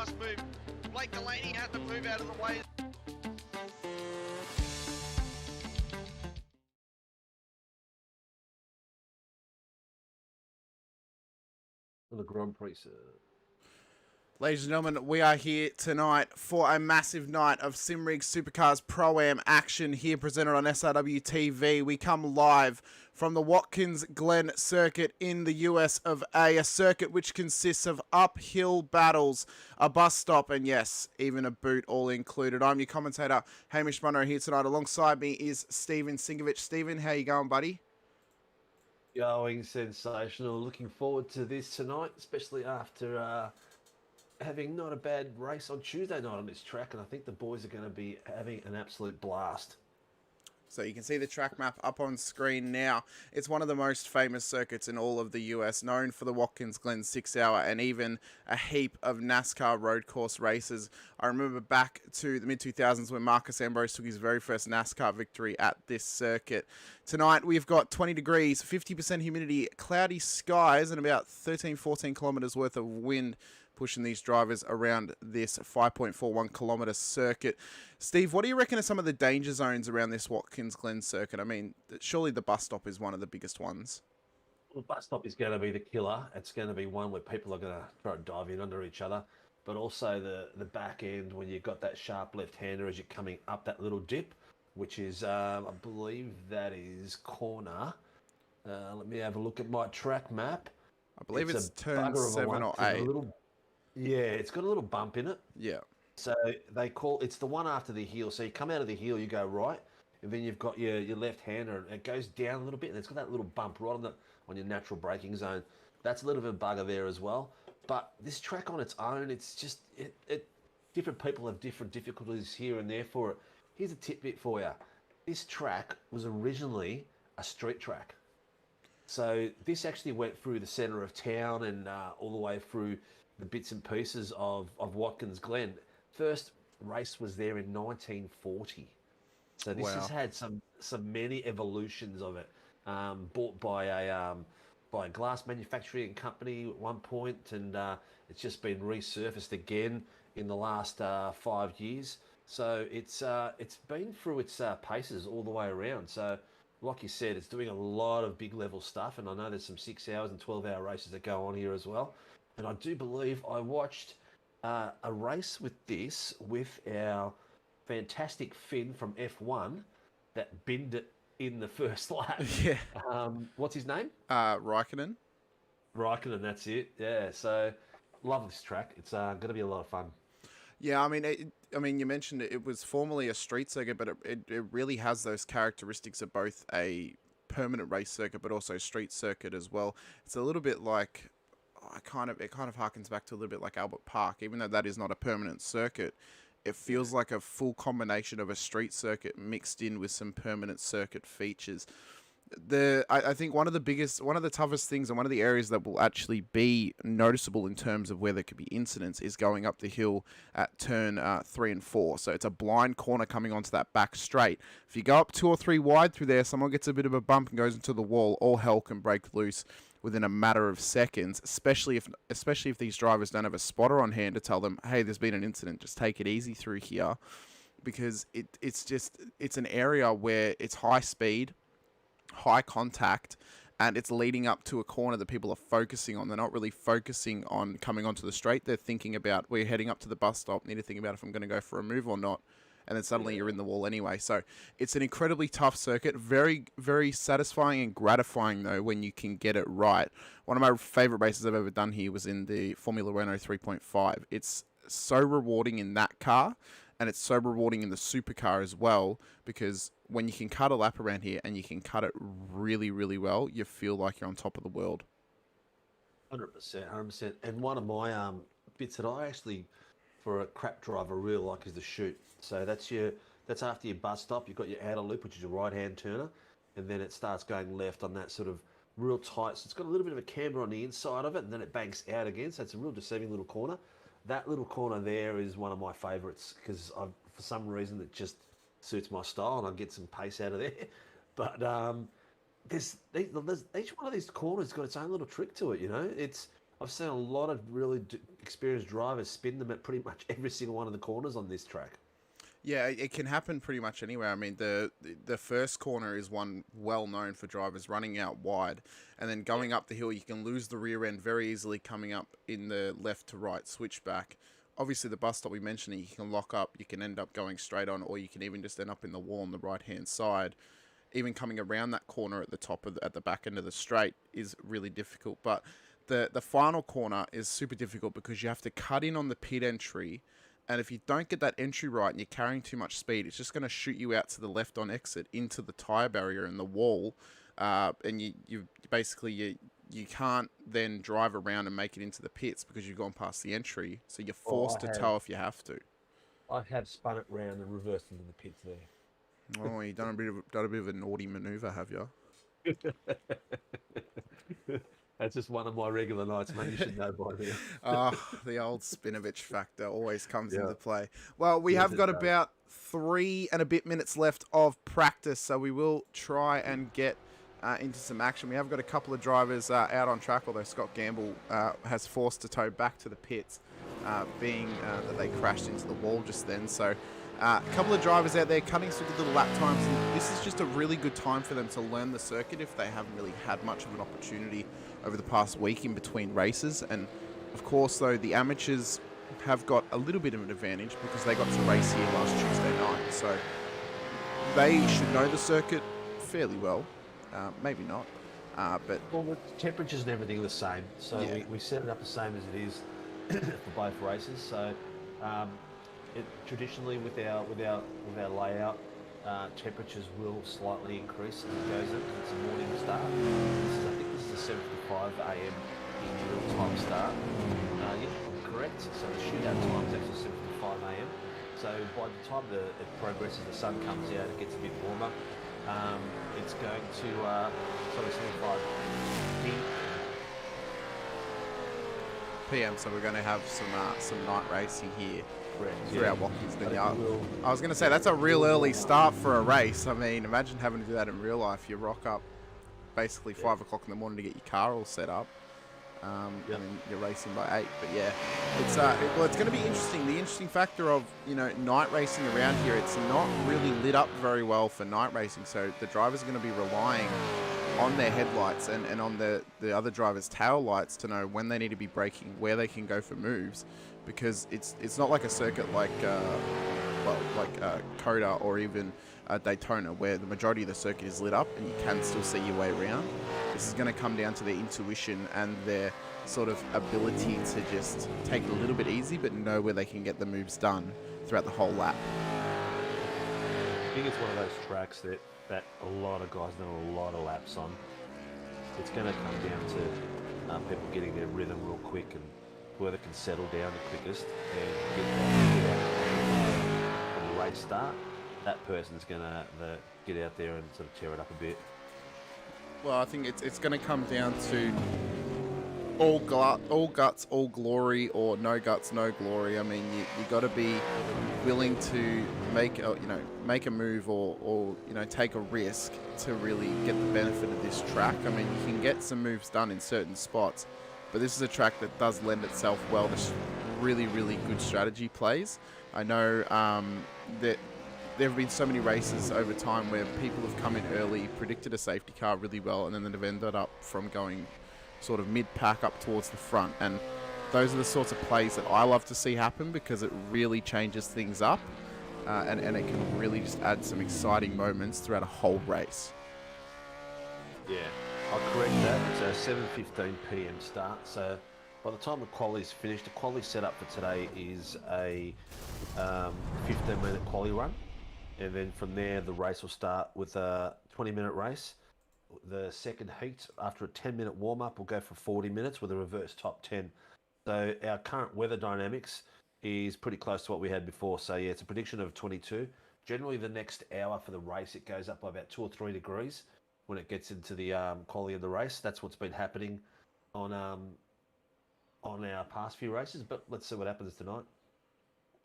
Nice move. Blake Delaney had to move out of the way. The Grand Prix. Ladies and gentlemen, we are here tonight for a massive night of SimRig Supercars Pro-Am action here presented on SRW TV. We come live from the Watkins Glen circuit in the US of A, a circuit which consists of uphill battles, a bus stop, and yes, even a boot all included. I'm your commentator, Hamish Munro, here tonight. Alongside me is Stephen Sinkovic. Stephen, how you going, buddy? Going sensational. Looking forward to this tonight, especially after having not a bad race on Tuesday night on this track, and I think the boys are going to be having an absolute blast. So you can see the track map up on screen now. It's one of the most famous circuits in all of the US, known for the Watkins Glen 6-hour and even a heap of NASCAR road course races. I remember back to the mid-2000s when Marcus Ambrose took his very first NASCAR victory at this circuit. Tonight we've got 20 degrees, 50% humidity, cloudy skies, and about 13-14 kilometers worth of wind pushing these drivers around this 5.41 kilometer circuit. Steve, what do you reckon are some of the danger zones around this Watkins Glen circuit? I mean, surely the bus stop is one of the biggest ones. Well, the bus stop is going to be the killer. It's going to be one where people are going to try to dive in under each other, but also the back end when you've got that sharp left-hander as you're coming up that little dip, which is, I believe that is corner. Let me have a look at my track map. I believe it's turn 7 or 8. Yeah, it's got a little bump in it. Yeah. So it's the one after the heel. So you come out of the heel, you go right, and then you've got your left hander, and it goes down a little bit, and it's got that little bump right on your natural braking zone. That's a little bit of a bugger there as well. But this track on its own, it's just different people have different difficulties here and there for it. Here's a tidbit for you. This track was originally a street track. So this actually went through the centre of town and all the way through the bits and pieces of Watkins Glen. First race was there in 1940. So this has had some many evolutions of it. Bought by a glass manufacturing company at one point, and it's just been resurfaced again in the last 5 years. So it's been through its paces all the way around. So like you said, it's doing a lot of big level stuff, and I know there's some 6 hours and 12-hour races that go on here as well. And I do believe I watched a race with this with our fantastic Finn from F1 that binned it in the first lap. Yeah. What's his name? Raikkonen. Raikkonen, that's it. Yeah, so love this track. It's going to be a lot of fun. Yeah, I mean, you mentioned it was formerly a street circuit, but it really has those characteristics of both a permanent race circuit, but also street circuit as well. It's a little bit like, it kind of harkens back to a little bit like Albert Park, even though that is not a permanent circuit. It feels like a full combination of a street circuit mixed in with some permanent circuit features. I think one of the toughest things, and one of the areas that will actually be noticeable in terms of where there could be incidents, is going up the hill at turn 3 and 4. So it's a blind corner coming onto that back straight. If you go up 2 or 3 wide through there, someone gets a bit of a bump and goes into the wall, all hell can break loose within a matter of seconds, especially if these drivers don't have a spotter on hand to tell them, hey, there's been an incident, just take it easy through here, because it's an area where it's high speed, high contact, and it's leading up to a corner that people are focusing on. They're not really focusing on coming onto the straight. They're thinking about, we're heading up to the bus stop, need to think about if I'm going to go for a move or not. And then suddenly you're in the wall anyway. So it's an incredibly tough circuit. Very, very satisfying and gratifying, though, when you can get it right. One of my favourite races I've ever done here was in the Formula Renault 3.5. It's so rewarding in that car, and it's so rewarding in the supercar as well, because when you can cut a lap around here and you can cut it really, really well, you feel like you're on top of the world. 100%, 100%. And one of my bits that I actually, for a crap driver, really like is the shoot. So that's after your bus stop. You've got your outer loop, which is your right-hand turner, and then it starts going left on that sort of real tight. So it's got a little bit of a camber on the inside of it, and then it banks out again. So it's a real deceiving little corner. That little corner there is one of my favourites, because for some reason it just suits my style, and I get some pace out of there. But each one of these corners got its own little trick to it. You know, I've seen a lot of really experienced drivers spin them at pretty much every single one of the corners on this track. Yeah, it can happen pretty much anywhere. I mean, the first corner is one well known for drivers running out wide, and then going up the hill, you can lose the rear end very easily coming up in the left to right switchback. Obviously, the bus stop we mentioned, you can lock up, you can end up going straight on, or you can even just end up in the wall on the right hand side. Even coming around that corner at the top of at the back end of the straight is really difficult. But the final corner is super difficult because you have to cut in on the pit entry. And if you don't get that entry right and you're carrying too much speed, it's just going to shoot you out to the left on exit into the tyre barrier and the wall. And you basically, you can't then drive around and make it into the pits because you've gone past the entry. So you're forced to tow if you have to. I have spun it round and reversed into the pits there. Oh, you've done a bit of a naughty manoeuvre, have you? That's just one of my regular nights, mate. You should know by now. The old Sinkovic factor always comes into play. Well, we have got about 3 and a bit minutes left of practice, so we will try and get into some action. We have got a couple of drivers out on track, although Scott Gamble has forced to tow back to the pits, being that they crashed into the wall just then. So a couple of drivers out there cutting through the little lap times, and this is just a really good time for them to learn the circuit if they haven't really had much of an opportunity over the past week in between races. And of course, though, the amateurs have got a little bit of an advantage because they got to race here last Tuesday night, so they should know the circuit fairly well. Maybe not, but well, the temperatures and everything are the same, so we set it up the same as it is for both races. So traditionally with our layout, temperatures will slightly increase as it goes in. It's a morning start. I think this is a 7:55 a.m. in time start. Yeah, correct. So the shootout time is actually 7:55 a.m. So by the time it progresses, the sun comes out, it gets a bit warmer. It's going to 75 PM. So we're going to have some night racing here. Correct. Throughout Watkins Glen. I was going to say, that's a real early start for a race. I mean, imagine having to do that in real life. You rock up basically 5 o'clock in the morning to get your car all set up. And you're racing by 8. But yeah, it's it's going to be interesting. The interesting factor of, night racing around here, it's not really lit up very well for night racing. So the drivers are going to be relying on their headlights and on the other drivers' tail lights to know when they need to be braking, where they can go for moves. Because it's not like a circuit like Coda or even Daytona, where the majority of the circuit is lit up and you can still see your way around. This is going to come down to their intuition and their sort of ability to just take it a little bit easy, but know where they can get the moves done throughout the whole lap. I think it's one of those tracks that a lot of guys know a lot of laps on. It's going to come down to people getting their rhythm real quick and whether can settle down the quickest and get out from the race start. That person's going to get out there and sort of tear it up a bit. Well, I think it's going to come down to all guts, all glory, or no guts, no glory. I mean, you got to be willing to make a move or take a risk to really get the benefit of this track. I mean, you can get some moves done in certain spots, but this is a track that does lend itself well to really, really good strategy plays. I know that there have been so many races over time where people have come in early, predicted a safety car really well, and then they've ended up from going sort of mid-pack up towards the front. And those are the sorts of plays that I love to see happen because it really changes things up and it can really just add some exciting moments throughout a whole race. Yeah. I'll correct that. It's a 7:15 p.m. start. So by the time the quali's finished, the quali setup for today is a 15-minute quali run, and then from there the race will start with a 20-minute race. The second heat, after a 10-minute warm-up, will go for 40 minutes with a reverse top 10. So our current weather dynamics is pretty close to what we had before. So yeah, it's a prediction of 22. Generally, the next hour for the race, it goes up by about 2 or 3 degrees. When it gets into the quality of the race, that's what's been happening on our past few races. But let's see what happens tonight.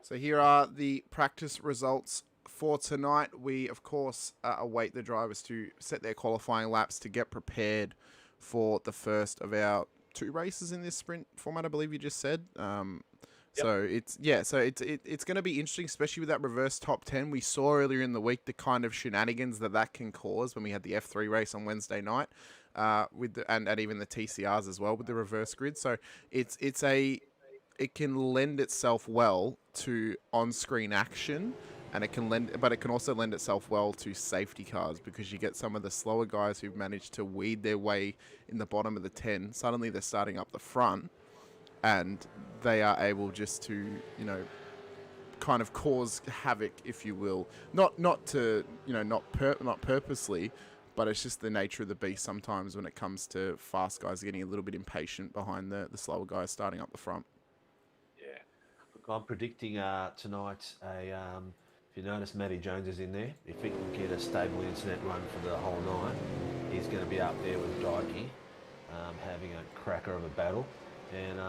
So here are the practice results for tonight. We of course await the drivers to set their qualifying laps to get prepared for the first of our 2 races in this sprint format, I believe you just said. Yep. So it's going to be interesting, especially with that reverse top 10. We saw earlier in the week the kind of shenanigans that can cause when we had the F3 race on Wednesday night, and even the TCRs as well with the reverse grid. So it can lend itself well to on-screen action, and it can also lend itself well to safety cars, because you get some of the slower guys who've managed to weed their way in the bottom of the 10. Suddenly they're starting up the front, and they are able just to, kind of cause havoc, if you will. Not purposely, but it's just the nature of the beast sometimes when it comes to fast guys getting a little bit impatient behind the slower guys starting up the front. Yeah. Look, I'm predicting tonight if you notice, Matty Jones is in there. If he can get a stable internet run for the whole night, he's going to be up there with Dikey, having a cracker of a battle. And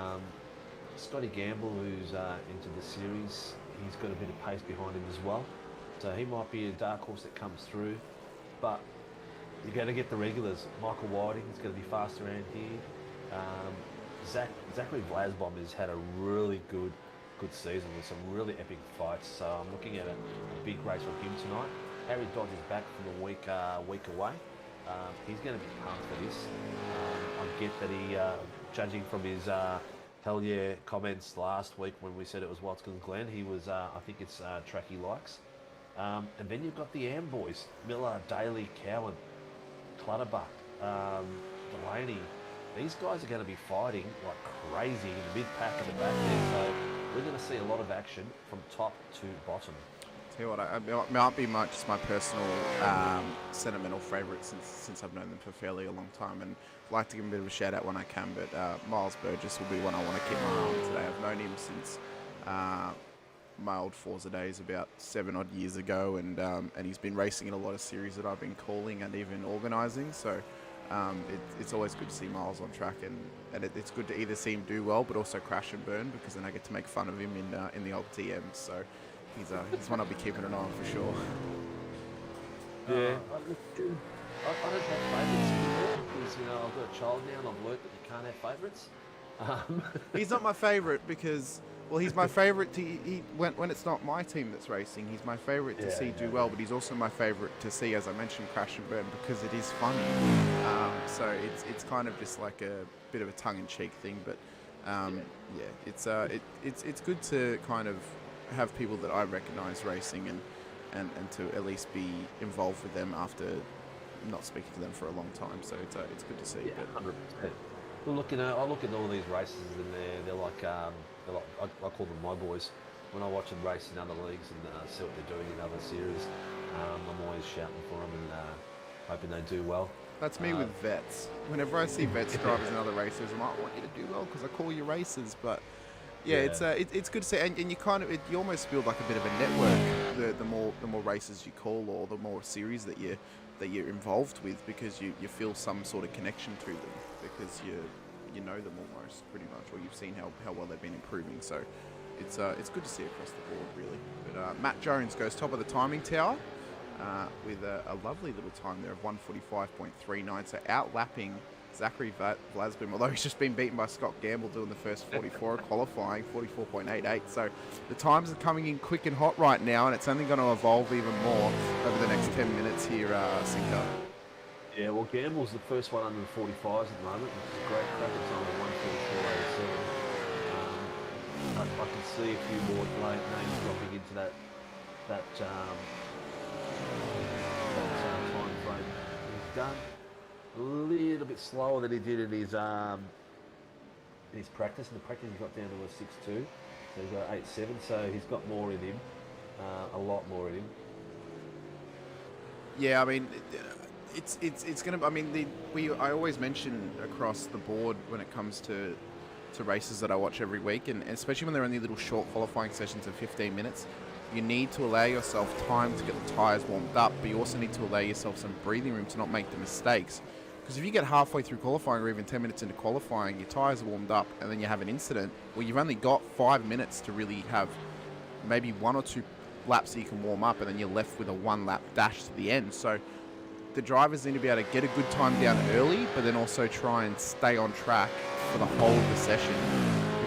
Scotty Gamble, who's into the series, he's got a bit of pace behind him as well. So he might be a dark horse that comes through. But you're going to get the regulars. Michael Whiting is going to be fast around here. Zachary Vlasbom has had a really good season with some really epic fights. So I'm looking at a big race from him tonight. Harry Dodge is back from a week away. He's going to be pumped for this. I get that he, judging from his hell yeah comments last week when we said it was Watkins Glen, he was, I think it's track he likes. And then you've got the AM boys, Miller, Daly, Cowan, Clutterbuck, Delaney. These guys are going to be fighting like crazy in the mid-pack and the back there. So we're going to see a lot of action from top to bottom. Tell you what, it might be just my personal sentimental favourite since I've known them for fairly a long time, and I'd like to give him a bit of a shout out when I can, but Miles Burgess will be one I want to keep my eye on today. I've known him since my old Forza days about 7 odd years ago, and he's been racing in a lot of series that I've been calling and even organising, so it's always good to see Miles on track, and it's good to either see him do well but also crash and burn, because then I get to make fun of him in the old DMs. So he's one I'll be keeping an eye on for sure. Yeah, I don't have favourites anymore because I've got a child now and I've learnt that you can't have favourites. He's not my favourite because, well, he's my favourite when it's not my team that's racing. He's my favourite to see do well, but he's also my favourite to see, as I mentioned, crash and burn, because it is funny. So it's kind of just like a bit of a tongue-in-cheek thing, but it's good to kind of have people that I recognise racing and to at least be involved with them after not speaking to them for a long time. So it's good to see. Yeah, 100%. Well, look, I look at all these races and they're like I call them my boys. When I watch them race in other leagues and see what they're doing in other series, I'm always shouting for them and hoping they do well. That's me with vets. Whenever I see vets drivers in other races, I'm like, I want you to do well because I call you racers. But it's good to see, and you kind of you almost build like a bit of a network. The more races you call, or the more series that you're involved with, because you feel some sort of connection to them, because you know them almost pretty much, or you've seen how well they've been improving. So it's good to see across the board, really. But Matt Jones goes top of the timing tower with a lovely little time there of 1:45.39, so outlapping Zachary Vlasbom, although he's just been beaten by Scott Gamble doing the first 44 qualifying, 44.88. So the times are coming in quick and hot right now, and it's only going to evolve even more over the next 10 minutes here, Sinko. Yeah, well, Gamble's the first one under the 45s at the moment, which is a great cracker time of 1:44.87. I can see a few more names dropping into that time frame. He's done a little bit slower than he did in his practice. In the practice, he got down to a 6.2, so he's got 8.7. So he's got more in him, a lot more in him. Yeah, I mean, it's gonna. I mean, I always mention across the board when it comes to races that I watch every week, and especially when they're only little short qualifying sessions of 15 minutes. You need to allow yourself time to get the tyres warmed up, but you also need to allow yourself some breathing room to not make the mistakes. Because if you get halfway through qualifying or even 10 minutes into qualifying, your tyres are warmed up and then you have an incident, well, you've only got 5 minutes to really have maybe 1 or 2 laps that you can warm up, and then you're left with a 1-lap dash to the end. So the drivers need to be able to get a good time down early, but then also try and stay on track for the whole of the session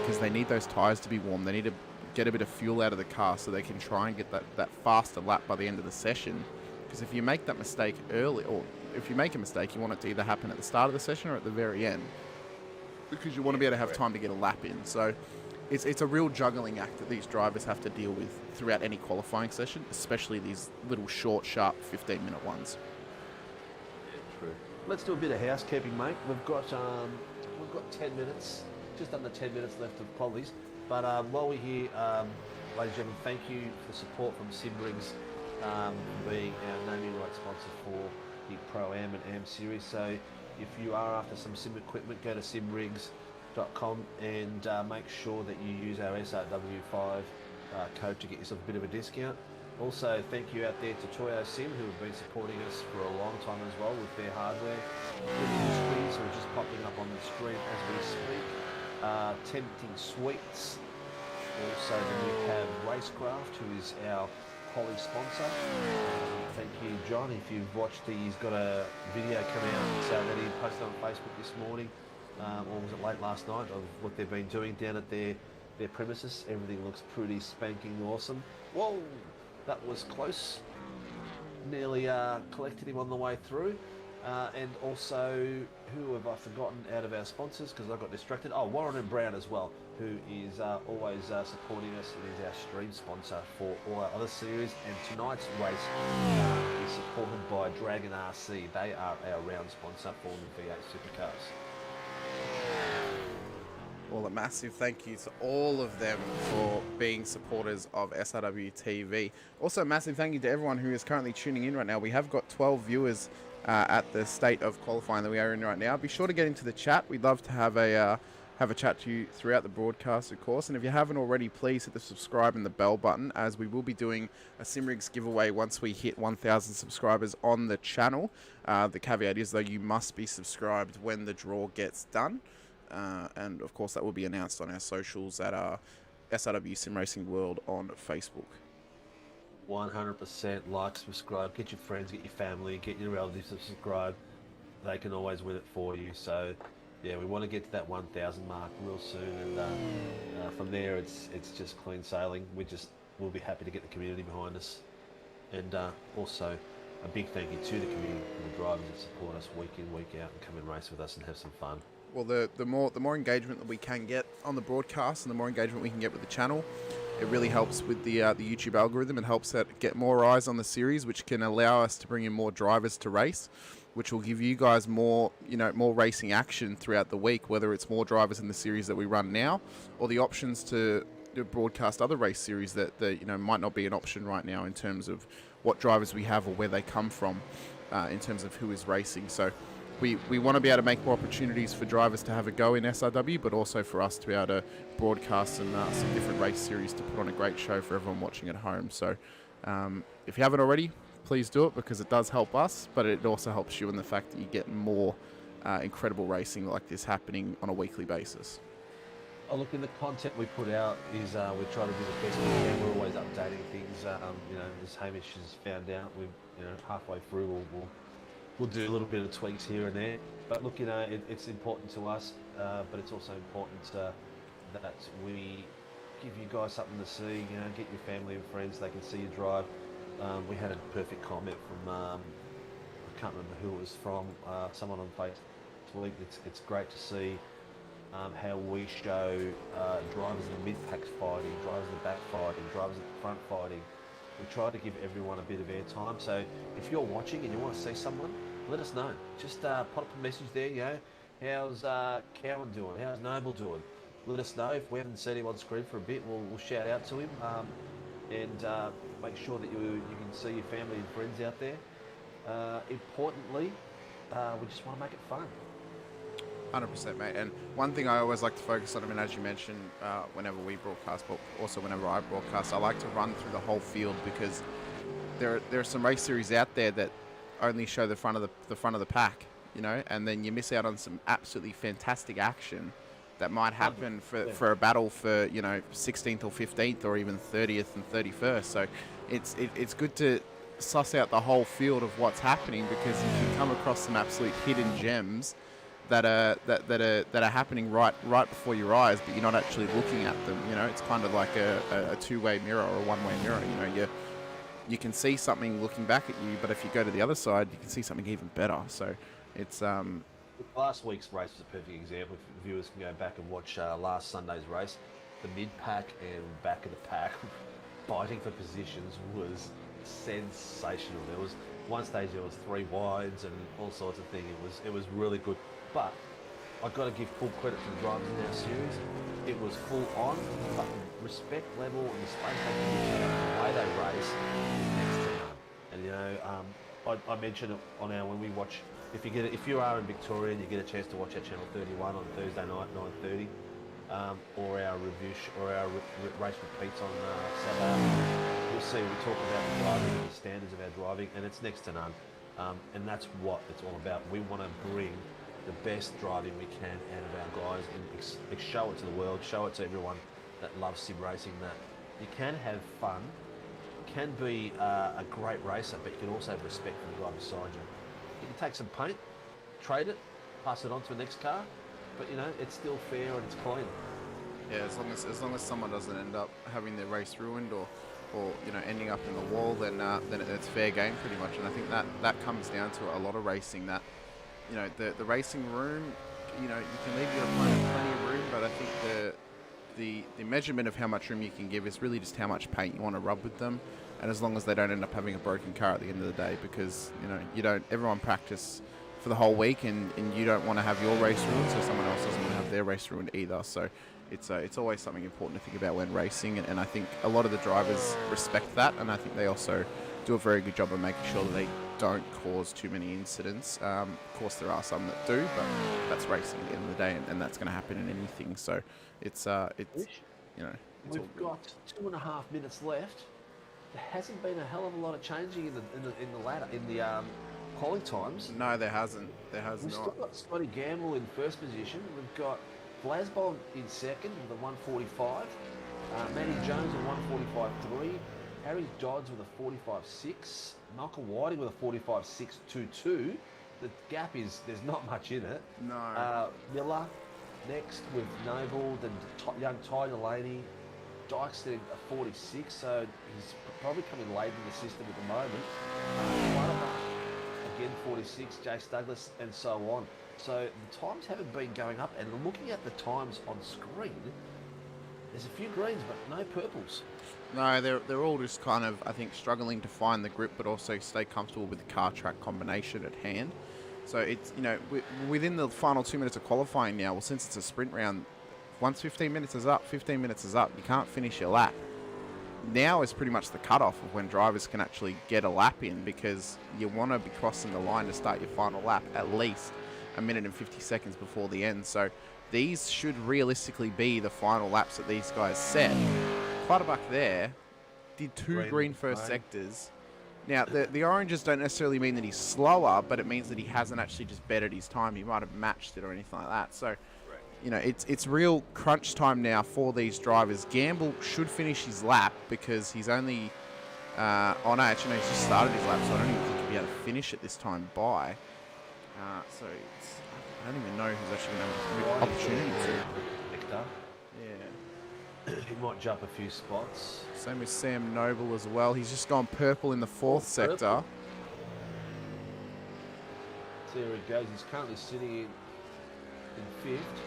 because they need those tyres to be warm. They need to get a bit of fuel out of the car so they can try and get that faster lap by the end of the session. Because if you make that mistake early, or if you make a mistake, you want it to either happen at the start of the session or at the very end, because you want to be able to have time to get a lap in. So it's a real juggling act that these drivers have to deal with throughout any qualifying session, especially these little short, sharp 15-minute ones. Yeah, true. Let's do a bit of housekeeping, mate. We've got 10 minutes, just under 10 minutes left of qualies. But while we're here, ladies and gentlemen, thank you for the support from SimRigs, being our naming rights sponsor for the Pro-Am and Am series. So if you are after some sim equipment, go to simrigs.com and make sure that you use our srwtvlive code to get yourself a bit of a discount. Also, thank you out there to Toyo Sim, who have been supporting us for a long time as well with their hardware. Good industries are just popping up on the screen as we speak. Tempting Sweets. Also, then we have Racecraft, who is our Poly sponsor. Thank you, John. If you've watched, he's got a video come out that he posted on Facebook this morning, or was it late last night, of what they've been doing down at their premises. Everything looks pretty spanking awesome. Whoa, that was close. Nearly collected him on the way through. And also, who have I forgotten out of our sponsors because I got distracted? Oh, Warren and Brown as well, who is always supporting us and is our stream sponsor for all our other series. And tonight's race is supported by Dragon RC. They are our round sponsor for the V8 Supercars. Well, a massive thank you to all of them for being supporters of SRW TV. Also, a massive thank you to everyone who is currently tuning in right now. We have got 12 viewers at the state of qualifying that we are in right now. Be sure to get into the chat. We'd love to have a chat to you throughout the broadcast, of course. And if you haven't already, please hit the subscribe and the bell button, as we will be doing a SimRigs giveaway once we hit 1,000 subscribers on the channel. The caveat is, though, you must be subscribed when the draw gets done. And, of course, that will be announced on our socials at our SRW Sim Racing World on Facebook. 100% like, subscribe, get your friends, get your family, get your relatives to subscribe. They can always win it for you. So yeah, we want to get to that 1,000 mark real soon, and from there it's just clean sailing. We'll be happy to get the community behind us, and also a big thank you to the community and the drivers that support us week in, week out, and come and race with us and have some fun. Well, the more engagement that we can get on the broadcast and the more engagement we can get with the channel, it really helps with the YouTube algorithm. It helps get more eyes on the series, which can allow us to bring in more drivers to race, which will give you guys more racing action throughout the week, whether it's more drivers in the series that we run now, or the options to broadcast other race series that might not be an option right now in terms of what drivers we have or where they come from, in terms of who is racing. So we want to be able to make more opportunities for drivers to have a go in SRW, but also for us to be able to broadcast some different race series to put on a great show for everyone watching at home. So if you haven't already, please do it, because it does help us, but it also helps you in the fact that you get more incredible racing like this happening on a weekly basis. Oh, look, in the content we put out is we try to do the best we can. We're always updating things. As Hamish has found out, halfway through we'll do a little bit of tweaks here and there. But look, it's important to us, but it's also important that we give you guys something to see. Get your family and friends; they can see you drive. We had a perfect comment from I can't remember who it was from. Someone on Facebook. It's great to see how we show drivers in the mid-packs fighting, drivers in the back fighting, drivers at the front fighting. We try to give everyone a bit of airtime. So if you're watching and you want to see someone, let us know. Just pop up a message there. How's Cowan doing? How's Noble doing? Let us know. If we haven't seen him on screen for a bit, we'll shout out to him, and make sure that you can see your family and friends out there. Importantly, we just want to make it fun. 100%, mate. And one thing I always like to focus on, as you mentioned, whenever we broadcast, but also whenever I broadcast, I like to run through the whole field, because there are some race series out there that only show the front of the pack, and then you miss out on some absolutely fantastic action that might happen for a battle for 16th or 15th or even 30th and 31st. So it's good to suss out the whole field of what's happening, because you can come across some absolute hidden gems that are happening right before your eyes, but you're not actually looking at them. You know, it's kind of like a two-way mirror or a one-way mirror. You know, you can see something looking back at you, but if you go to the other side, you can see something even better. So it's Last week's race was a perfect example. If viewers can go back and watch last Sunday's race, the mid-pack and back of the pack fighting for positions was sensational. There was one stage there was 3 wides and all sorts of things. It was really good. But I've got to give full credit to the drivers in our series. It was full on, but the respect level and the space they give each other, the way they race, next to none. And you know, I mentioned it on our when we watch. If you are in Victoria and you get a chance to watch our Channel 31 on Thursday night 9:30, or our race repeats on Saturday, you'll see we talk about the driving and the standards of our driving, and it's next to none. And that's what it's all about. We want to bring the best driving we can out of our guys and show it to the world, show it to everyone that loves sim racing, that you can have fun, can be a great racer, but you can also have respect for the guy beside you. You can take some paint, trade it, pass it on to the next car, but you know, it's still fair and it's clean. Yeah, as long as someone doesn't end up having their race ruined or you know, ending up in the wall, then it's fair game pretty much. And I think that comes down to a lot of racing, that you know, the racing room, you know, you can leave your opponent plenty of room, but I think the measurement of how much room you can give is really just how much paint you want to rub with them, and as long as they don't end up having a broken car at the end of the day, because you know, everyone practice for the whole week, and you don't want to have your race ruined, so someone else doesn't want to have their race ruined either. So it's always something important to think about when racing, and I think a lot of the drivers respect that, and I think they also do a very good job of making sure that they don't cause too many incidents. Of course, there are some that do, but that's racing at the end of the day, and that's going to happen in anything. So it's you know, it's we've got 2.5 minutes left. There hasn't been a hell of a lot of changing in the qualifying times. No, there hasn't. There has We've not. still got Scotty Gamble in first position. We've got Blasbon in second with a 1:45. Matty Jones at 1:45.3. Harry Dodds with a 45.6. Malcolm Whiting with a 45.622. The gap is, there's not much in it. No. Miller next with Noble, then young Ty Delaney. Dykston at 46, so he's probably coming late in the system at the moment. Clutterbuck, again 46, Jace Douglas, and so on. So the times haven't been going up, and looking at the times on screen, there's a few greens but no purples. No, they're all just kind of, I think, struggling to find the grip, but also stay comfortable with the car track combination at hand. So it's, you know, within the final 2 minutes of qualifying now, well, since it's a sprint round, once 15 minutes is up, you can't finish your lap. Now is pretty much the cutoff of when drivers can actually get a lap in, because you want to be crossing the line to start your final lap at least a minute and 50 seconds before the end. So these should realistically be the final laps that these guys set. Clutterbuck there did two green first sectors. Now, the oranges don't necessarily mean that he's slower, but it means that he hasn't actually just bettered his time. He might have matched it or anything like that. So, you know, it's real crunch time now for these drivers. Gamble should finish his lap because he's only... oh, no, actually, no, he's just started his lap, so I don't even think he'll be able to finish it this time by. So, I don't even know who's actually going to have an opportunity to. Yeah. He might jump a few spots. Same with Sam Noble as well. He's just gone purple in the fourth sector. So there it goes. He's currently sitting in fifth.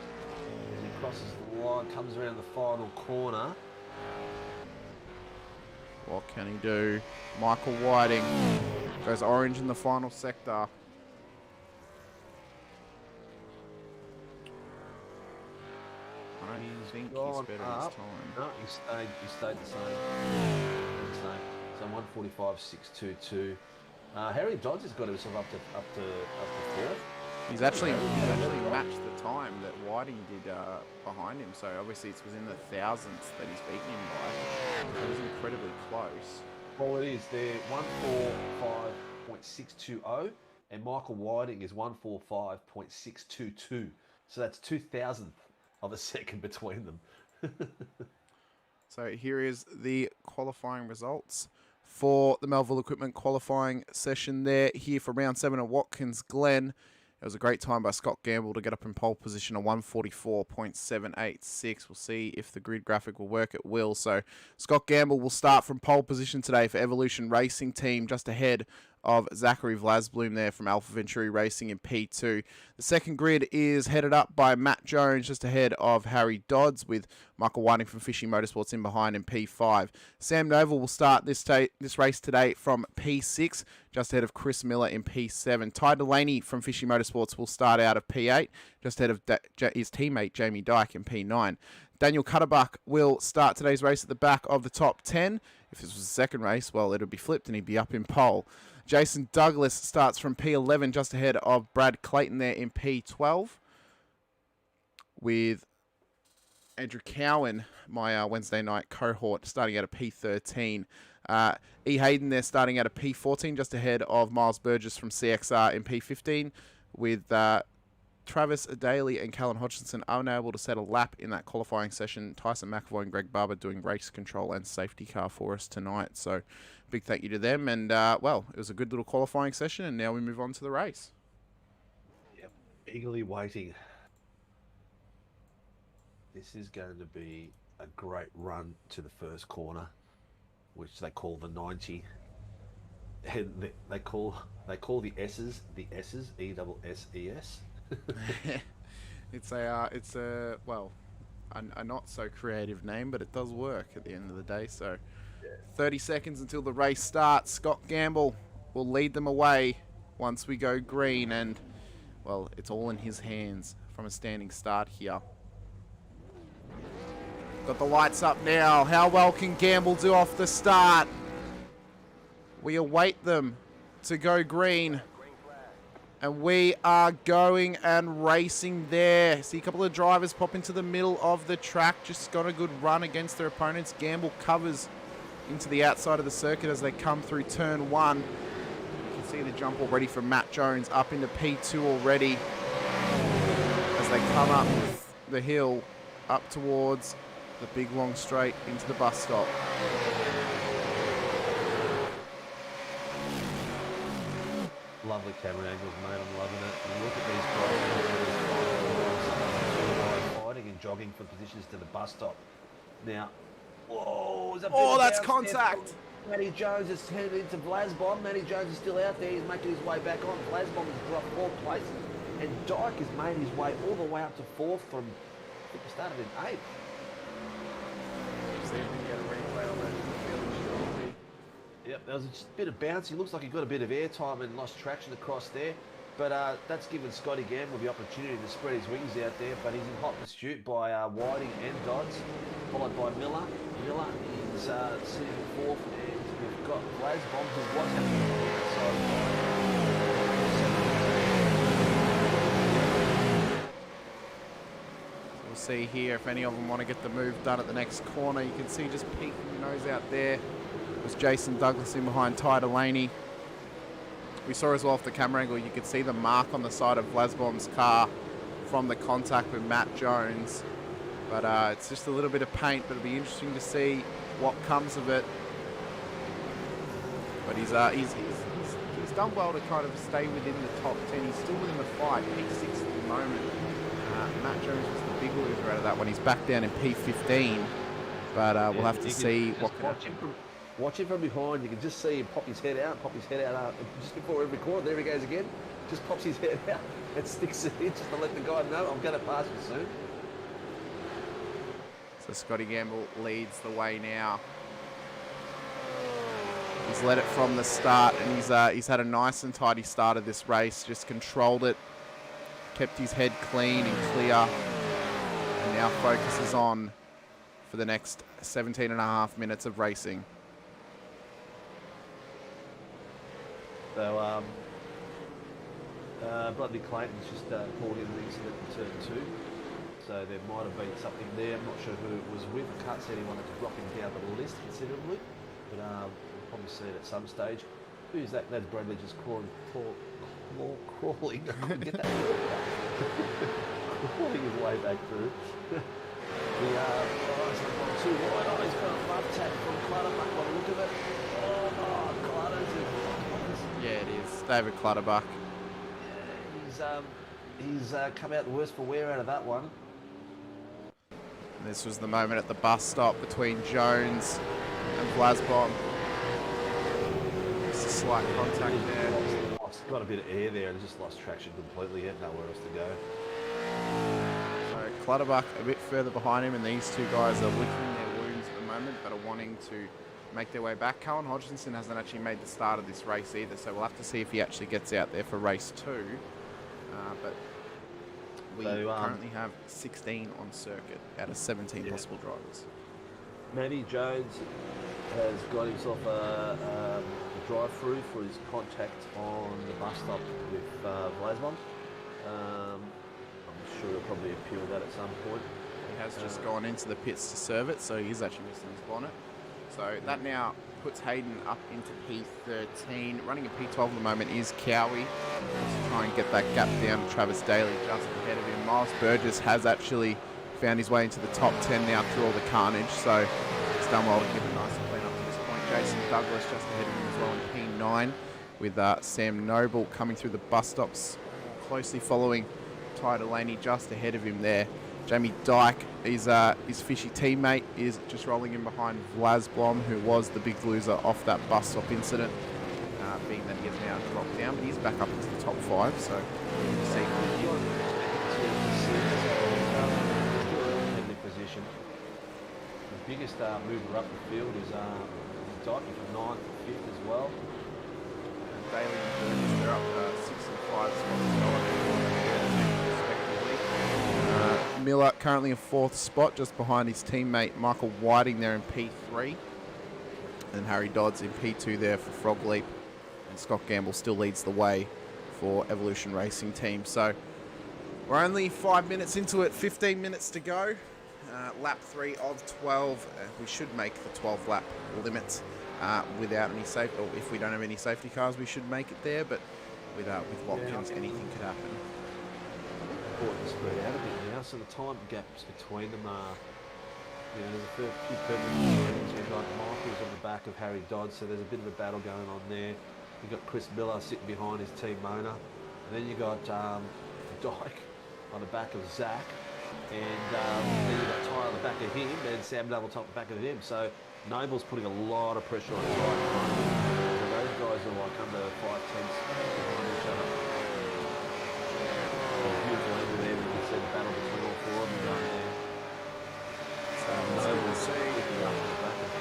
As he crosses the line, comes around the final corner. What can he do? Michael Whiting goes orange in the final sector. I think he's better this time. No, he stayed the same. So 1:45.622. Harry Dodds has got himself up to fourth. He's actually matched the time that Whiting did behind him. So obviously it was in the thousandths that he's beaten him by. It was incredibly close. Well, it is. They're 1:45.620, and Michael Whiting is 1:45.622. So that's 2,000th of a second between them. So here is the qualifying results for the Melville Equipment qualifying session there here for round 7 at Watkins Glen. It was a great time by Scott Gamble to get up in pole position, a 144.786. We'll see if the grid graphic will work. It will. So Scott Gamble will start from pole position today for Evolution Racing Team, just ahead of Zachary Vlasbloom there from Alpha Venturi Racing in P2. The second grid is headed up by Matt Jones, just ahead of Harry Dodds, with Michael Whiting from Fishing Motorsports in behind in P5. Sam Noble will start this race today from P6, just ahead of Chris Miller in P7. Ty Delaney from Fishing Motorsports will start out of P8, just ahead of his teammate Jamie Dyke in P9. Daniel Cutterbuck will start today's race at the back of the top 10. If this was the second race, well, it'll be flipped and he'd be up in pole. Jason Douglas starts from P11, just ahead of Brad Clayton there in P12, with Andrew Cowan, my Wednesday night cohort, starting out of P13. E. Hayden there starting out of P14, just ahead of Miles Burgess from CXR in P15, with Travis Daly and Callan Hodgkinson unable to set a lap in that qualifying session. Tyson McAvoy and Greg Barber doing race control and safety car for us tonight. So big thank you to them. And, well, it was a good little qualifying session, and now we move on to the race. Yep, eagerly waiting. This is going to be a great run to the first corner, which they call the 90. And they call the S's the S's, E-S-S-E-S. It's a well, a not so creative name, but it does work at the end of the day. So 30 seconds until the race starts. Scott Gamble will lead them away once we go green, and well, it's all in his hands from a standing start here. Got the lights up now. How well can Gamble do off the start? We await them to go green. And we are going and racing there. See a couple of drivers pop into the middle of the track. Just got a good run against their opponents. Gamble covers into the outside of the circuit as they come through turn 1. You can see the jump already from Matt Jones up into P2 already. As they come up the hill up towards the big long straight into the bus stop. Lovely camera angles, mate. I'm loving it. And look at these guys fighting and jogging for positions to the bus stop. Now, whoa! Is that that's contact. Matty Jones has turned into Vlasbom. Matty Jones is still out there. He's making his way back on. Vlasbom has dropped 4th place, and Dyke has made his way all the way up to 4th from. I think he started in 8th. See if we can get a replay on that. Yep, there was just a bit of bounce. He looks like he got a bit of air time and lost traction across there. But that's given Scotty Gamble the opportunity to spread his wings out there. But he's in hot pursuit by Whiting and Dodds, followed by Miller. Miller is sitting 4th, and we've got Vlasbom, who was having on the outside. We'll see here if any of them want to get the move done at the next corner. You can see just peeking your nose out there was Jason Douglas in behind Ty Delaney. We saw as well off the camera angle, you could see the mark on the side of Vlasbom's car from the contact with Matt Jones. But it's just a little bit of paint, but it'll be interesting to see what comes of it. But he's done well to kind of stay within the top 10. He's still within the fight, P6 at the moment. Matt Jones was the big loser out of that one. He's back down in P15. But we'll have to see what can happen. Watch him from behind. You can just see him pop his head out just before every corner. There he goes again. Just pops his head out and sticks it in just to let the guy know I'm going to pass you soon. So Scotty Gamble leads the way now. He's led it from the start, and he's had a nice and tidy start of this race. Just controlled it, kept his head clean and clear, and now focuses on for the next 17.5 minutes of racing. So, Bloody Clayton's just pulled in the incident in turn 2. So there might have been something there. I'm not sure who it was with. The cut said he wanted to drop him down the list considerably. But we'll probably see it at some stage. Who's that? That's Bradley just crawling. I couldn't get that word out. Crawling his way back through. Too wide. Oh, he's got a love tap from Clutterbuck by the look of it. Oh, Clutter's. Yeah, it is. David Clutterbuck. Yeah, he's come out the worst for wear out of that one. And this was the moment at the bus stop between Jones and Vlasbom. Just a slight contact there. Got a bit of air there and just lost traction completely. He had nowhere else to go. So Clutterbuck a bit further behind him, and these two guys are licking their wounds at the moment, but are wanting to make their way back. Cullen Hodgkinson hasn't actually made the start of this race either, so we'll have to see if he actually gets out there for race 2. But we currently have 16 on circuit out of 17 possible drivers. Matty Jones has got himself a drive-through for his contact on the bus stop with Vlasbom. I'm sure he'll probably appeal that at some point. He has just gone into the pits to serve it, so he's actually missing his bonnet. So that now puts Hayden up into P13. Running in P12 at the moment is Cowie. Just try and get that gap down to Travis Daly just ahead of him. Miles Burgess has actually found his way into the top 10 now through all the carnage, so he's done well to keep a nice clean up to this point. Jason Douglas just ahead of him as well in P9, with Sam Noble coming through the bus stops, closely following Ty Delaney just ahead of him there. Jamie Dyke, his fishy teammate, is just rolling in behind Vlasblom, who was the big loser off that bus stop incident, being that he has now dropped down, but he's back up into the top 5, so we'll see. Position. The biggest mover up the field is Dyke from 9th to 5th as well. And Daly and Burgess, they're up 6 and 5 spots. Miller currently in 4th spot, just behind his teammate Michael Whiting there in P3. And Harry Dodds in P2 there for Frog Leap. And Scott Gamble still leads the way for Evolution Racing Team. So we're only 5 minutes into it, 15 minutes to go. Lap 3 of 12. We should make the 12 lap limit without any safety, or if we don't have any safety cars, we should make it there. But with Watkins, anything could happen. Important to spread out a bit now, so the time gaps between them are, there's a few perfect. You've got Michael's on the back of Harry Dodds, so there's a bit of a battle going on there. You've got Chris Miller sitting behind his team Mona, and then you've got Dyke on the back of Zach, and then you've got Ty on the back of him, and Sam Double top the back of him. So Noble's putting a lot of pressure on Dyke. So those guys are like under 5 tenths behind each other. Beautiful over there, we can see the battle between all 4 of them going there. So Noble's picking up the back of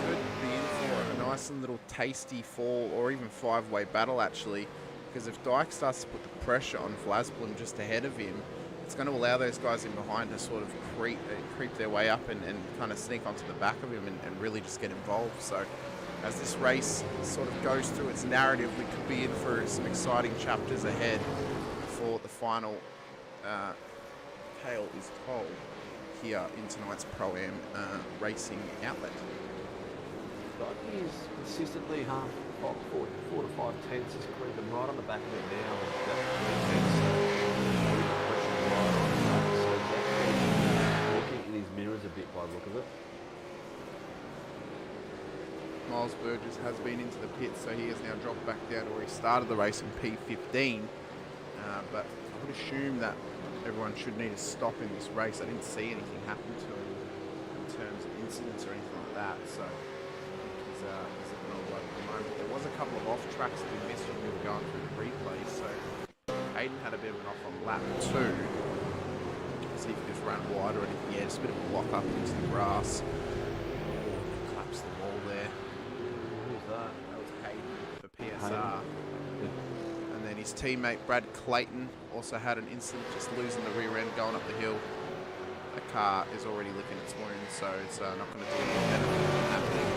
Could be in for a nice and little tasty 4 or even 5-way battle actually, because if Dyke starts to put the pressure on Vlasblom just ahead of him, it's going to allow those guys in behind to sort of creep their way up and kind of sneak onto the back of him and really just get involved. So as this race sort of goes through its narrative, we could be in for some exciting chapters ahead for the final tale is told here in tonight's Pro-Am racing outlet. Dyke is consistently 4 to 5 tenths, is creeping right on the back of it now. So looking in his mirrors a bit by the look of it. Miles Burgess has been into the pits, so he has now dropped back down to where he started the race in P15. But I would assume that everyone should need to stop in this race. I didn't see anything happen to him in terms of incidents or anything like that, so he's looking all right at the moment. There was a couple of off tracks that we missed when we were going through the replays, so Hayden had a bit of an off on lap 2. See if he just ran wide or anything. Yeah, just a bit of a block up into the grass. Collapsed the wall there. Who's that? That was Hayden for PSR. And then his teammate Brad Clayton also had an incident, just losing the rear end going up the hill. The car is already licking its wounds, so it's not going to do any better than happening.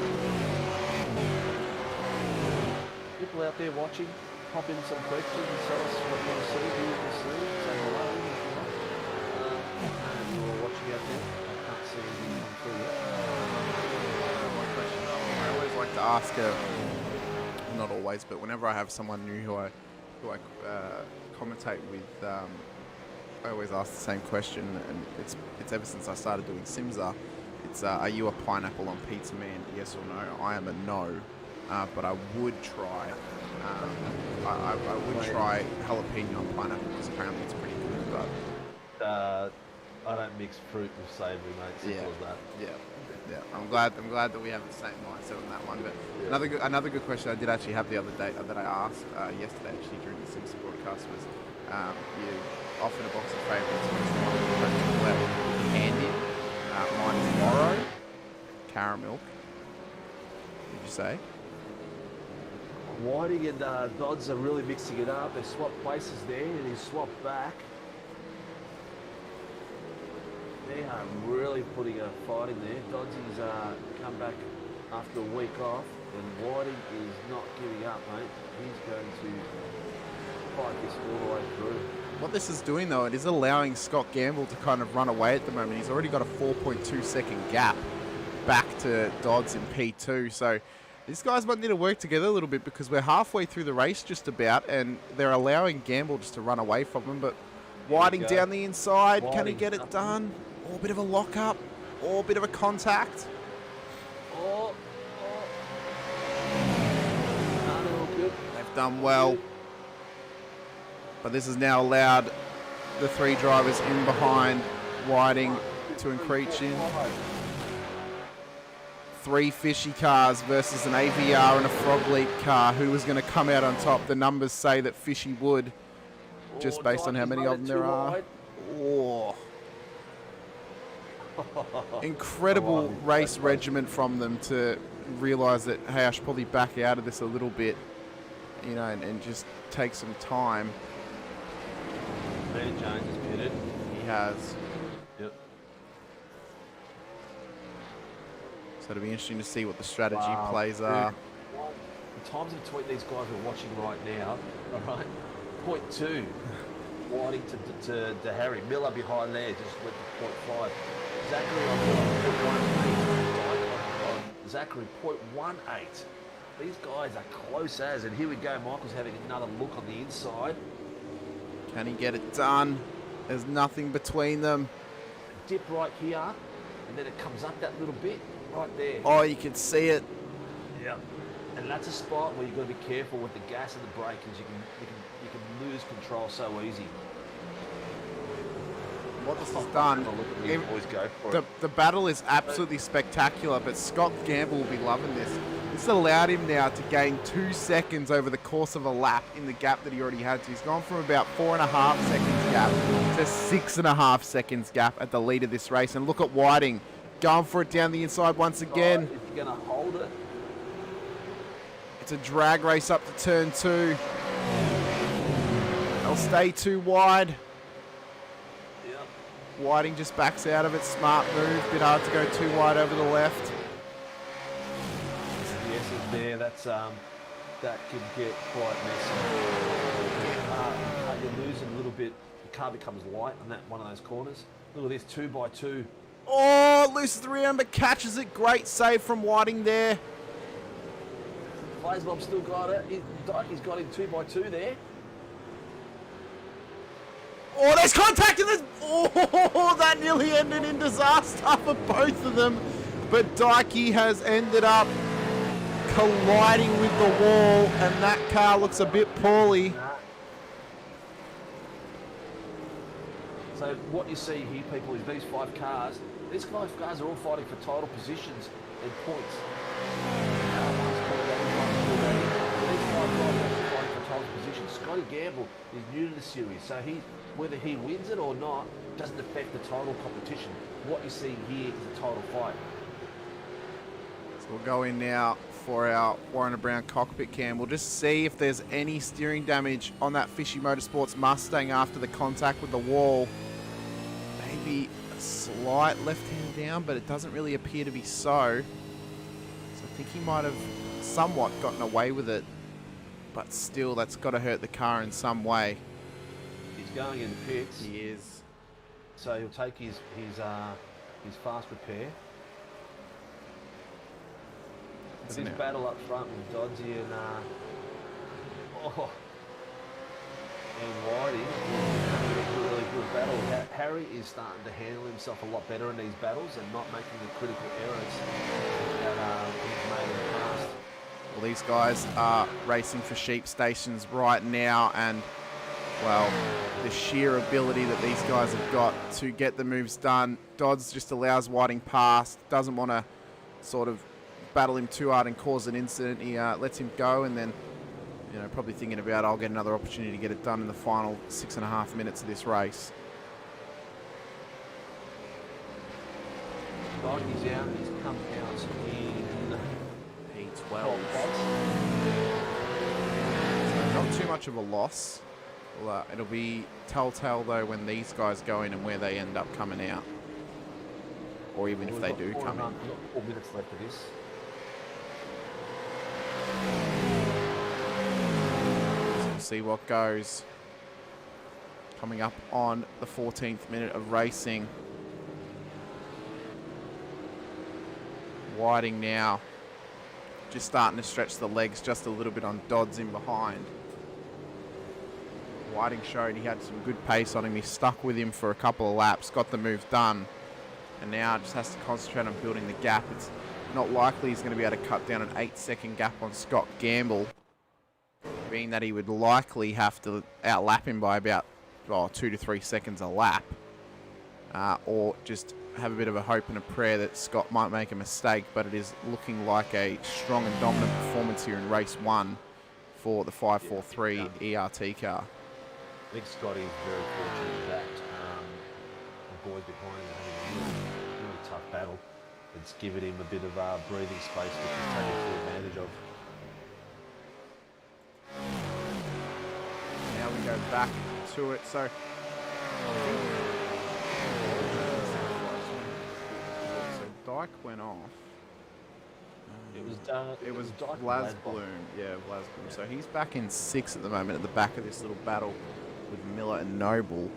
People out there watching, pop in some questions, tell us what you want to see, who you want to see, say hello if you like. And you're watching out there, I can't see anything come through yet. My question, I always like to ask not always, but whenever I have someone new who I commentate with, I always ask the same question, and it's ever since I started doing Simza. It's are you a pineapple on pizza man? Yes or no? I am a no. but I would try. I would try jalapeno on pineapple because apparently it's pretty good. But I don't mix fruit with savoury, mate. Simple as that. Yeah. I'm glad that we have the same mindset on that one. But another good question I did actually have the other day that I asked yesterday actually during the Sims broadcast was you offered a box of favourites which hand in. Mine is Munro, caramel. Did you say? Whiting and Dodds are really mixing it up. They swapped places there, and he swapped back. They are really putting a fight in there. Dodsey's come back after a week off, and Whiting is not giving up, mate. He's going to fight this all the way through. What this is doing, though, it is allowing Scott Gamble to kind of run away at the moment. He's already got a 4.2 second gap back to Dodds in P2. So these guys might need to work together a little bit because we're halfway through the race just about, and they're allowing Gamble just to run away from them. But Whiting down the inside, can he get it done? Or a bit of a lock-up, or a bit of a contact. They've done well. But this has now allowed the three drivers in behind Whiting to encroach in. 3 fishy cars versus an AVR and a Frog Leap car. Who was going to come out on top? The numbers say that Fishy would, just based on how many of them there are. Incredible race regiment from them to realise that, hey, I should probably back out of this a little bit, you know, and just take some time. Ben Jones has pitted. He has. Yep. So it'll be interesting to see what the strategy plays are. The times in between these guys we're watching right now, all right, 0.2. Whiting to Harry. Miller behind there, just went to 0.5. Zachary on 0.18. Zachary 0.18. These guys are close as, and here we go. Michael's having another look on the inside. Can he get it done? There's nothing between them. Dip right here, and then it comes up that little bit right there. Oh, you can see it. Yeah. And that's a spot where you've got to be careful with the gas and the brake, because you can lose control so easy. What this has done, the battle is absolutely spectacular, but Scott Gamble will be loving this. This allowed him now to gain 2 seconds over the course of a lap in the gap that he already had. So he's gone from about 4.5 seconds gap to 6.5 seconds gap at the lead of this race. And look at Whiting going for it down the inside once again. If you're going to hold it. It's a drag race up to turn 2. They'll stay too wide. Whiting just backs out of it. Smart move. Bit hard to go too wide over the left. Yes, it's there. That can get quite messy. You're losing a little bit. The car becomes light on that one of those corners. Look at this 2x2. Oh, loses the round but catches it. Great save from Whiting there. Blaze still got it. He's got him 2x2 there. Oh, there's contact in this. Oh, that nearly ended in disaster for both of them. But Dikey has ended up colliding with the wall, and that car looks a bit poorly. So what you see here, people, is these 5 cars. These 5 cars are all fighting for title positions and points. These 5 guys are fighting for title positions. Scotty Gamble is new to the series, so whether he wins it or not doesn't affect the title competition. What you see here is a title fight. So we'll go in now for our Warren Brown cockpit cam. We'll just see if there's any steering damage on that Fishy Motorsports Mustang after the contact with the wall. Maybe a slight left hand down, but it doesn't really appear to be so. So I think he might have somewhat gotten away with it, but still that's got to hurt the car in some way. He's going in the pits. He is. So he'll take his fast repair. But his battle up front with Doddsy and Whiting is a really good battle. Harry is starting to handle himself a lot better in these battles and not making the critical errors that he's made in the past. Well, these guys are racing for sheep stations right now, and, well, the sheer ability that these guys have got to get the moves done. Dodds just allows Whiting past, doesn't want to sort of battle him too hard and cause an incident. He lets him go, and then, you know, probably thinking about, I'll get another opportunity to get it done in the final 6.5 minutes of this race. He's out. He's come out in P12. So not too much of a loss. Well, it'll be telltale though when these guys go in and where they end up coming out, or even if they do come in. 4 minutes left of this. So we'll see what goes. Coming up on the 14th minute of racing. Whiting now just starting to stretch the legs just a little bit on Dodds in behind. Whiting showed he had some good pace on him. He stuck with him for a couple of laps, got the move done, and now just has to concentrate on building the gap. It's not likely he's going to be able to cut down an 8-second gap on Scott Gamble, being that he would likely have to outlap him by about 2 to 3 seconds a lap, or just have a bit of a hope and a prayer that Scott might make a mistake. But it is looking like a strong and dominant performance here in race 1 for the 543 ERT car. I think Scotty is very fortunate that the boys behind him are having a really tough battle. It's given him a bit of breathing space, which he's taking full advantage of. Now we go back to it. So Dyke went off. It was Vlasblum. Yeah, Vlasblum. So he's back in 6 at the moment at the back of this little battle with Miller and Noble.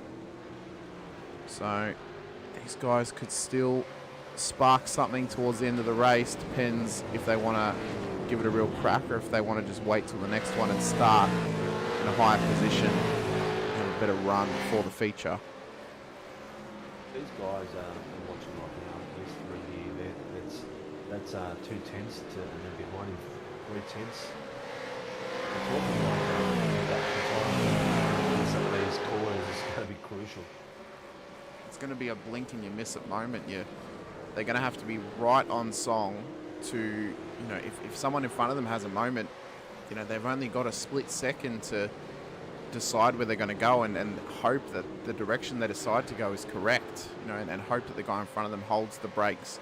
So these guys could still spark something towards the end of the race. Depends if they want to give it a real crack or if they want to just wait till the next one and start in a higher position and have a better run for the feature. These guys are watching right now. These 3 here, that's 2 tenths to, and then behind him 3 tenths. We're talking like some of these corners is going to be crucial. It's going to be a blink and you miss it moment. They're going to have to be right on song to, you know, if someone in front of them has a moment, you know, they've only got a split second to decide where they're going to go and hope that the direction they decide to go is correct, you know, and hope that the guy in front of them holds the brakes.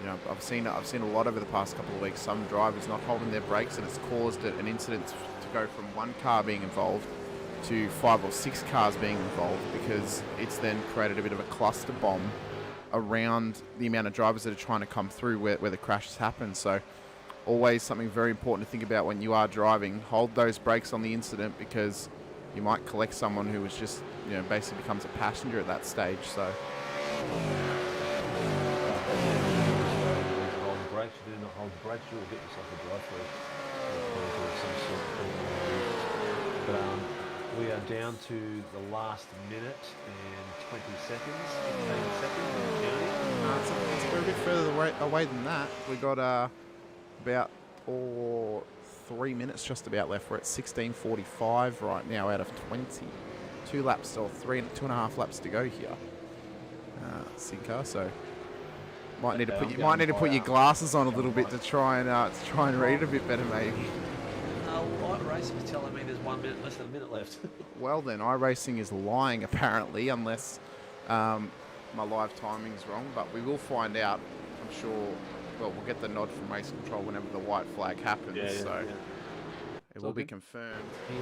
You know, I've seen a lot over the past couple of weeks, some drivers not holding their brakes, and it's caused an incident to go from 1 car being involved to 5 or 6 cars being involved, because it's then created a bit of a cluster bomb around the amount of drivers that are trying to come through where the crashes happen. So always something very important to think about when you are driving. Hold those brakes on the incident, because you might collect someone who was just, you know, basically becomes a passenger at that stage. So hold the brakes. You do not hold the brakes, you will get yourself a drive through. But we are down to the last minute and 20 seconds, 18 seconds of the journey. We're a bit further away than that. We got about 3 minutes just about left. We're at 16:45 right now out of 20. 2 laps or 2.5 laps to go here. Sinker, so might need to put your glasses on a little bit to try and read a bit better maybe. iRacing is telling me there's 1 minute, less than a minute left. Well then, iRacing is lying apparently, unless my live timing's wrong, but we will find out, I'm sure. Well, we'll get the nod from race control whenever the white flag happens, it will be confirmed. Pit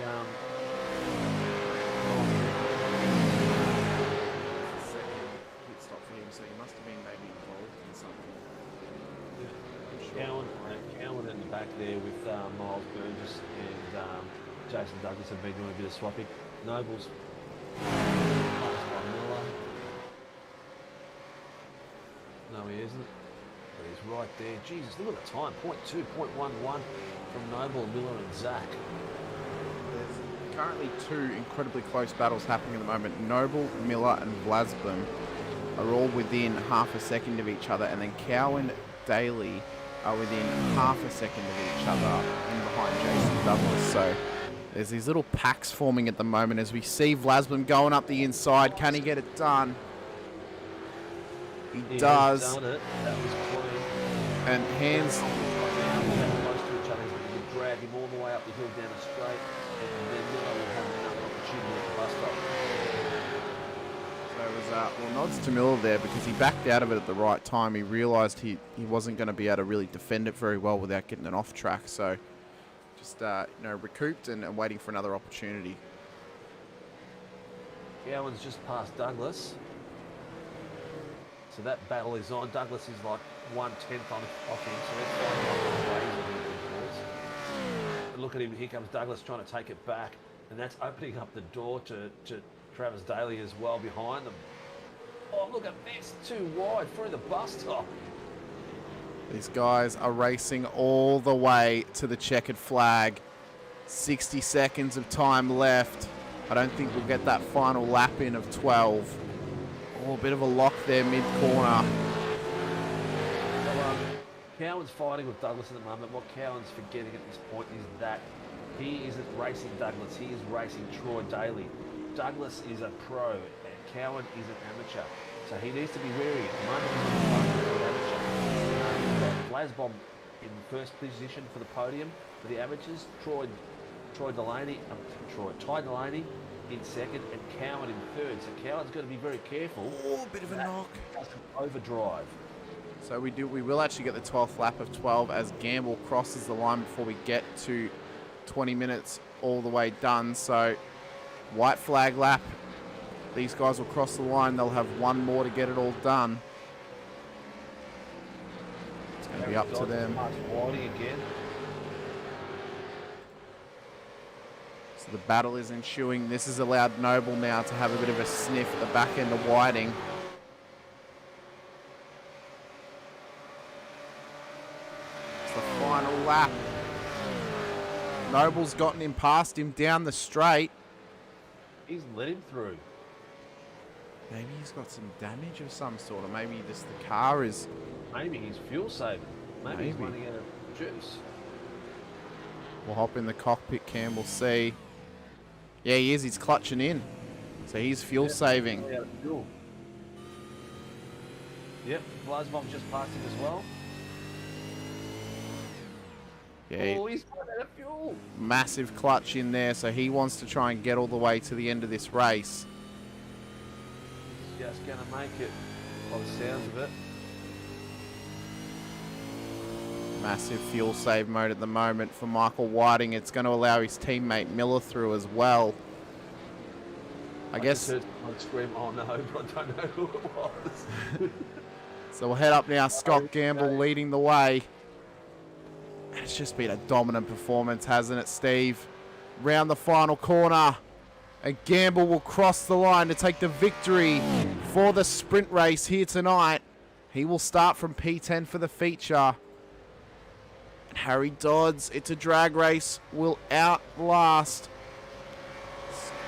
stop for him, so he must have been maybe involved in something. Cowan in the back there with Miles Burgess and Jason Douglas have been doing a bit of swapping. Noble's passed by Miller. No, he isn't. But he's right there. Jesus, look at the time. 0.2, 0.11 from Noble, Miller and Zach. There's currently 2 incredibly close battles happening at the moment. Noble, Miller and Vlasblum are all within half a second of each other, and then Cowan, Daly are within half a second of each other in behind Jason Douglas. So there's these little packs forming at the moment as we see Vlasman going up the inside. Can he get it done? He does. Done it. That was clean. And hands. Close to each other. He's going to drag him all the way up the hill down a straight, and then Miller will have another opportunity at the bus stop. So it was, well, nods to Miller there because he backed out of it at the right time. He realised he wasn't going to be able to really defend it very well without getting it off track. So just recouped and waiting for another opportunity. Gowan's just past Douglas. So that battle is on. Douglas is like 1/10 off him, so let's find out what ways of him, of course. Look at him, here comes Douglas trying to take it back, and that's opening up the door to Travis Daly as well behind them. Oh, look at this, too wide through the bus stop. These guys are racing all the way to the checkered flag. 60 seconds of time left. I don't think we'll get that final lap in of 12. Oh, a bit of a lock there mid-corner. So, Cowan's fighting with Douglas at the moment. What Cowan's forgetting at this point is that he isn't racing Douglas. He is racing Troy Daly. Douglas is a pro and Cowan is an amateur. So he needs to be wary. At the moment, he's an amateur. You've got Vlasbom in first position for the podium for the amateurs. Ty Delaney in second and Cowan in third. So Cowan's got to be very careful. Oh, a bit of a knock. Overdrive. So we will actually get the 12th lap of 12 as Gamble crosses the line before we get to 20 minutes all the way done. So white flag lap. These guys will cross the line. They'll have one more to get it all done. It's going to be up to them. Again. So the battle is ensuing. This has allowed Noble now to have a bit of a sniff at the back end of Whiting. It's the final lap. Noble's gotten him past him down the straight. He's let him through. Maybe he's got some damage of some sort, or maybe just the car is... Maybe he's fuel saving. Maybe he's running out of juice. We'll hop in the cockpit, Campbell, see. Yeah, he is. He's clutching in. So he's fuel saving. Yep, Vlasbom just passed him as well. Yeah, oh, he's run out of fuel. Massive clutch in there, so he wants to try and get all the way to the end of this race. He's just going to make it, by the sounds of it. Massive fuel save mode at the moment for Michael Whiting. It's going to allow his teammate Miller through as well. I guess. Just heard someone scream, oh no, but I don't know who it was. So we'll head up now. Scott Gamble leading the way. It's just been a dominant performance, hasn't it, Steve? Round the final corner. And Gamble will cross the line to take the victory for the sprint race here tonight. He will start from P10 for the feature. And Harry Dodds, it's a drag race, will outlast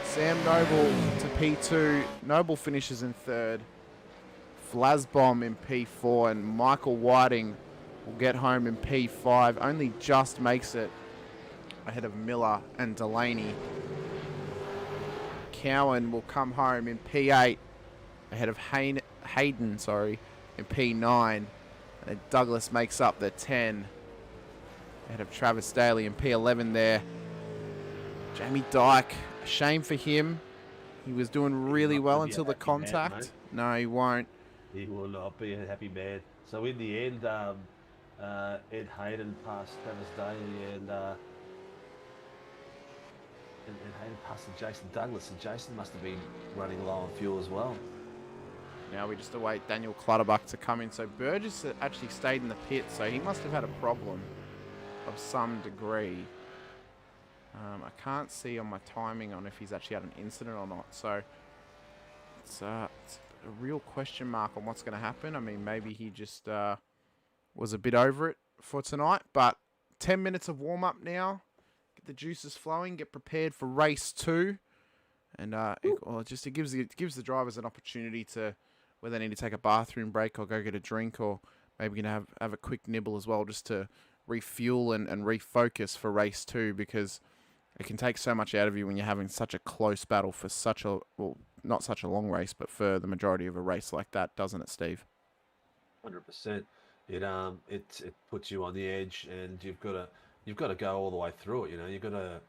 Sam Noble to P2. Noble finishes in third. Vlasbom in P4 and Michael Whiting will get home in P5. Only just makes it ahead of Miller and Delaney. Cowan will come home in P8 ahead of Hayden, in P9. And then Douglas makes up the 10 ahead of Travis Daly in P11 there. Jamie Dyke, a shame for him. He was doing really well until the contact. No, he won't. He will not be a happy man. So in the end, Ed Hayden passed Travis Daly and Hayden passed to Jason Douglas, and Jason must have been running low on fuel as well. Now we just await Daniel Clutterbuck to come in. So Burgess actually stayed in the pit, so he must have had a problem of some degree. I can't see on my timing on if he's actually had an incident or not. So it's a real question mark on what's going to happen. I mean, maybe he just was a bit over it for tonight. But 10 minutes of warm-up now. Get the juices flowing. Get prepared for race 2. And it gives the drivers an opportunity to, whether they need to take a bathroom break or go get a drink or maybe gonna have a quick nibble as well, just to refuel and refocus for race 2, because it can take so much out of you when you're having such a close battle for such a, well, not such a long race, but for the majority of a race like that, doesn't it, Steve? 100%. It puts you on the edge, and you've got to go all the way through it. You've got to,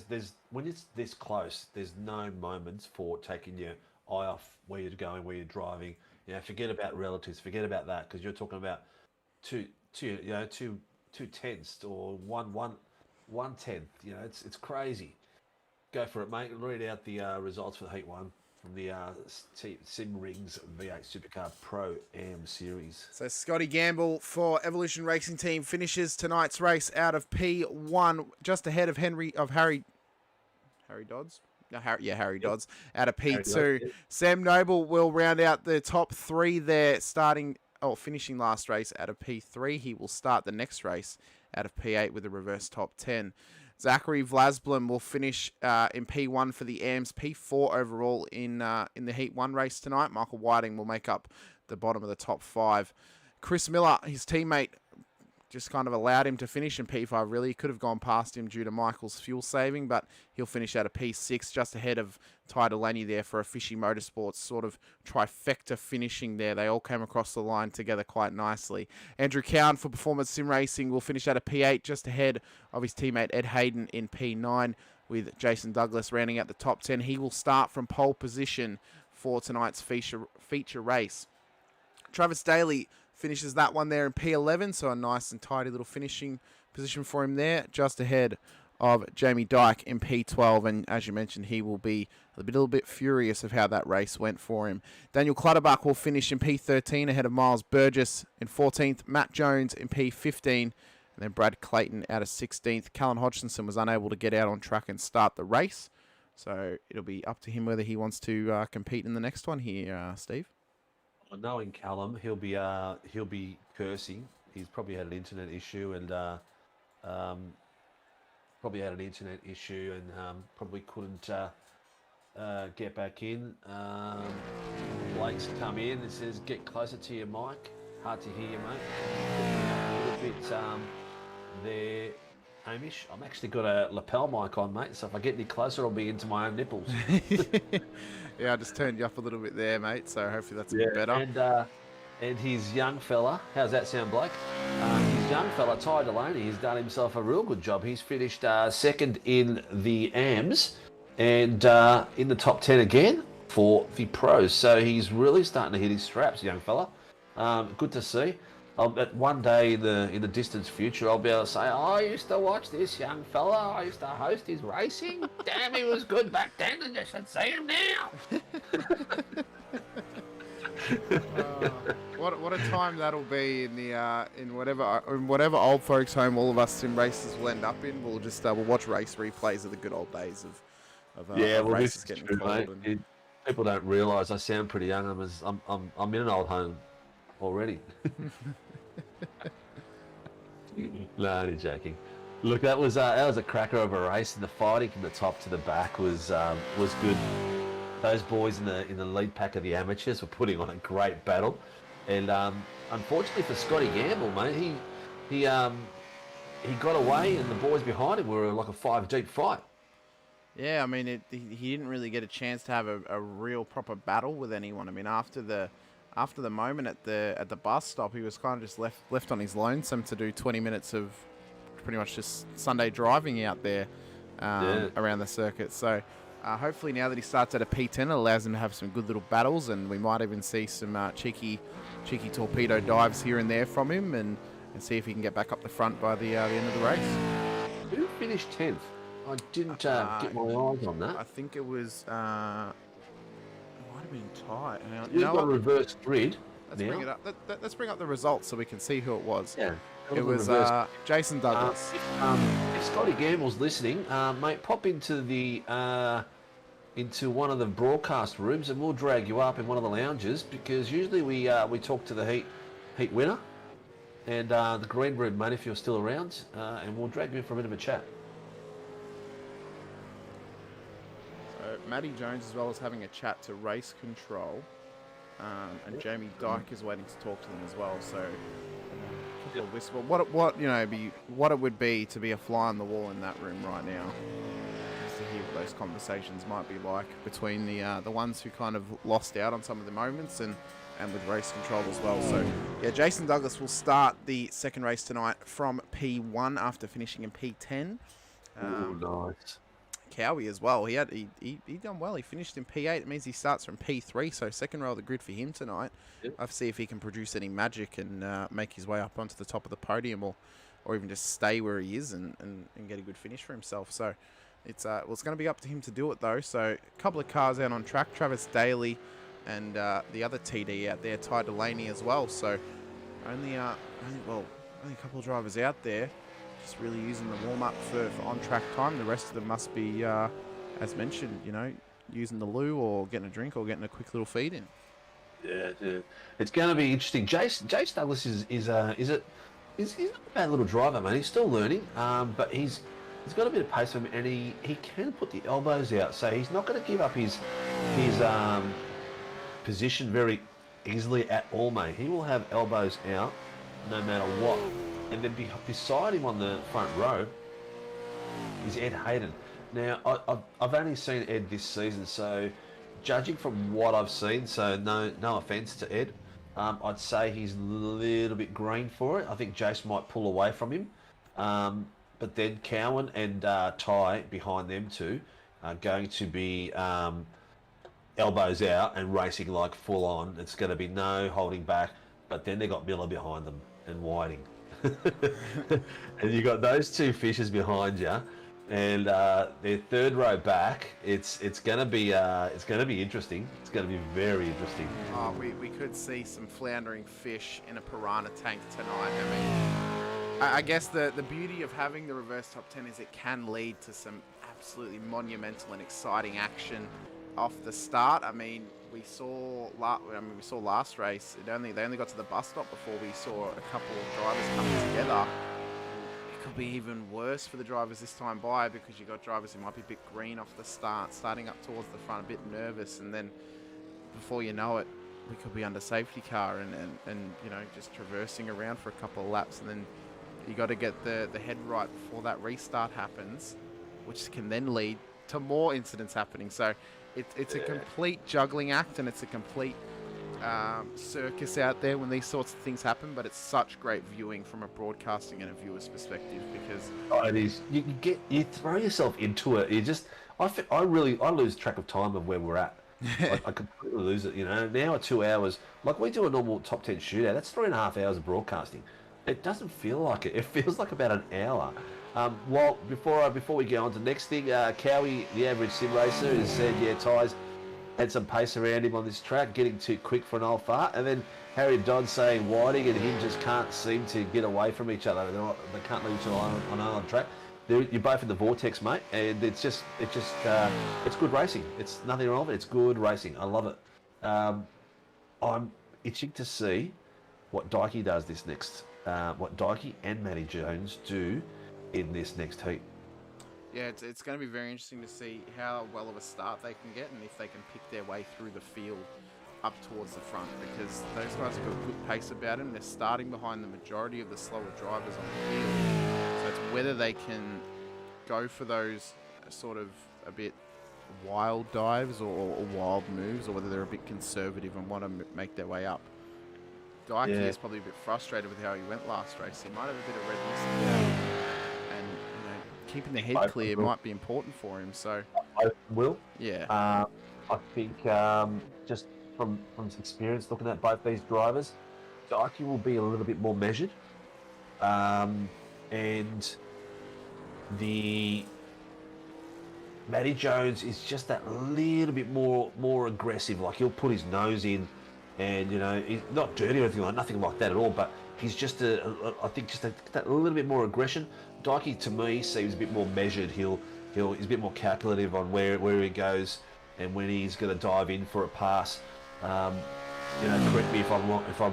there's when it's this close, there's no moments for taking your eye off where you're going, where you're driving. Forget about relatives, forget about that, because you're talking about two tenths or one tenth. It's crazy. Go for it, mate. Read out the results for the Heat 1 from the Sim Rings V8 Supercar Pro-Am series. So Scotty Gamble for Evolution Racing Team finishes tonight's race out of P1, just ahead of Harry Dodds. No, Harry Dodds out of P2. Yep. Sam Noble will round out the top 3 there, finishing last race out of P3. He will start the next race out of P8 with a reverse top 10. Zachary Vlasblom will finish in P1 for the AMs, P4 overall in the Heat 1 race tonight. Michael Whiting will make up the bottom of the top 5. Chris Miller, his teammate, just kind of allowed him to finish in P5, really. He could have gone past him due to Michael's fuel saving, but he'll finish out of P6, just ahead of Ty Delaney there for a Fishy Motorsports sort of trifecta finishing there. They all came across the line together quite nicely. Andrew Cowan for Performance Sim Racing will finish out of P8, just ahead of his teammate Ed Hayden in P9, with Jason Douglas rounding out the top 10. He will start from pole position for tonight's feature race. Travis Daly finishes that one there in P11, so a nice and tidy little finishing position for him there, just ahead of Jamie Dyke in P12, and as you mentioned, he will be a little bit furious of how that race went for him. Daniel Clutterbuck will finish in P13 ahead of Miles Burgess in 14th, Matt Jones in P15, and then Brad Clayton out of 16th. Callan Hodgkinson was unable to get out on track and start the race, so it'll be up to him whether he wants to compete in the next one here, Steve. Knowing Callum, he'll be cursing. He's probably had an internet issue and probably couldn't get back in. Blake's come in and says, "Get closer to your mic. Hard to hear you, mate." A little bit there, Hamish. I've actually got a lapel mic on, mate. So if I get any closer, I'll be into my own nipples. Yeah, I just turned you up a little bit there, mate, so hopefully that's a bit better. And his young fella, how's that sound, Blake? His young fella, Ty Delaney, he's done himself a real good job. He's finished second in the AMs and in the top 10 again for the pros. So he's really starting to hit his straps, young fella. Good to see. But one day in the distant future, I'll be able to say, "Oh, I used to watch this young fella. I used to host his racing. Damn, he was good back then, and you should see him now." What a time that'll be in the in whatever old folks home all of us sim racers will end up in. We'll just we'll watch race replays of the good old days of races getting called. People don't realise I sound pretty young. I'm in an old home already. No, only joking. Look, that was a cracker of a race, and the fighting from the top to the back was good. Those boys in the lead pack of the amateurs were putting on a great battle, and unfortunately for Scotty Gamble, mate, he got away, and the boys behind him were like a 5-deep fight. Yeah, I mean, he didn't really get a chance to have a real proper battle with anyone. I mean, after the moment at the bus stop, he was kind of just left on his lonesome to do 20 minutes of pretty much just Sunday driving out there around the circuit. So hopefully now that he starts at a P10, it allows him to have some good little battles, and we might even see some cheeky torpedo dives here and there from him, and see if he can get back up the front by the end of the race. Who finished 10th? I didn't get my eyes on that. I think it was... it might have been Ty. You've got a reverse grid. Let's bring it up. Let's bring up the results so we can see who it was. Yeah. It was Jason Douglas. If Scotty Gamble's listening, mate, pop into one of the broadcast rooms, and we'll drag you up in one of the lounges, because usually we talk to the heat winner and the green room, mate, if you're still around, and we'll drag you in for a bit of a chat. So Matty Jones, as well as having a chat to race control. and Jamie Dyke is waiting to talk to them as well. So, a couple of whispers. What it would be to be a fly on the wall in that room right now, just to hear what those conversations might be like between the ones who kind of lost out on some of the moments and with race control as well. So, yeah, Jason Douglas will start the second race tonight from P1 after finishing in P10. Nice. Cowie as well. He done well. He finished in P8. It means he starts from P3. So second row of the grid for him tonight. Yep. I'll see if he can produce any magic and make his way up onto the top of the podium, or even just stay where he is and get a good finish for himself. So it's it's going to be up to him to do it though. So a couple of cars out on track. Travis Daly and the other TD out there, Ty Delaney as well. So only a couple of drivers out there. Just really using the warm-up for on-track time. The rest of them must be, as mentioned, using the loo or getting a drink or getting a quick little feed in. Yeah. It's going to be interesting. Jace Douglas is not a bad little driver, man. He's still learning, but he's got a bit of pace for him, and he can put the elbows out. So he's not going to give up his position very easily at all, mate. He will have elbows out no matter what. And then beside him on the front row is Ed Hayden. Now, I've only seen Ed this season, so judging from what I've seen, so no offence to Ed, I'd say he's a little bit green for it. I think Jace might pull away from him. But then Cowan and Ty behind them two are going to be elbows out and racing like full on. It's going to be no holding back. But then they got Miller behind them and Whiting. And you got those two fishers behind you, and their third row back. It's gonna be interesting. It's gonna be very interesting. Oh, we could see some floundering fish in a piranha tank tonight. I mean, I guess the beauty of having the reverse top 10 is it can lead to some absolutely monumental and exciting action off the start. I mean, we saw last race. They only got to the bus stop before we saw a couple of drivers coming together. It could be even worse for the drivers this time by, because you got drivers who might be a bit green off the start, starting up towards the front, a bit nervous, and then before you know it, we could be under safety car and just traversing around for a couple of laps, and then you got to get the head right before that restart happens, which can then lead to more incidents happening. So it's a complete juggling act, and it's a complete circus out there when these sorts of things happen. But it's such great viewing from a broadcasting and a viewer's perspective, because it is. You throw yourself into it. I lose track of time of where we're at. I completely lose it. An hour, 2 hours. Like we do a normal top 10 shootout. That's 3.5 hours of broadcasting. It doesn't feel like it. It feels like about an hour. Before we go on to the next thing, Cowie, the average sim racer, has said, Ty's had some pace around him on this track, getting too quick for an old fart. And then Harry Dodd saying Whiting and him just can't seem to get away from each other. They can't leave each other on track. You're both in the vortex, mate, and it's good racing. It's nothing wrong with it. It's good racing. I love it. I'm itching to see what Dykey does this next. What Dykey and Matty Jones do in this next heat. Yeah, it's going to be very interesting to see how well of a start they can get, and if they can pick their way through the field up towards the front, because those guys have got good pace about them. They're starting behind the majority of the slower drivers on the field. So it's whether they can go for those sort of a bit wild dives or wild moves, or whether they're a bit conservative and want to make their way up. Dykey is probably a bit frustrated with how he went last race. He might have a bit of redness, and keeping the head clear might be important for him. So I will. Yeah. I think just from experience looking at both these drivers, Dykey will be a little bit more measured, and the Matty Jones is just that little bit more aggressive. Like he'll put his nose in. And he's not dirty or anything nothing like that at all. But he's just I think that little bit more aggression. Dykey to me seems a bit more measured. He's a bit more calculative on where he goes and when he's going to dive in for a pass. Correct me if I'm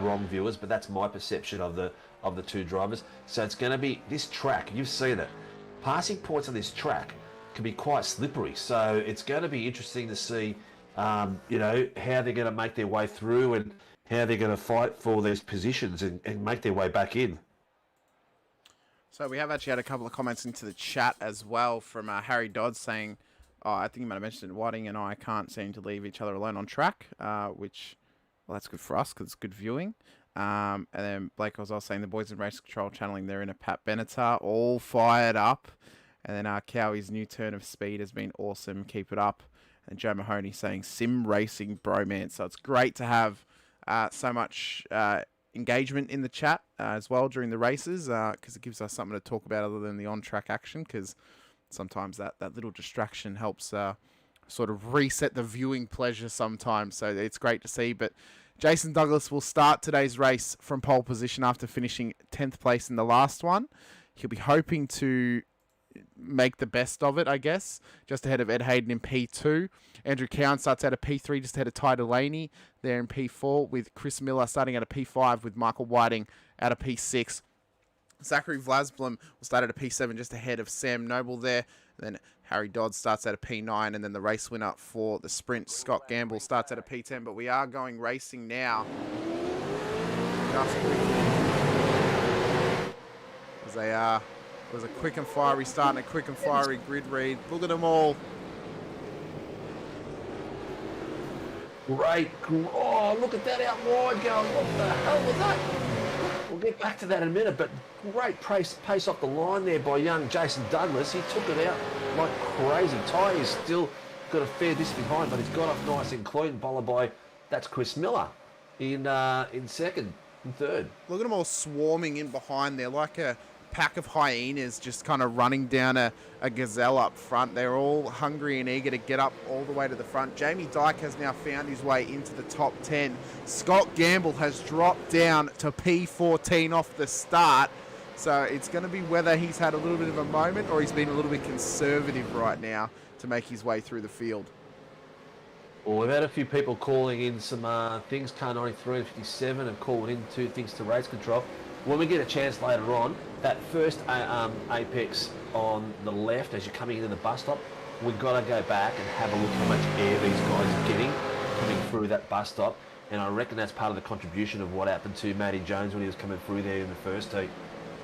wrong, viewers, but that's my perception of the two drivers. So it's going to be this track. You've seen it. Passing points on this track can be quite slippery. So it's going to be interesting to see you know, how they're going to make their way through and how they're going to fight for these positions and make their way back in. So we have actually had a couple of comments into the chat as well from Harry Dodd saying, oh, I think you might have mentioned it, Whiting and I can't seem to leave each other alone on track, which, well, that's good for us because it's good viewing. And then Blake was also saying the boys in Race Control channeling their inner Pat Benatar, all fired up. And then Cowie's new turn of speed has been awesome. Keep it up. And Joe Mahoney saying sim racing bromance. So it's great to have so much engagement in the chat as well during the races because it gives us something to talk about other than the on-track action, because sometimes that little distraction helps sort of reset the viewing pleasure sometimes. So it's great to see. But Jason Douglas will start today's race from pole position after finishing 10th place in the last one. He'll be hoping to make the best of it, I guess, just ahead of Ed Hayden in P2. Andrew Cowan starts out of P3 just ahead of Ty Delaney there in P4, with Chris Miller starting out of P5 with Michael Whiting out of P6. Zachary Vlasblom will start out of P7 just ahead of Sam Noble there. And then Harry Dodd starts out of P9, and then the race winner for the sprint, Scott Gamble, starts out of P10. But we are going racing now. Just as they are. It was a quick and fiery start and a quick and fiery grid read. Look at them all. Great. Oh, look at that out wide going. What the hell was that? We'll get back to that in a minute, but great pace off the line there by young Jason Douglas. He took it out like crazy. Ty is still got a fair distance behind, but he's got off nice and clean, followed by, that's Chris Miller in second and third. Look at them all swarming in behind there like a pack of hyenas just kind of running down a gazelle up front. They're all hungry and eager to get up all the way to the front. Jamie Dyke has now found his way into the top 10. Scott Gamble has dropped down to P14 off the start. So it's going to be whether he's had a little bit of a moment or he's been a little bit conservative right now to make his way through the field. Well, we've had a few people calling in some things. Car 93 and 57 have called in 2 things to race control. When we get a chance later on, that first apex on the left as you're coming into the bus stop, we've got to go back and have a look how much air these guys are getting coming through that bus stop. And I reckon that's part of the contribution of what happened to Matty Jones when he was coming through there in the first heat.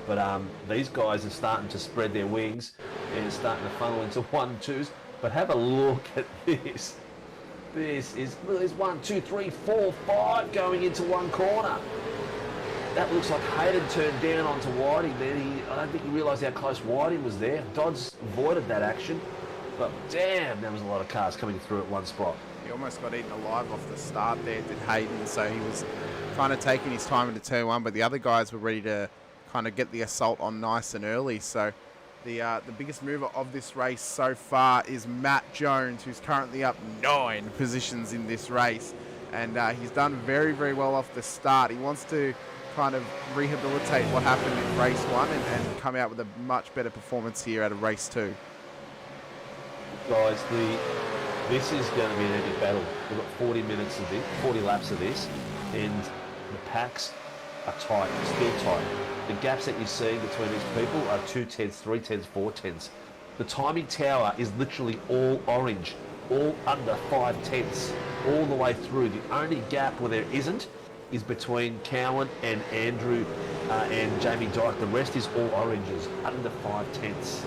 But these guys are starting to spread their wings and starting to funnel into 1-2s. But have a look at this. This is, there's 1, 2, 3, 4, 5 going into one corner. That looks like Hayden turned down onto Whiting then. I don't think he realised how close Whiting was there. Dodds avoided that action. But damn, there was a lot of cars coming through at one spot. He almost got eaten alive off the start there, did Hayden. So he was kind of taking his time into turn 1. But the other guys were ready to kind of get the assault on nice and early. So the biggest mover of this race so far is Matt Jones, who's currently up 9 positions in this race. And he's done very, very well off the start. He wants to kind of rehabilitate what happened in race 1 and come out with a much better performance here out of race 2. Guys, this is going to be an epic battle. We've got 40 minutes of this, 40 laps of this, and the packs are tight, still tight. The gaps that you see between these people are 2 tenths, 3 tenths, 4 tenths. The timing tower is literally all orange, all under 5 tenths, all the way through. The only gap where there isn't is between Cowan and Andrew and Jamie Dyke. The rest is all oranges, under 5 tenths.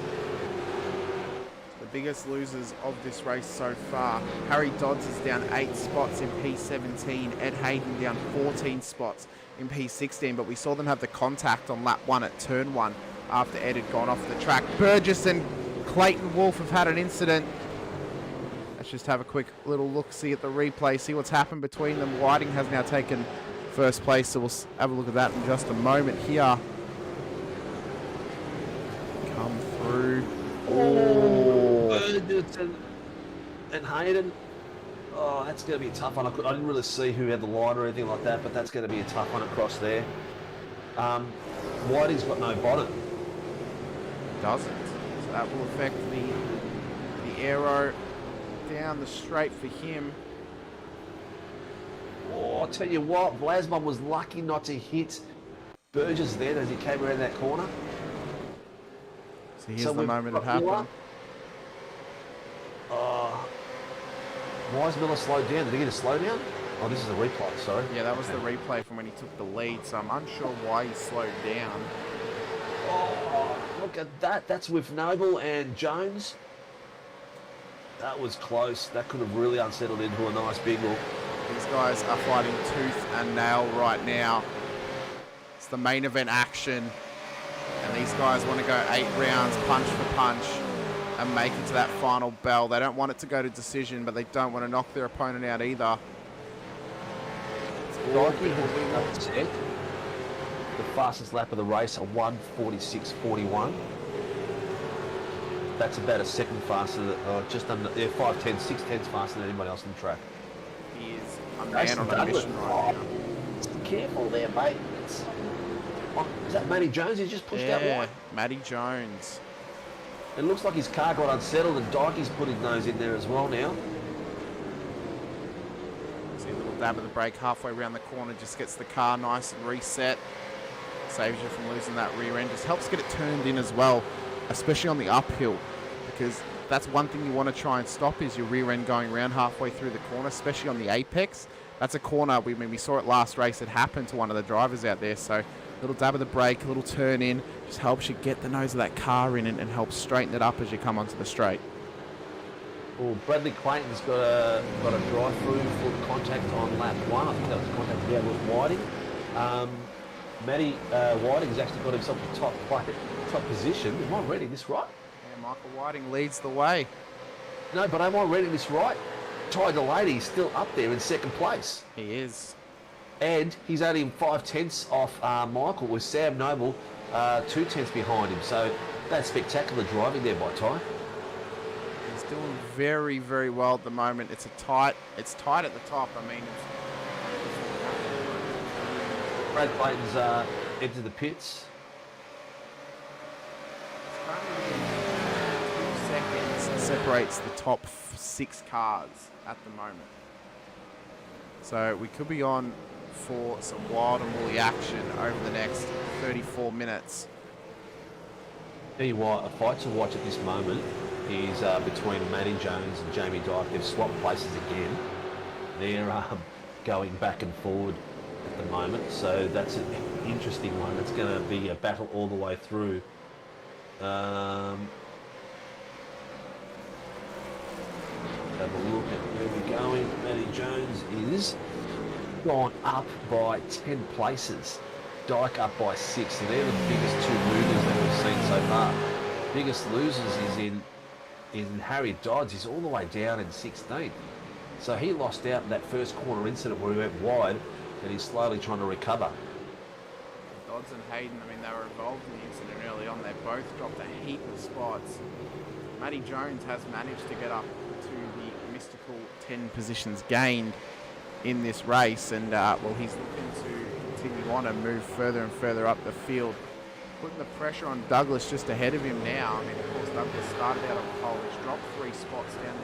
The biggest losers of this race so far. Harry Dodds is down 8 spots in P17. Ed Hayden down 14 spots in P16. But we saw them have the contact on lap 1 at turn 1 after Ed had gone off the track. Burgess and Clayton Wolf have had an incident. Let's just have a quick little look-see at the replay, see what's happened between them. Whiting has now taken first place, so we'll have a look at that in just a moment here. Come through. Oh, and Hayden. Oh, that's going to be a tough one. I didn't really see who had the line or anything like that, but that's going to be a tough one across there. Whiting's got no bottom. Doesn't. So that will affect the aero down the straight for him. Oh, I'll tell you what, Vlasman was lucky not to hit Burgess then as he came around that corner. So here's the moment it happened. Oh, Why is Miller slowed down? Did he get a slowdown? Oh, this is a replay, sorry. Yeah, that was the replay from when he took the lead, so I'm unsure why he slowed down. Oh, look at that. That's with Noble and Jones. That was close. That could have really unsettled into a nice bingle. These guys are fighting tooth and nail right now. It's the main event action. And these guys want to go 8 rounds, punch for punch, and make it to that final bell. They don't want it to go to decision, but they don't want to knock their opponent out either. Dorothy has upset the fastest lap of the race, a 1:46.41. That's about a second faster, just under 5:10, 6/10 faster than anybody else on the track. He is a man on a mission right now. Careful there, mate. Is that Matty Jones? He's just pushed out wide. Matty Jones. It looks like his car got unsettled and Dykey's put his nose in there as well now. See a little dab of the brake halfway around the corner, just gets the car nice and reset. Saves you from losing that rear end. Just helps get it turned in as well, especially on the uphill, because that's one thing you want to try and stop is your rear end going around halfway through the corner, especially on the apex. That's a corner, we saw it last race, it happened to one of the drivers out there, so a little dab of the brake, a little turn in, just helps you get the nose of that car in and helps straighten it up as you come onto the straight. Well, Bradley Clayton's got a drive-through for contact on lap 1. I think that was contact with Whiting. Matty Whiting's actually got himself a top position. Am I reading this right? Yeah, Michael Whiting leads the way. No, but am I reading this right? Ty Delaney's still up there in second place. He is. And he's only 5/10 off Michael, with Sam Noble 2/10 behind him. So that's spectacular driving there by Ty. He's doing very, very well at the moment. It's tight at the top. I mean, Brad Clayton's entered the pits. It's currently 2 seconds separates the top 6 cars at the moment. So we could be on for some wild and woolly action over the next 34 minutes. Tell you what, a fight to watch at this moment is between Matty Jones and Jamie Dyke. They've swapped places again. They're going back and forward at the moment, so that's an interesting one. It's going to be a battle all the way through. Have a look at where we're going. Matty Jones is gone up by 10 places. Dyke up by 6, and they're the biggest 2 losers that we've seen so far. Biggest losers is in Harry Dodds. He's all the way down in 16th. So he lost out in that first corner incident where he went wide, and he's slowly trying to recover. Dodds and Hayden, I mean, they were involved in the incident early on. They both dropped a heap of spots. Matty Jones has managed to get up to the mystical 10 positions gained in this race, and well, he's looking to continue on and move further and further up the field, putting the pressure on Douglas just ahead of him now. I mean, of course, Douglas started out on pole. He's dropped 3 spots down to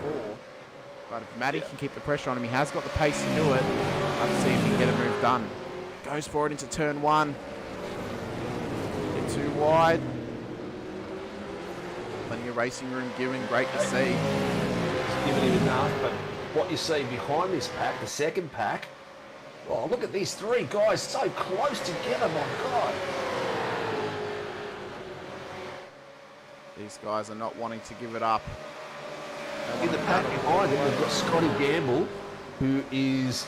P4, but if Matty can keep the pressure on him, he has got the pace to do it. Let's see if he can get a move done. Goes for it into turn 1. Get too wide. Plenty of racing room given. Great to see. He's given him enough, but what you see behind this pack, the second pack, oh, look at these 3 guys so close together, my God. These guys are not wanting to give it up. In the pack behind him, we've got Scotty Gamble, who is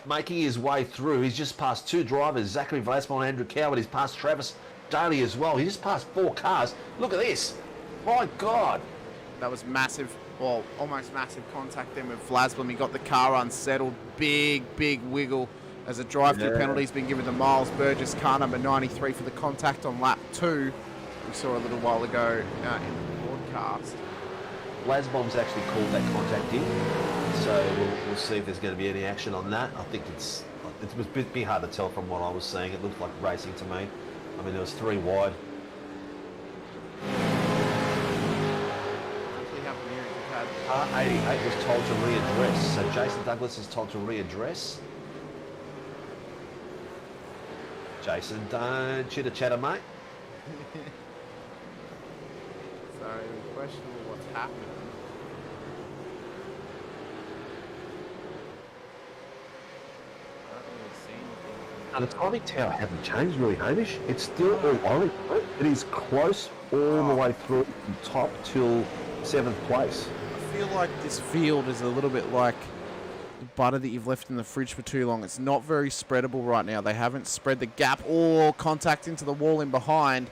making his way through. He's just passed 2 drivers, Zachary Vlasman and Andrew Coward. He's passed Travis Daly as well. He just passed 4 cars. Look at this. My God. That was massive, well, almost massive contact then with Vlasman. He got the car unsettled. Big wiggle as a drive-through penalty's been given to Miles Burgess, car number 93 for the contact on lap 2. We saw a little while ago in the broadcast. Lasbom's actually called that contact in, so we'll see if there's going to be any action on that. I think it was a bit hard to tell from what I was seeing. It looked like racing to me. I mean, there was 3 wide. R88 was told to readdress, so Jason Douglas is told to readdress. Jason, don't chitter-chatter, mate. So, questionable what's happening. And the timing tower hasn't changed really, Hamish. It's still all orange. It is close all the way through from top till 7th place. I feel like this field is a little bit like the butter that you've left in the fridge for too long. It's not very spreadable right now. They haven't spread the gap or contact into the wall in behind.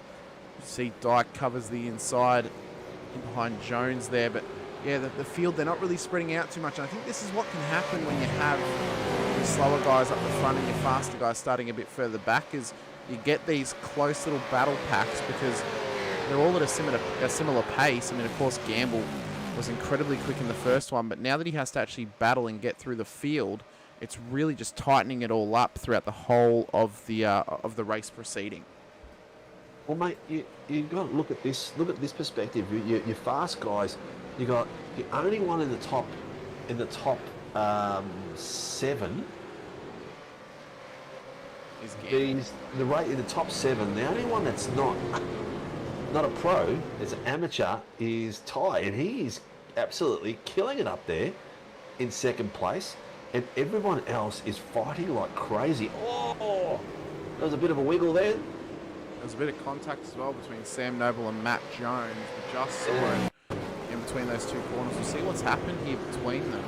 You see Dyke covers the inside in behind Jones there, but yeah, the field, they're not really spreading out too much. And I think this is what can happen when you have the slower guys up the front and your faster guys starting a bit further back, is you get these close little battle packs because they're all at a similar pace. I mean, of course, Gamble was incredibly quick in the first one, but now that he has to actually battle and get through the field, it's really just tightening it all up throughout the whole of the race proceeding. Well, mate, you got to look at this perspective. Your fast guys, you got the only one in the top 7. The rate in the top 7. The only one that's not a pro, it's an amateur, is Ty, and he is absolutely killing it up there in 2nd place, and everyone else is fighting like crazy. Oh, there was a bit of a wiggle there. There's a bit of contact as well between Sam Noble and Matt Jones. We just saw it in between those two corners. We'll see what's happened here between them.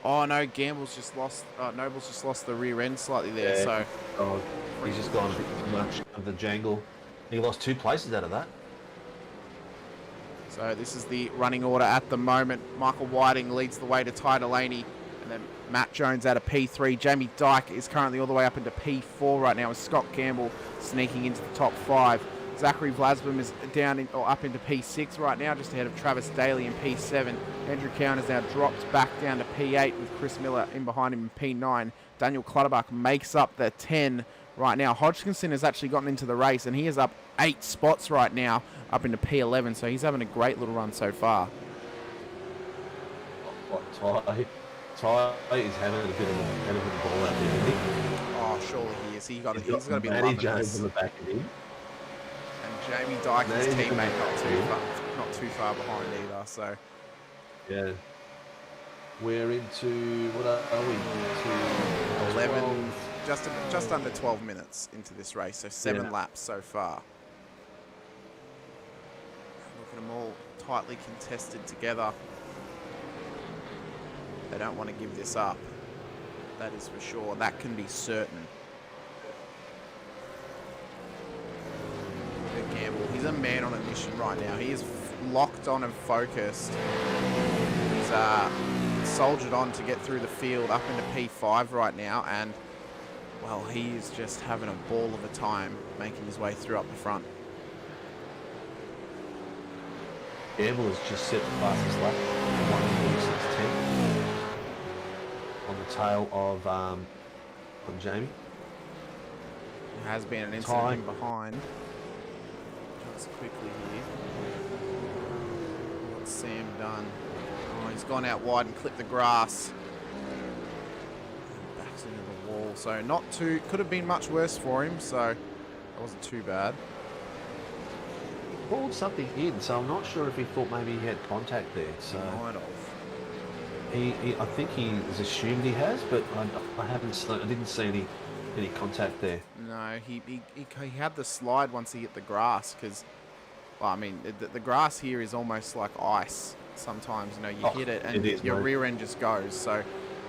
Oh no, Noble's just lost the rear end slightly there. Yeah. So he's just gone a bit too much of the jangle. He lost 2 places out of that. So this is the running order at the moment. Michael Whiting leads the way to Ty Delaney, and then Matt Jones out of P3. Jamie Dyke is currently all the way up into P4 right now, with Scott Campbell sneaking into the top 5. Zachary Vlasbom is up into P6 right now, just ahead of Travis Daly in P7. Andrew Cowan has now dropped back down to P8 with Chris Miller in behind him in P9. Daniel Clutterbuck makes up the 10 right now. Hodgkinson has actually gotten into the race, and he is up 8 spots right now, up into P11, so he's having a great little run so far. Ty is having a bit of a ball out there, isn't he? Oh, surely he is. He's got to be Matty Jones on the back of him. And Jamie Dyke, his teammate, not too far behind either. So yeah, we're into what are we? Into 11, just under 12 minutes into this race. So 7 laps so far. Look at them all tightly contested together. They don't want to give this up. That is for sure. That can be certain. But Gamble, he's a man on a mission right now. He is locked on and focused. He's soldiered on to get through the field up into P5 right now, and well, he is just having a ball of a time making his way through up the front. Gamble has just set the fastest lap, 1:46.10. On the tail of on Jamie. There has been an incident in behind. Just quickly here. What's Sam done? Oh, he's gone out wide and clipped the grass. Backs into the wall. So could have been much worse for him, so that wasn't too bad. He pulled something in, so I'm not sure if he thought maybe he had contact there. So he might have. I think he has assumed he has, but I didn't see any contact there. No, he had the slide once he hit the grass, because, well, I mean, the grass here is almost like ice. Sometimes, you hit it and your rear end just goes. So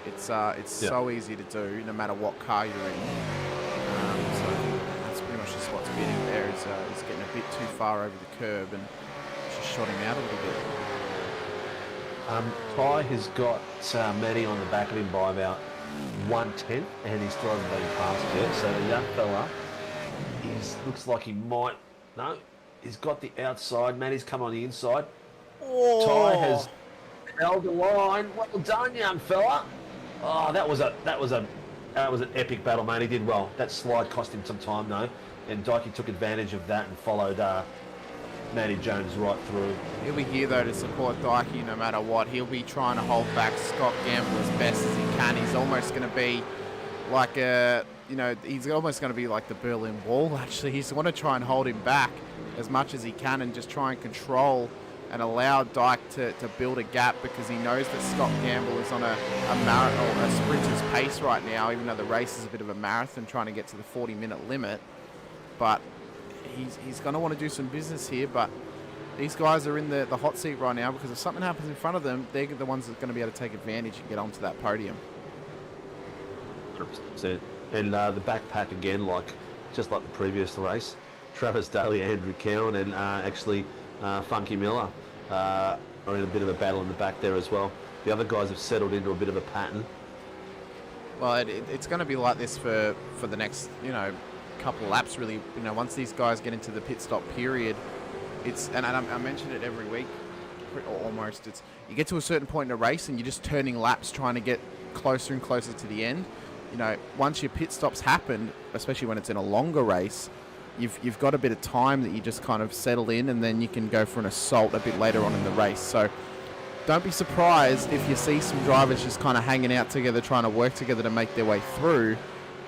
it's so easy to do, no matter what car you're in. So that's pretty much just what's getting there. Is getting a bit too far over the curb and just shot him out a little bit. Ty has got Matty on the back of him by about 1/10, and he still hasn't been passed yet. So the young fella, looks like he might. No, he's got the outside. Matty's come on the inside. Oh. Ty has held the line. Well done, young fella. Oh, that was an epic battle, mate. He did well. That slide cost him some time though, and Dykey took advantage of that and followed Matty Jones right through. He'll be here though to support Dykey no matter what. He'll be trying to hold back Scott Gamble as best as he can. He's almost going to be like he's almost going to be like the Berlin Wall actually. He's going to try and hold him back as much as he can and just try and control and allow Dyke to build a gap, because he knows that Scott Gamble is on a marathon, a sprinter's pace right now, even though the race is a bit of a marathon trying to get to the 40-minute limit. But he's going to want to do some business here, but these guys are in the hot seat right now, because if something happens in front of them, they're the ones that are going to be able to take advantage and get onto that podium. 100%. And the backpack again, just like the previous race, Travis Daly, Andrew Cowan, and actually Funky Miller are in a bit of a battle in the back there as well. The other guys have settled into a bit of a pattern. Well, it's going to be like this for the next, couple of laps, really. Once these guys get into the pit stop period, and I mention it every week, almost. You get to a certain point in a race and you're just turning laps, trying to get closer and closer to the end. Once your pit stops happen, especially when it's in a longer race, you've got a bit of time that you just kind of settle in, and then you can go for an assault a bit later on in the race. So don't be surprised if you see some drivers just kind of hanging out together, trying to work together to make their way through,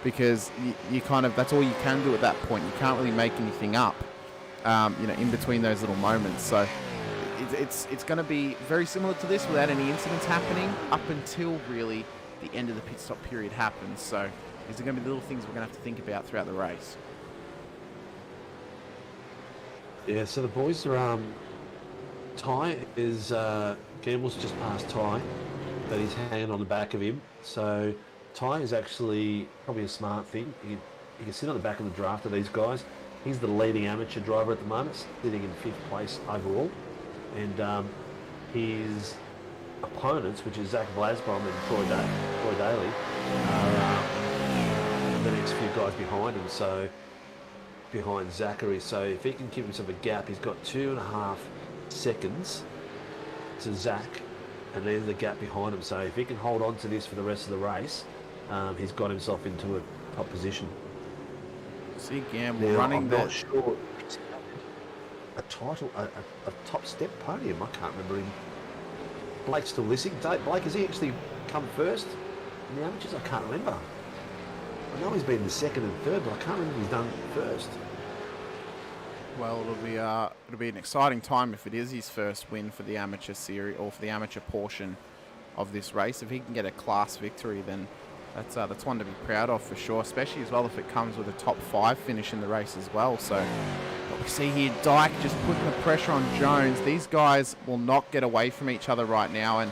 because you kind of, that's all you can do at that point. You can't really make anything up, in between those little moments. So it's going to be very similar to this without any incidents happening up until really the end of the pit stop period happens. So these are going to be little things we're going to have to think about throughout the race. Yeah, so the boys are, Ty is, Gamble's just past Ty, but he's hanging on the back of him. So Ty is actually probably a smart thing. You can sit on the back of the draft of these guys. He's the leading amateur driver at the moment, sitting in 5th place overall. And his opponents, which is Zach Blasbrom and Troy Daly, are the next few guys behind him. So behind Zachary. So if he can give himself a gap, he's got 2.5 seconds to Zach, and there's the gap behind him. So if he can hold on to this for the rest of the race, he's got himself into a top position. See Gamble running that. I'm not sure. A title, a top step podium. I can't remember him. Blake's still listening. Blake, has he actually come first in the amateurs? I can't remember. I know he's been the second and third, but I can't remember if he's done first. Well, it'll be an exciting time if it is his first win for the amateur series, or for the amateur portion of this race. If he can get a class victory, then that's one to be proud of for sure, especially as well if it comes with a top 5 finish in the race as well. So what we see here, Dyke just putting the pressure on Jones. These guys will not get away from each other right now, and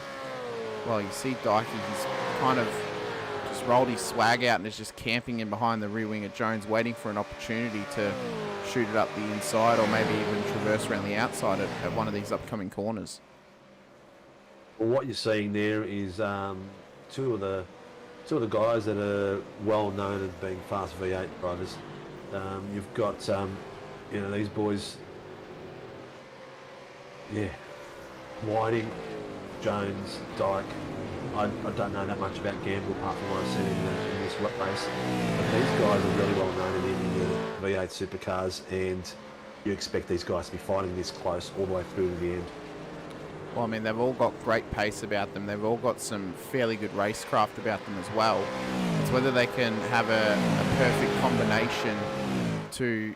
well, you see Dyke, he's kind of just rolled his swag out and is just camping in behind the rear wing of Jones, waiting for an opportunity to shoot it up the inside, or maybe even traverse around the outside at one of these upcoming corners. Well, what you're seeing there is two of the guys that are well known as being fast V8 drivers. You've got these boys, Whiting, Jones, Dyke. I don't know that much about Gamble apart from what I've seen in this race, but these guys are really well known in the V8 Supercars, and you expect these guys to be fighting this close all the way through to the end. Well, I mean, they've all got great pace about them. They've all got some fairly good racecraft about them as well. It's whether they can have a perfect combination to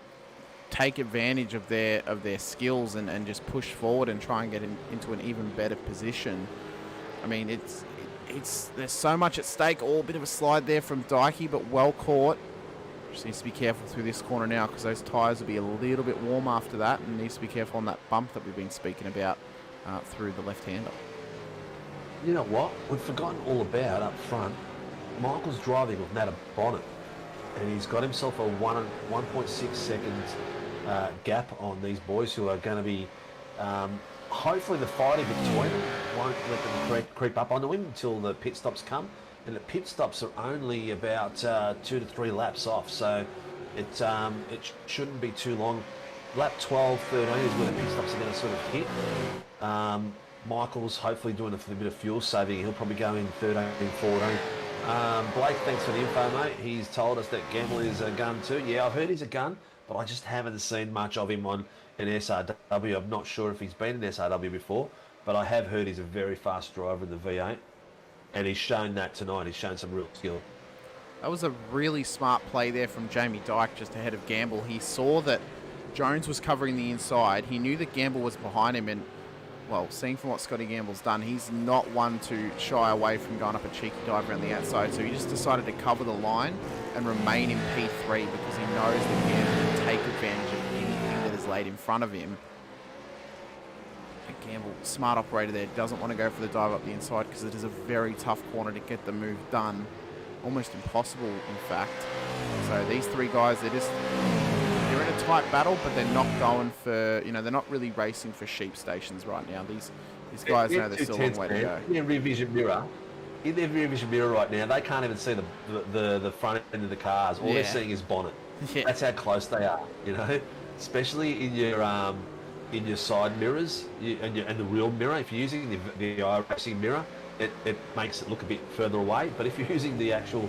take advantage of their skills and just push forward and try and get into an even better position. I mean, there's so much at stake. All a bit of a slide there from Dykey, but well caught. Just needs to be careful through this corner now, because those tyres will be a little bit warm after that, and needs to be careful on that bump that we've been speaking about through the left-hander. You know what? We've forgotten all about up front. Michael's driving with Nata Bonnet, and he's got himself a 1.6 seconds gap on these boys who are going to be hopefully the fighting between them won't let them creep up onto him until the pit stops come, and the pit stops are only about 2 to 3 laps off, so it shouldn't be too long. Lap 12, 13 is where the pit stops are going to sort of hit. Michael's hopefully doing a bit of fuel saving. He'll probably go in 13, 14. Blake, thanks for the info, mate. He's told us that Gamble is a gun too. Yeah, I've heard he's a gun, but I just haven't seen much of him on an SRW. I'm not sure if he's been in SRW before, but I have heard he's a very fast driver in the V8, and he's shown that tonight. He's shown some real skill. That was a really smart play there from Jamie Dyke just ahead of Gamble. He saw that Jones was covering the inside. He knew that Gamble was behind him, and well, seeing from what Scotty Gamble's done, he's not one to shy away from going up a cheeky dive around the outside. So he just decided to cover the line and remain in P3 because he knows that he can take advantage of anything that is laid in front of him. And Gamble, smart operator there, doesn't want to go for the dive up the inside because it is a very tough corner to get the move done. Almost impossible, in fact. So these three guys, they're in a tight battle, but they're not going for, you know, they're not really racing for sheep stations right now. These guys know there's still a long way to go. In their rear vision mirror right now, they can't even see the front end of the cars. All they're seeing is bonnet. Yeah. That's how close they are, you know. Especially in your side mirrors and the real mirror. If you're using the iRacing mirror, it makes it look a bit further away. But if you're using the actual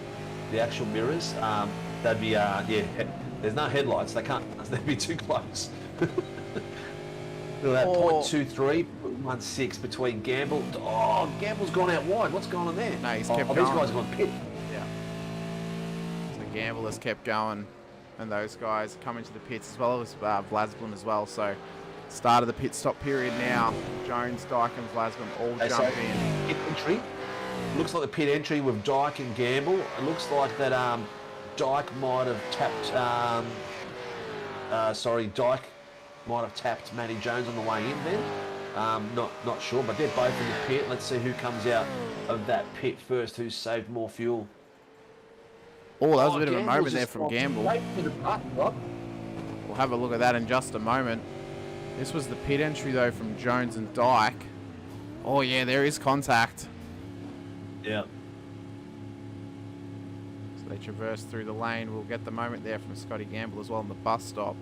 mirrors, they'd be there's no headlights. They can't. They'd be too close. Look at that, 0.2316 between Gamble. Oh, Gamble's gone out wide. What's going on there? No, he's kept going. These guys have gone pit. Yeah. So Gamble has kept going, and those guys come into the pits as well as Vlasblin as well. So start of the pit stop period now. Jones, Dyke, and Vlasblin all jump in. Pit entry. Looks like the pit entry with Dyke and Gamble. It looks like that Dyke might have tapped. Dyke might have tapped Matty Jones on the way in then. Not sure, but they're both in the pit. Let's see who comes out of that pit first, who's saved more fuel. Oh, that was a bit of a moment there from Gamble. We'll have a look at that in just a moment. This was the pit entry, though, from Jones and Dyke. Oh, yeah, there is contact. Yeah. So they traverse through the lane. We'll get the moment there from Scotty Gamble as well on the bus stop.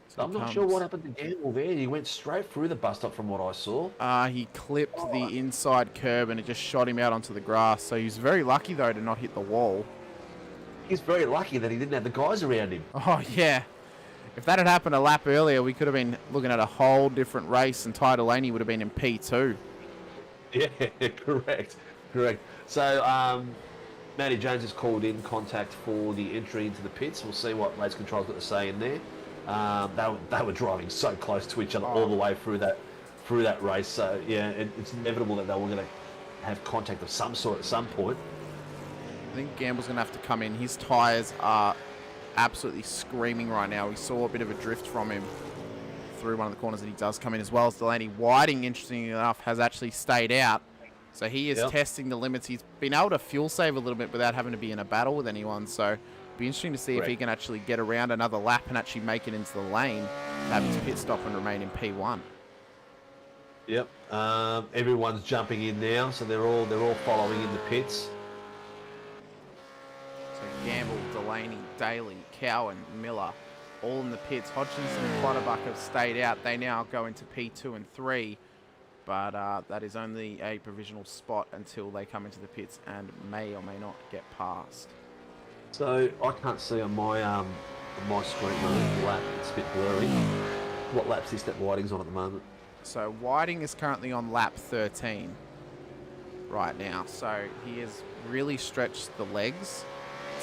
So I'm not sure what happened to Gamble there. He went straight through the bus stop from what I saw. He clipped the inside curb and it just shot him out onto the grass. So he's very lucky, though, to not hit the wall. He's very lucky that he didn't have the guys around him. Oh, yeah. If that had happened a lap earlier, we could have been looking at a whole different race and Ty Delaney would have been in P2. Yeah, correct. So, Matty Jones has called in contact for the entry into the pits. We'll see what race control's got to say in there. They were driving so close to each other all the way through that race. So, yeah, it's inevitable that they were going to have contact of some sort at some point. I think Gamble's going to have to come in. His tyres are absolutely screaming right now. We saw a bit of a drift from him through one of the corners that he does come in, as well as Delaney. Whiting, interestingly enough, has actually stayed out. So he is testing the limits. He's been able to fuel save a little bit without having to be in a battle with anyone. So it'll be interesting to see if he can actually get around another lap and actually make it into the lane to have his pit stop and remain in P1. Yep. Everyone's jumping in now, so they're all following in the pits. Gamble, Delaney, Daly, Cowan, Miller, all in the pits. Hodgkinson and Clutterbuck have stayed out. They now go into P2 and 3, but that is only a provisional spot until they come into the pits and may or may not get past. So I can't see on my screen the lap. It's a bit blurry. What lap's is that Whiting's on at the moment? So Whiting is currently on lap 13 right now. So he has really stretched the legs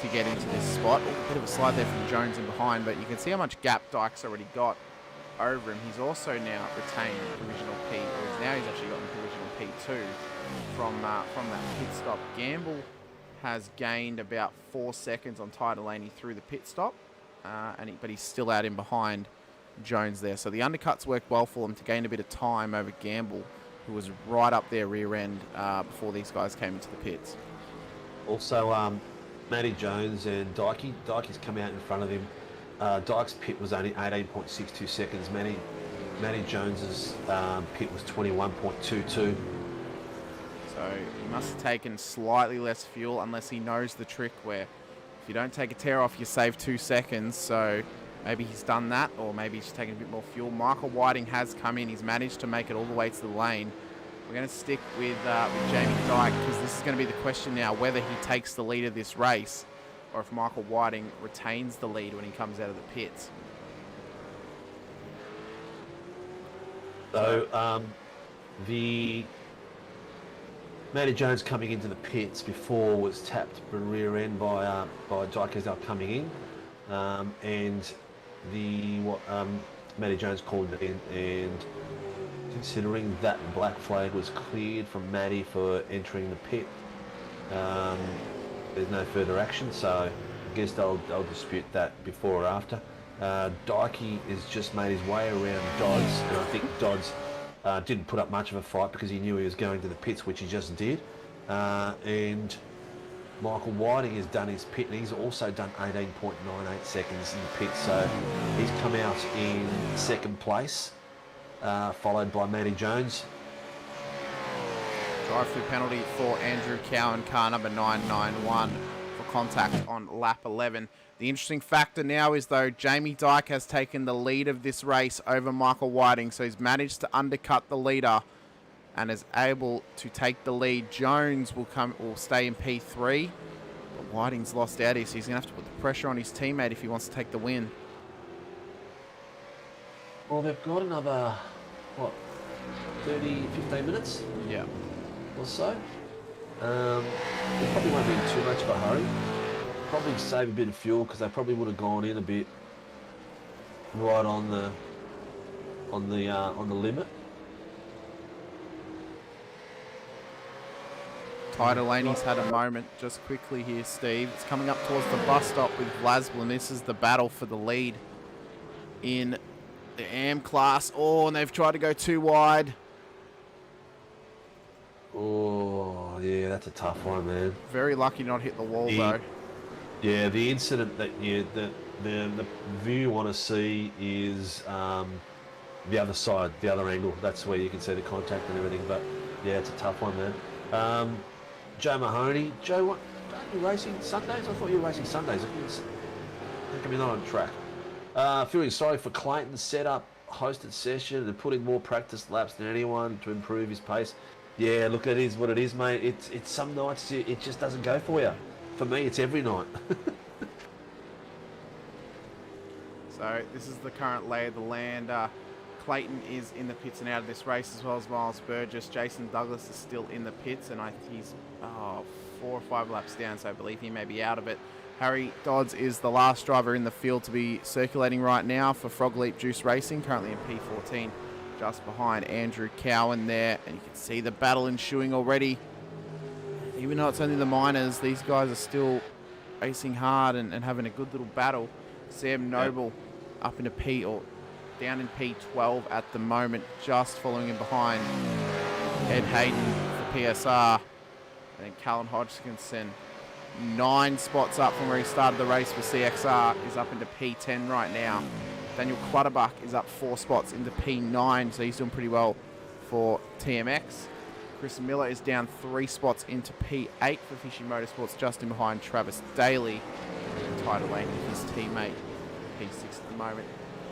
to get into this spot. A bit of a slide there from Jones in behind, but you can see how much gap Dyke's already got over him. He's also now retained provisional P, or now he's actually gotten provisional P2 from that pit stop. Gamble has gained about 4 seconds on Ty Delaney through the pit stop, but he's still out in behind Jones there. So the undercuts worked well for him to gain a bit of time over Gamble, who was right up their rear end before these guys came into the pits. Also, Matty Jones and Dyke. Dyke's come out in front of him. Dyke's pit was only 18.62 seconds. Matty Jones's pit was 21.22. So he must have taken slightly less fuel, unless he knows the trick where if you don't take a tear off, you save 2 seconds. So maybe he's done that, or maybe he's taken a bit more fuel. Michael Whiting has come in. He's managed to make it all the way to the lane. We're going to stick with Jamie Dyke, because this is going to be the question now, whether he takes the lead of this race or if Michael Whiting retains the lead when he comes out of the pits. So the Matty Jones coming into the pits before was tapped rear end by Dyke as they were coming in, and Matty Jones called it in, and considering that black flag was cleared from Matty for entering the pit, there's no further action, so I guess they'll dispute that before or after. Dykey has just made his way around Dodds, and I think Dodds didn't put up much of a fight because he knew he was going to the pits, which he just did. And Michael Whiting has done his pit, and he's also done 18.98 seconds in the pit, so he's come out in second place, followed by Matty Jones. Drive-through penalty for Andrew Cowan, car number 991, for contact on lap 11. The interesting factor now is, though, Jamie Dyke has taken the lead of this race over Michael Whiting, so he's managed to undercut the leader and is able to take the lead. Jones will stay in P3, but Whiting's lost out here, so he's going to have to put the pressure on his teammate if he wants to take the win. Well, they've got another, 15 minutes? Yeah. Or so. They probably won't be in too much of a hurry. Probably save a bit of fuel because they probably would have gone in a bit right on the limit. Ty Delaney's had a moment just quickly here, Steve. It's coming up towards the bus stop with Vlasbul, and this is the battle for the lead in the AM class. Oh, and they've tried to go too wide. Oh, yeah, that's a tough one, man. Very lucky not hit the wall, though. Yeah, the incident that the view want to see is the other side, the other angle. That's where you can see the contact and everything. But yeah, it's a tough one, man. Joe Mahoney. Joe, what? Aren't you racing Sundays? I thought you were racing Sundays. How come you're not on track? Feeling sorry for Clayton's setup, hosted session, and putting more practice laps than anyone to improve his pace. Yeah, look, it is what it is, mate. It's some nights it just doesn't go for you. For me, it's every night. So this is the current lay of the land. Clayton is in the pits and out of this race, as well as Miles Burgess. Jason Douglas is still in the pits, and he's 4 or 5 laps down, so I believe he may be out of it. Harry Dodds is the last driver in the field to be circulating right now for Frog Leap Juice Racing, currently in P14, just behind Andrew Cowan there. And you can see the battle ensuing already. Even though it's only the minors, these guys are still racing hard and having a good little battle. Sam Noble up into down in P12 at the moment, just following him behind Ed Hayden for PSR. And then Callan Hodgkinson, 9 spots up from where he started the race for CXR, is up into P10 right now. Daniel Clutterbuck is up 4 spots into P9, so he's doing pretty well for TMX. Chris Miller is down 3 spots into P8 for Fishy Motorsports, just in behind Travis Daly. Ty Delaney, his teammate, P6 at the moment.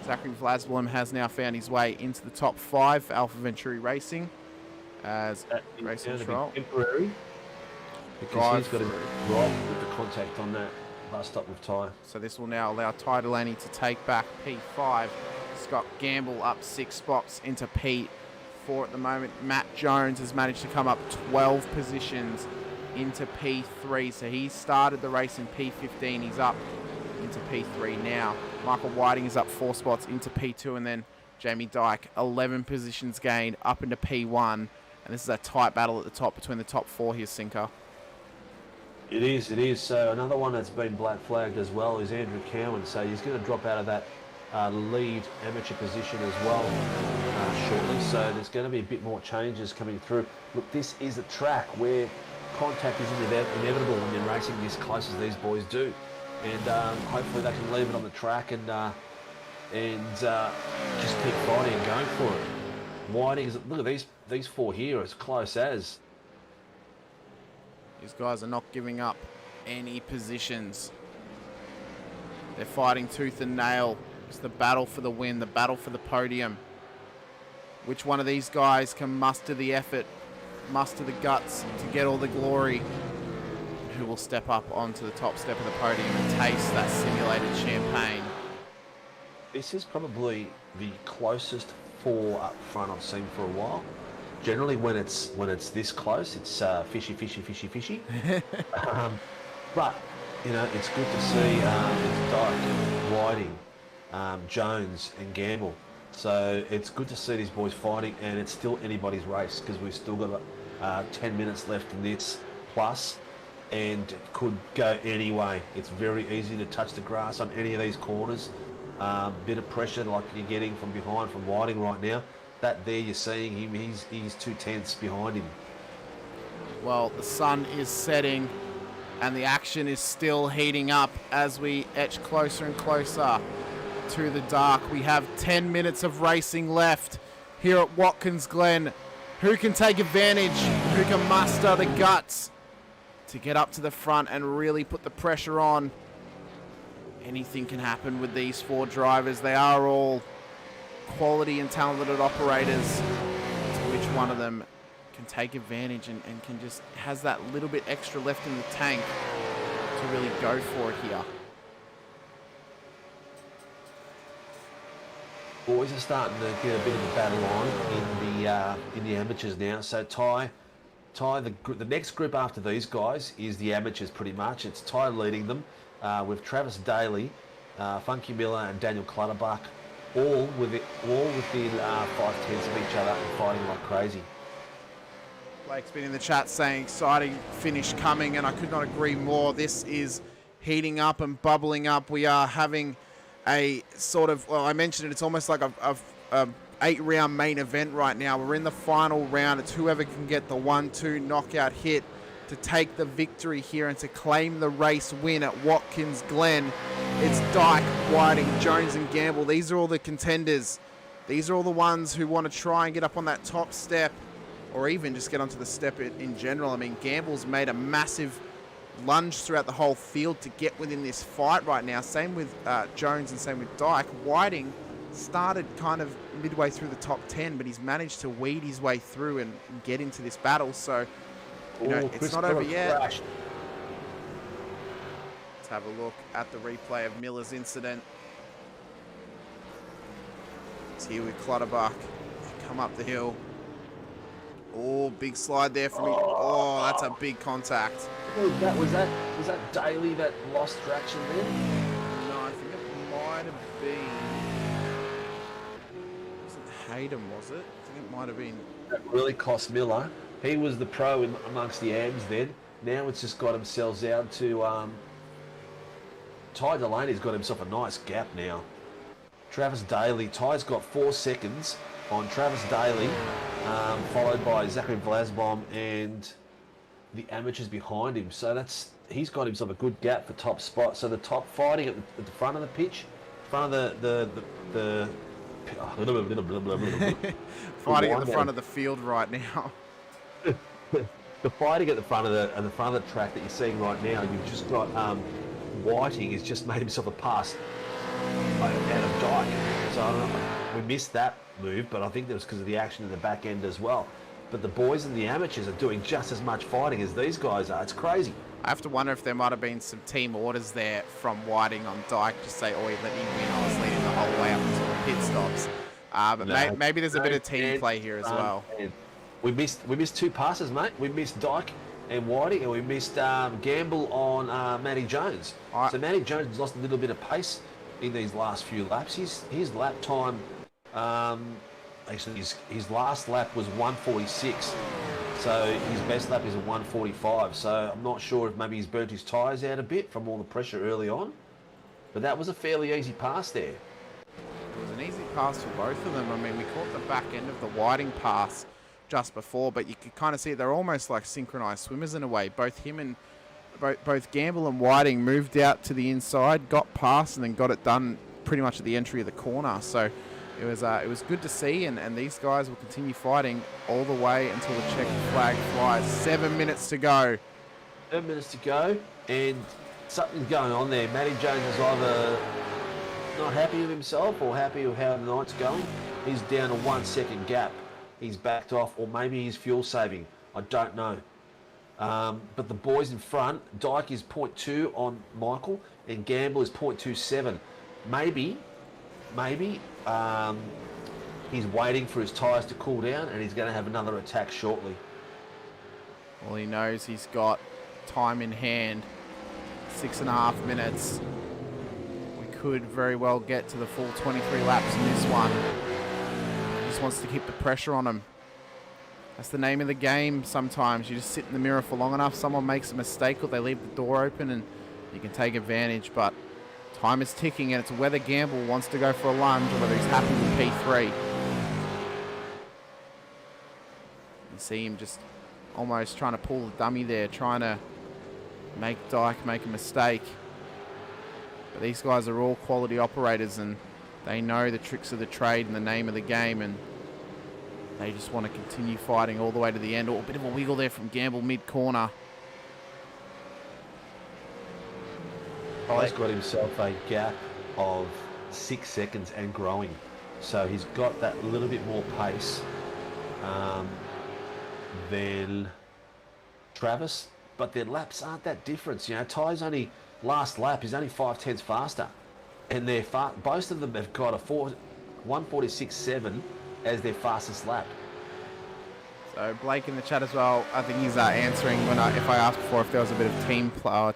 Zachary Vlasblom has now found his way into the top 5 for Alpha Venturi Racing as racing control. Temporary, because he's got to drive with the contact on that last stop with Ty. So this will now allow Ty Delaney to take back P5. Scott Gamble up 6 spots into P4 at the moment. Matt Jones has managed to come up 12 positions into P3. So he started the race in P15. He's up into P3 now. Michael Whiting is up 4 spots into P2, and then Jamie Dyke 11 positions gained up into P1. And this is a tight battle at the top between the top 4 here, Sinker. It is. So another one that's been black flagged as well is Andrew Cowan. So he's going to drop out of that lead amateur position as well shortly. So there's going to be a bit more changes coming through. Look, this is a track where contact is inevitable when you're racing this close as these boys do. And hopefully they can leave it on the track and just keep fighting and going for it. Whiting, look at these 4 here, as close as. These guys are not giving up any positions. They're fighting tooth and nail. It's the battle for the win, the battle for the podium. Which one of these guys can muster the effort, muster the guts to get all the glory? Who will step up onto the top step of the podium and taste that simulated champagne? This is probably the closest 4 up front I've seen for a while. Generally, when it's this close, it's fishy. But you know, it's good to see it's Dyke, Whiting, Jones and Gamble. So it's good to see these boys fighting, and it's still anybody's race because we've still got 10 minutes left in this plus, and it could go any way. It's very easy to touch the grass on any of these corners. Bit of pressure like you're getting from behind from Whiting right now. That there you're seeing him, he's 2/10 behind him. Well, the sun is setting and the action is still heating up as we etch closer and closer to the dark. We have 10 minutes of racing left here at Watkins Glen. Who can take advantage? Who can muster the guts to get up to the front and really put the pressure on? Anything can happen with these 4 drivers. They are all quality and talented operators. Which one of them can take advantage and can just has that little bit extra left in the tank to really go for it here. Boys are starting to get a bit of a battle on in the amateurs now. So Ty, the next group after these guys is the amateurs pretty much. It's Ty leading them with Travis Daly, Funky Miller and Daniel Clutterbuck, all within 5/10 of each other and fighting like crazy. Blake's been in the chat saying exciting finish coming, and I could not agree more. This is heating up and bubbling up. We are having a sort of, well, I mentioned it, it's almost like a 8-round main event right now. We're in the final round. It's whoever can get the 1-2 knockout hit to take the victory here and to claim the race win at Watkins Glen. It's Dyke, Whiting, Jones and Gamble. These are all the contenders. These are all the ones who want to try and get up on that top step, or even just get onto the step in general. I mean, Gamble's made a massive lunge throughout the whole field to get within this fight right now. Same with Jones and same with Dyke. Whiting started kind of midway through the top 10, but he's managed to weed his way through and get into this battle. So, you know, it's not over yet. Let's have a look at the replay of Miller's incident. It's here with Clutterbuck. Come up the hill. Oh, big slide there from me. Oh, that's a big contact. Was that Daly that lost traction there? No, I think it might have been. It wasn't Hayden, was it? I think it might have been. That really cost Miller. He was the pro amongst the AMs then. Now it's just got himself out to Ty Delaney's got himself a nice gap now. Travis Daly, Ty's got 4 seconds on Travis Daly, followed by Zachary Vlasbaum and the amateurs behind him. So he's got himself a good gap for top spot. So the top fighting at the front of the pitch, front of the fighting at the front of the field right now. The fighting at the front of the track that you're seeing right now, you've just got Whiting has just made himself a pass out of Dyke. So I don't know, we missed that move, but I think that was because of the action in the back end as well. But the boys and the amateurs are doing just as much fighting as these guys are. It's crazy. I have to wonder if there might have been some team orders there from Whiting on Dyke to say, oh, let me win. I was leading the whole way up until the pit stops. But maybe there's a bit of team play here as well. We missed 2 passes, mate. We missed Dyke and Whiting, and we missed Gamble on Matty Jones. So Matty Jones has lost a little bit of pace in these last few laps. His lap time, actually his last lap was 1:46. So his best lap is a 1:45. So I'm not sure if maybe he's burnt his tyres out a bit from all the pressure early on. But that was a fairly easy pass there. It was an easy pass for both of them. I mean, we caught the back end of the Whiting pass just before, but you could kind of see they're almost like synchronized swimmers in a way. Both Gamble and Whiting moved out to the inside, got past, and then got it done pretty much at the entry of the corner. So it was good to see, and these guys will continue fighting all the way until the checkered flag flies. 7 minutes to go. 7 minutes to go, and something's going on there. Matty Jones is either not happy with himself or happy with how the night's going. He's down a 1 second gap. He's backed off, or maybe he's fuel saving. I don't know. But the boys in front, Dyke is 0.2 on Michael, and Gamble is 0.27. Maybe he's waiting for his tyres to cool down, and he's going to have another attack shortly. Well, he knows he's got time in hand. 6.5 minutes. We could very well get to the full 23 laps in this one. He just wants to keep the pressure on him. That's the name of the game sometimes. You just sit in the mirror for long enough, someone makes a mistake or they leave the door open and you can take advantage. But time is ticking and it's whether Gamble wants to go for a lunge or whether he's happy with P3. You see him just almost trying to pull the dummy there, trying to make Dyke make a mistake. But these guys are all quality operators and they know the tricks of the trade and the name of the game, and they just want to continue fighting all the way to the end. Oh, a bit of a wiggle there from Gamble mid-corner. He's got himself a gap of 6 seconds and growing. So he's got that little bit more pace than Travis. But their laps aren't that different. You know, Ty's only, last lap, he's only 5/10 faster. And they're both of them have got a 1:46.7 as their fastest lap. So Blake in the chat as well, I think he's answering when if I asked before if there was a bit of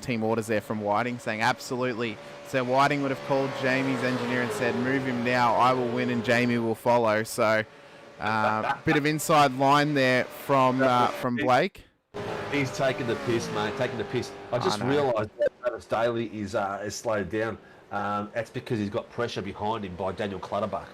team orders there from Whiting, saying absolutely. So Whiting would have called Jamie's engineer and said, move him now, I will win and Jamie will follow. So bit of inside line there from Blake. He's taking the piss, mate, taking the piss. I just realised that Travis Daly is slowed down. That's because he's got pressure behind him by Daniel Clutterbuck.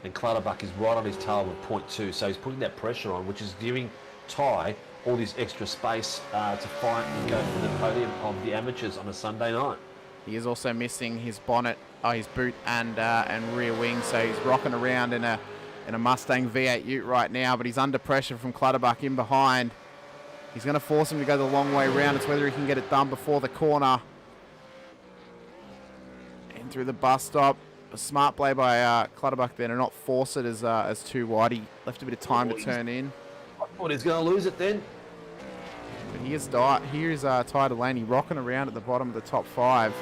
And Clutterbuck is right on his tail with 0.2, so he's putting that pressure on, which is giving Ty all this extra space to fight and go for the podium of the amateurs on a Sunday night. He is also missing his bonnet, his boot and rear wing, so he's rocking around in a Mustang V8 Ute right now, but he's under pressure from Clutterbuck in behind. He's going to force him to go the long way around. It's whether he can get it done before the corner. And through the bus stop. A smart play by Clutterbuck there to not force it as too wide. He left a bit of time to turn in. I thought he was going to lose it then. But here's Ty Delaney rocking around at the bottom of the top 5.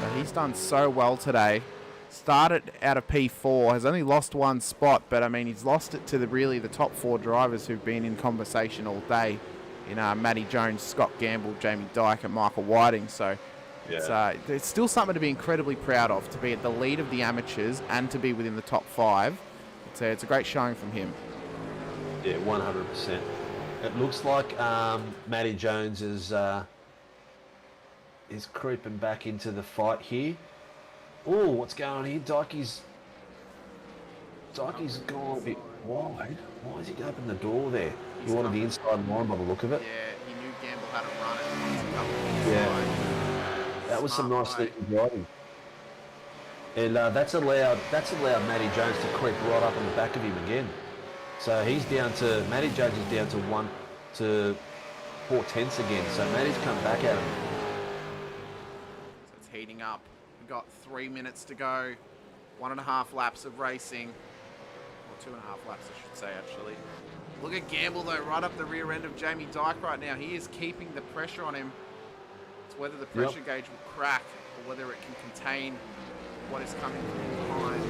But he's done so well today. Started out of P4, has only lost one spot, but I mean he's lost it to the top 4 drivers who've been in conversation all day. In Matty Jones, Scott Gamble, Jamie Dyke and Michael Whiting. So yeah. It's still something to be incredibly proud of, to be at the lead of the amateurs and to be within the top 5. It's a great showing from him. Yeah, 100%. It looks like Matty Jones is creeping back into the fight here. Oh, what's going on here? Dykey's gone a bit wide. Why has he opened the door there? He wanted the inside line by the look of it. Yeah, he knew Gamble had to run it. Yeah. That was some nice sneaky driving. And that's allowed Matty Jones to creep right up on the back of him again. So Matty Jones is down to 1 to 4/10 again. So Matty's come back at him. So it's heating up. We've got 3 minutes to go. 1.5 laps of racing. Or 2.5 laps, I should say, actually. Look at Gamble, though, right up the rear end of Jamie Dyke right now. He is keeping the pressure on him. Whether the pressure gauge will crack or whether it can contain what is coming from behind.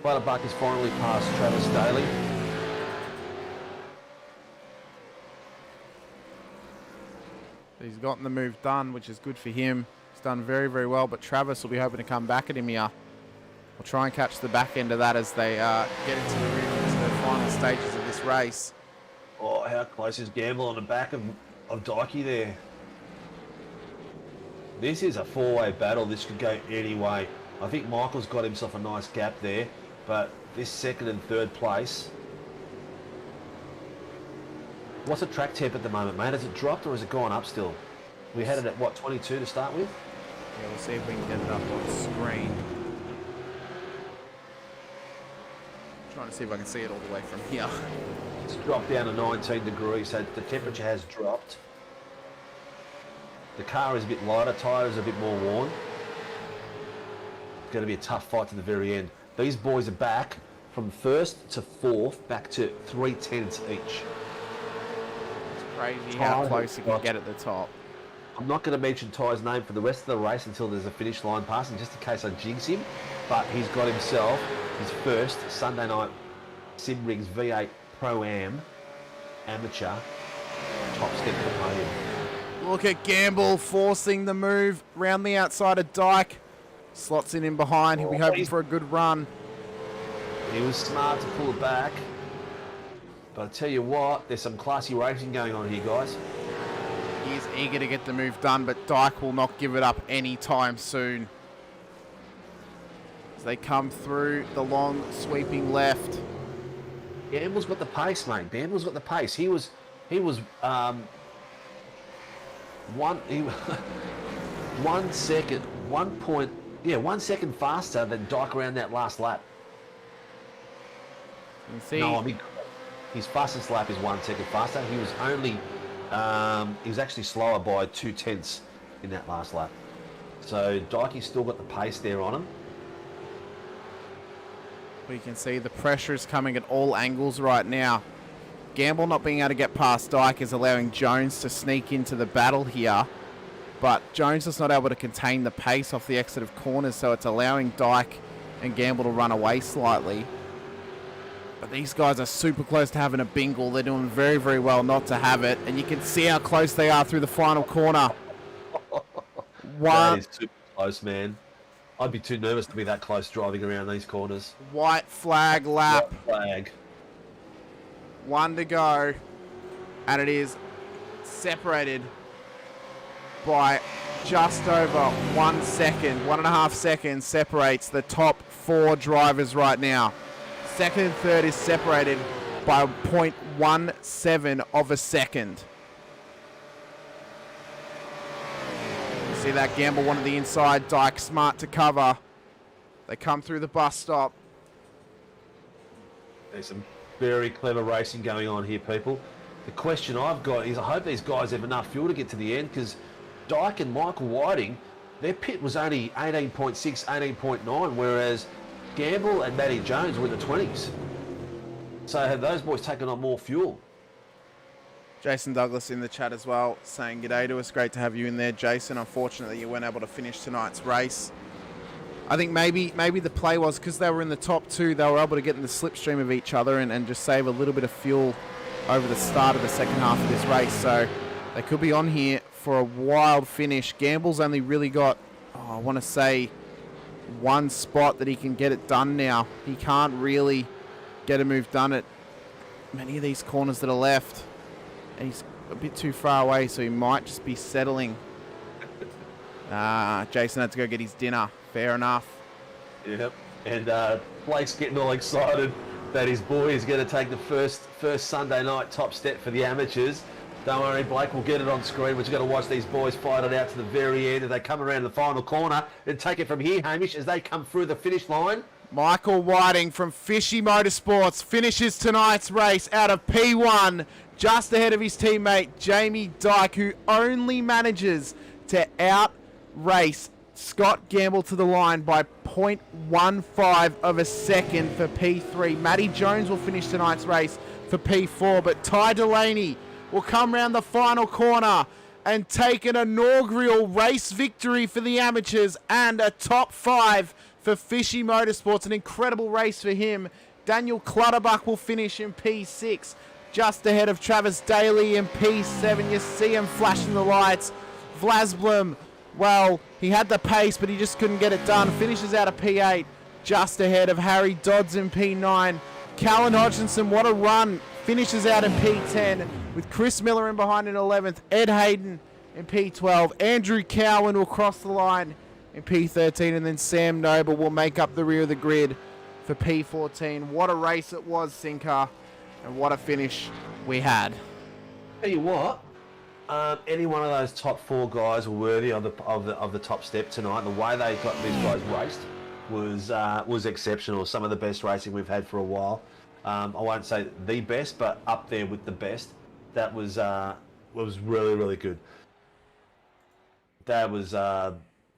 Clutterbuck has finally passed Travis Daly. He's gotten the move done, which is good for him. He's done very, very well, but Travis will be hoping to come back at him here. We'll try and catch the back end of that as they get into the final stages of this race. Oh, how close is Gamble on the back of Dykey there. This is a 4-way battle. This could go any way. I think Michael's got himself a nice gap there, but this 2nd and 3rd place. What's the track temp at the moment, mate? Has it dropped or has it gone up still? We had it at what, 22 to start with? Yeah, we'll see if we can get it up on the screen. Trying to see if I can see it all the way from here. It's dropped down to 19 degrees, so the temperature has dropped. The car is a bit lighter, tyres are a bit more worn. It's going to be a tough fight to the very end. These boys are back from 1st to 4th, back to 3/10 each. It's crazy how close you can get at the top. I'm not going to mention Ty's name for the rest of the race until there's a finish line passing, just in case I jinx him. But he's got himself his first Sunday night Simrigs V8 Pro-Am amateur top step of the podium. Look at Gamble forcing the move round the outside of Dyke. Slots in behind. He'll be hoping for a good run. He was smart to pull it back. But I tell you what, there's some classy racing going on here, guys. He is eager to get the move done, but Dyke will not give it up anytime soon. As they come through the long sweeping left. Gamble's got the pace, mate. Gamble's got the pace. He was one 1 second, 1 second faster than Dyke around that last lap. You see, No, I mean his fastest lap is 1 second faster. He was only he was actually slower by 2/10 in that last lap. So Dykey's still got the pace there on him. we can see the pressure is coming at all angles right now. Gamble not being able to get past Dyke is allowing Jones to sneak into the battle here. But Jones is not able to contain the pace off the exit of corners, so it's allowing Dyke and Gamble to run away slightly. But these guys are super close to having a bingle. They're doing very, very well not to have it. And you can see how close they are through the final corner. That is too close, man. I'd be too nervous to be that close driving around these corners. White flag lap. White flag. 1 to go. And it is separated by just over 1 second. 1.5 seconds separates the top 4 drivers right now. Second and third is separated by 0.17 of a second. You see that Gamble wanted the inside. Dyke smart to cover. They come through the bus stop. There's some very clever racing going on here, people. The question I've got is I hope these guys have enough fuel to get to the end, because Dyke and Michael Whiting, their pit was only 18.6, 18.9, whereas Gamble and Matty Jones were in the 20s. So have those boys taken on more fuel? Jason Douglas in the chat as well, saying g'day to us. Great to have you in there, Jason. Unfortunately, you weren't able to finish tonight's race. I think maybe the play was because they were in the top 2, they were able to get in the slipstream of each other and just save a little bit of fuel over the start of the second half of this race. So they could be on here for a wild finish. Gamble's only really got, I want to say, 1 spot that he can get it done now. He can't really get a move done at many of these corners that are left. And he's a bit too far away, so he might just be settling. Jason had to go get his dinner. Fair enough. Yep. And Blake's getting all excited that his boy is going to take the first Sunday night top step for the amateurs. Don't worry, Blake, we'll get it on screen. We're just going to watch these boys fight it out to the very end as they come around the final corner and take it from here, Hamish, as they come through the finish line. Michael Whiting from Fishy Motorsports finishes tonight's race out of P1, just ahead of his teammate Jamie Dyke, who only manages to out-race Scott Gamble to the line by 0.15 of a second for P3. Matty Jones will finish tonight's race for P4, but Ty Delaney will come round the final corner and take an inaugural race victory for the amateurs and a top 5 for Fishy Motorsports. An incredible race for him. Daniel Clutterbuck will finish in P6, just ahead of Travis Daly in P7. You see him flashing the lights. Vlasblom, well, he had the pace, but he just couldn't get it done. Finishes out of P8, just ahead of Harry Dodds in P9. Callan Hodgkinson, what a run. Finishes out in P10 with Chris Miller in behind in 11th. Ed Hayden in P12. Andrew Cowan will cross the line in P13. And then Sam Noble will make up the rear of the grid for P14. What a race it was, Sinker. And what a finish we had. Tell you what, any one of those top 4 guys were worthy of the top step tonight. The way they got these guys raced was exceptional. Some of the best racing we've had for a while. I won't say the best, but up there with the best. That was really, really good. That was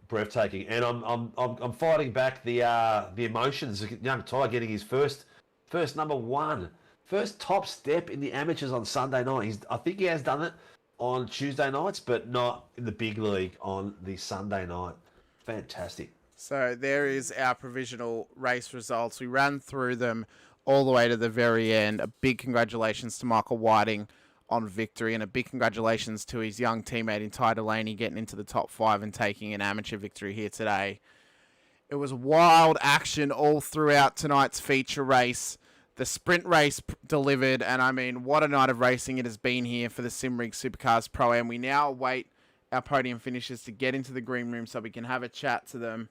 breathtaking, and I'm fighting back the emotions. Young Ty getting his first number 1, first top step in the amateurs on Sunday night. I think he has done it on Tuesday nights, but not in the big league on the Sunday night. Fantastic. So there is our provisional race results. We ran through them all the way to the very end. A big congratulations to Michael Whiting on victory, and a big congratulations to his young teammate in Ty Delaney getting into the top 5 and taking an amateur victory here today. It was wild action all throughout tonight's feature race. The sprint race delivered, and I mean, what a night of racing it has been here for the SimRig Supercars Pro-Am. We now await our podium finishers to get into the green room so we can have a chat to them.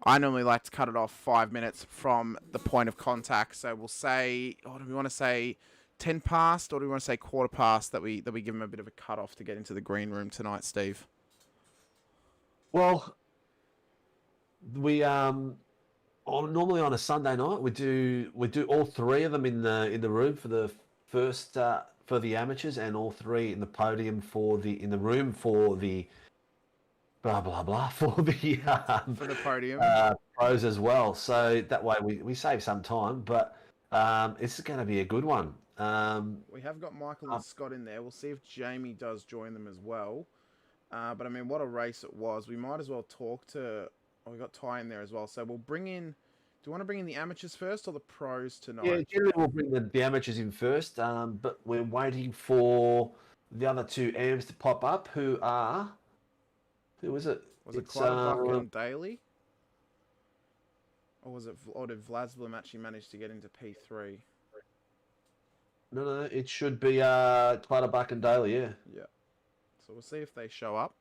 I normally like to cut it off 5 minutes from the point of contact, so we'll say, do we want to say 10 past, or do we want to say quarter past that we give them a bit of a cut off to get into the green room tonight, Steve? Well, we normally on a Sunday night we do all 3 of them in the room for the first for the amateurs, and all 3 in the podium in the room for the blah blah blah for the podium pros as well. So that way we save some time, but it's going to be a good one. We have got Michael and Scott in there. We'll see if Jamie does join them as well. But I mean, what a race it was. We might as well talk to. Oh, we got Ty in there as well. So we'll bring in. Do you want to bring in the amateurs first or the pros tonight? Yeah, generally we'll bring the amateurs in first. But we're waiting for the other 2 AMs to pop up. Who was it? Was it Clutterbuck and Daly? Or was it? Or did Vlasvlim actually manage to get into P3? No, it should be Clutterbuck and Daly. Yeah. Yeah. So we'll see if they show up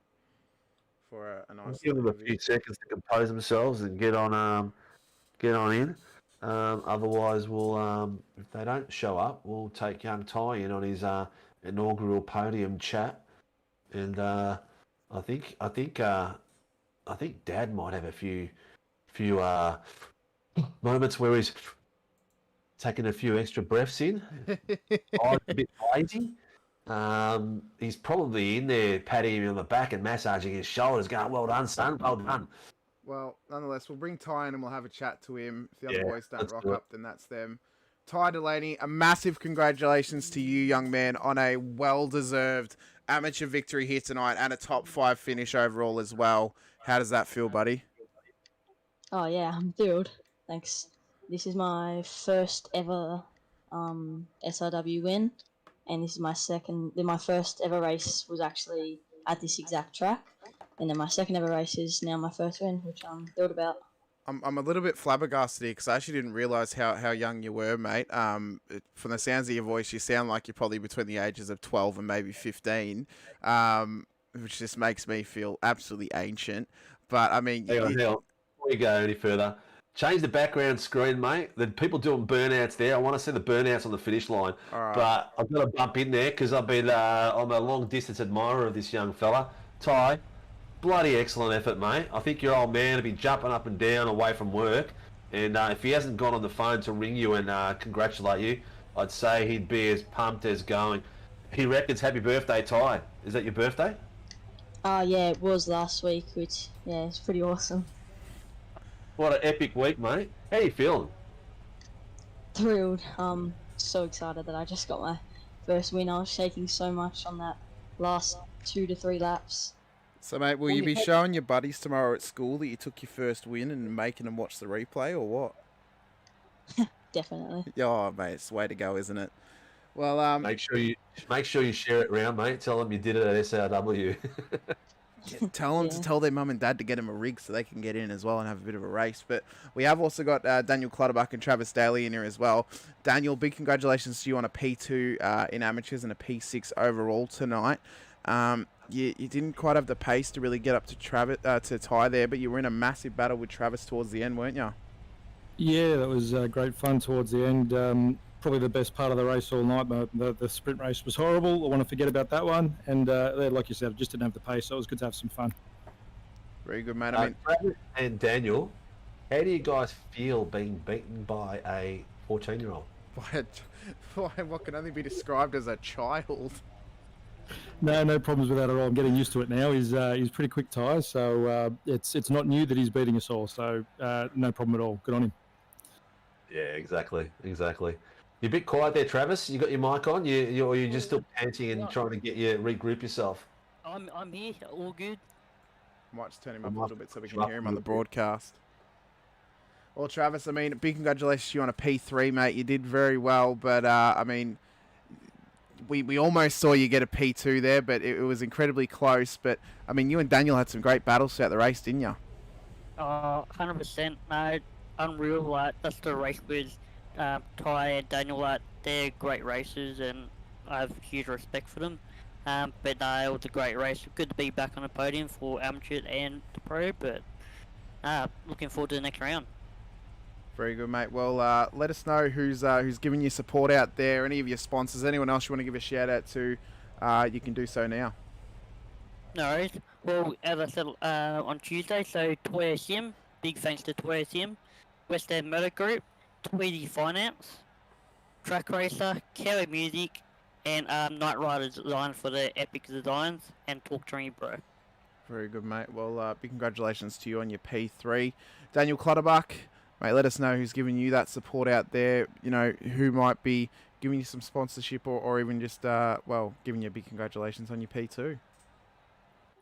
for a nice. Give them a few seconds to compose themselves and get on in. Otherwise, we'll if they don't show up, we'll take young Ty in on his inaugural podium chat, and I think Dad might have a few moments where he's taking a few extra breaths in. I'm a bit lazy. He's probably in there patting him on the back and massaging his shoulders, going, "Well done, son, well done." Well, nonetheless, we'll bring Ty in and we'll have a chat to him. If the other boys don't rock up, then that's them. Ty Delaney, a massive congratulations to you, young man, on a well-deserved amateur victory here tonight and a top 5 finish overall as well. How does that feel, buddy? Oh, yeah, I'm thrilled. Thanks. This is my first ever SRW win, and this is my second. My first ever race was actually at this exact track, and then my second ever race is now my first win, which I'm thrilled about. I'm a little bit flabbergasted because I actually didn't realise how young you were, mate. From the sounds of your voice, you sound like you're probably between the ages of 12 and maybe 15, which just makes me feel absolutely ancient. But, I mean... Hang on. Before we go any further, change the background screen, mate. The people doing burnouts there, I want to see the burnouts on the finish line. Right. But I've got to bump in there because I've been I'm a long-distance admirer of this young fella. Ty, bloody excellent effort, mate. I think your old man will be jumping up and down away from work. And if he hasn't gone on the phone to ring you and congratulate you, I'd say he'd be as pumped as going. He reckons happy birthday, Ty. Is that your birthday? Yeah, it was last week, which, yeah, it's pretty awesome. What an epic week, mate. How are you feeling? Thrilled. So excited that I just got my first win. I was shaking so much on that last 2 to 3 laps. So, mate, will you be showing your buddies tomorrow at school that you took your first win and making them watch the replay, or what? Definitely. Oh, mate, it's the way to go, isn't it? Well, make sure you share it around, mate. Tell them you did it at SRW. Tell them to tell their mum and dad to get them a rig so they can get in as well and have a bit of a race. But we have also got Daniel Clutterbuck and Travis Daly in here as well. Daniel, big congratulations to you on a P2 in amateurs and a P6 overall tonight. You didn't quite have the pace to really get up to to Ty there, but you were in a massive battle with Travis towards the end, weren't you? Yeah, that was great fun towards the end. Probably the best part of the race all night. The sprint race was horrible. I want to forget about that one. And like you said, I just didn't have the pace, so it was good to have some fun. Very good, mate. I mean, Travis and Daniel, how do you guys feel being beaten by a 14-year-old? What can only be described as a child. No problems with that at all. I'm getting used to it now. He's pretty quick tyres, so it's not new that he's beating us all. So no problem at all. Good on him. Yeah, exactly. You're a bit quiet there, Travis. You got your mic on? You're just still panting and trying to regroup yourself. I'm here. All good. Might just turn him up a little bit so we can hear him on the broadcast. Well, Travis, I mean, big congratulations to you on a P3, mate. You did very well, but I mean, we almost saw you get a P2 there, but it was incredibly close. But I mean, you and Daniel had some great battles throughout the race, didn't you? 100%. No, unreal. Like, that's the race with Ty and Daniel. Like, they're great racers, and I have huge respect for them. But no, it was a great race. Good to be back on the podium for amateur and the pro. But looking forward to the next round. Very good, mate. Well, let us know who's giving you support out there. Any of your sponsors, anyone else you want to give a shout out to, you can do so now. No worries. Well, as I said on Tuesday, so Toy Sim, big thanks to Toy Sim, West End Motor Group, Tweedy Finance, Track Racer, Kelly Music, and Night Rider Design for the epic designs, and Talk to Me Bro. Very good, mate. Well, big congratulations to you on your P3. Daniel Clutterbuck, mate, let us know who's giving you that support out there, you know, who might be giving you some sponsorship or even just, giving you a big congratulations on your P2.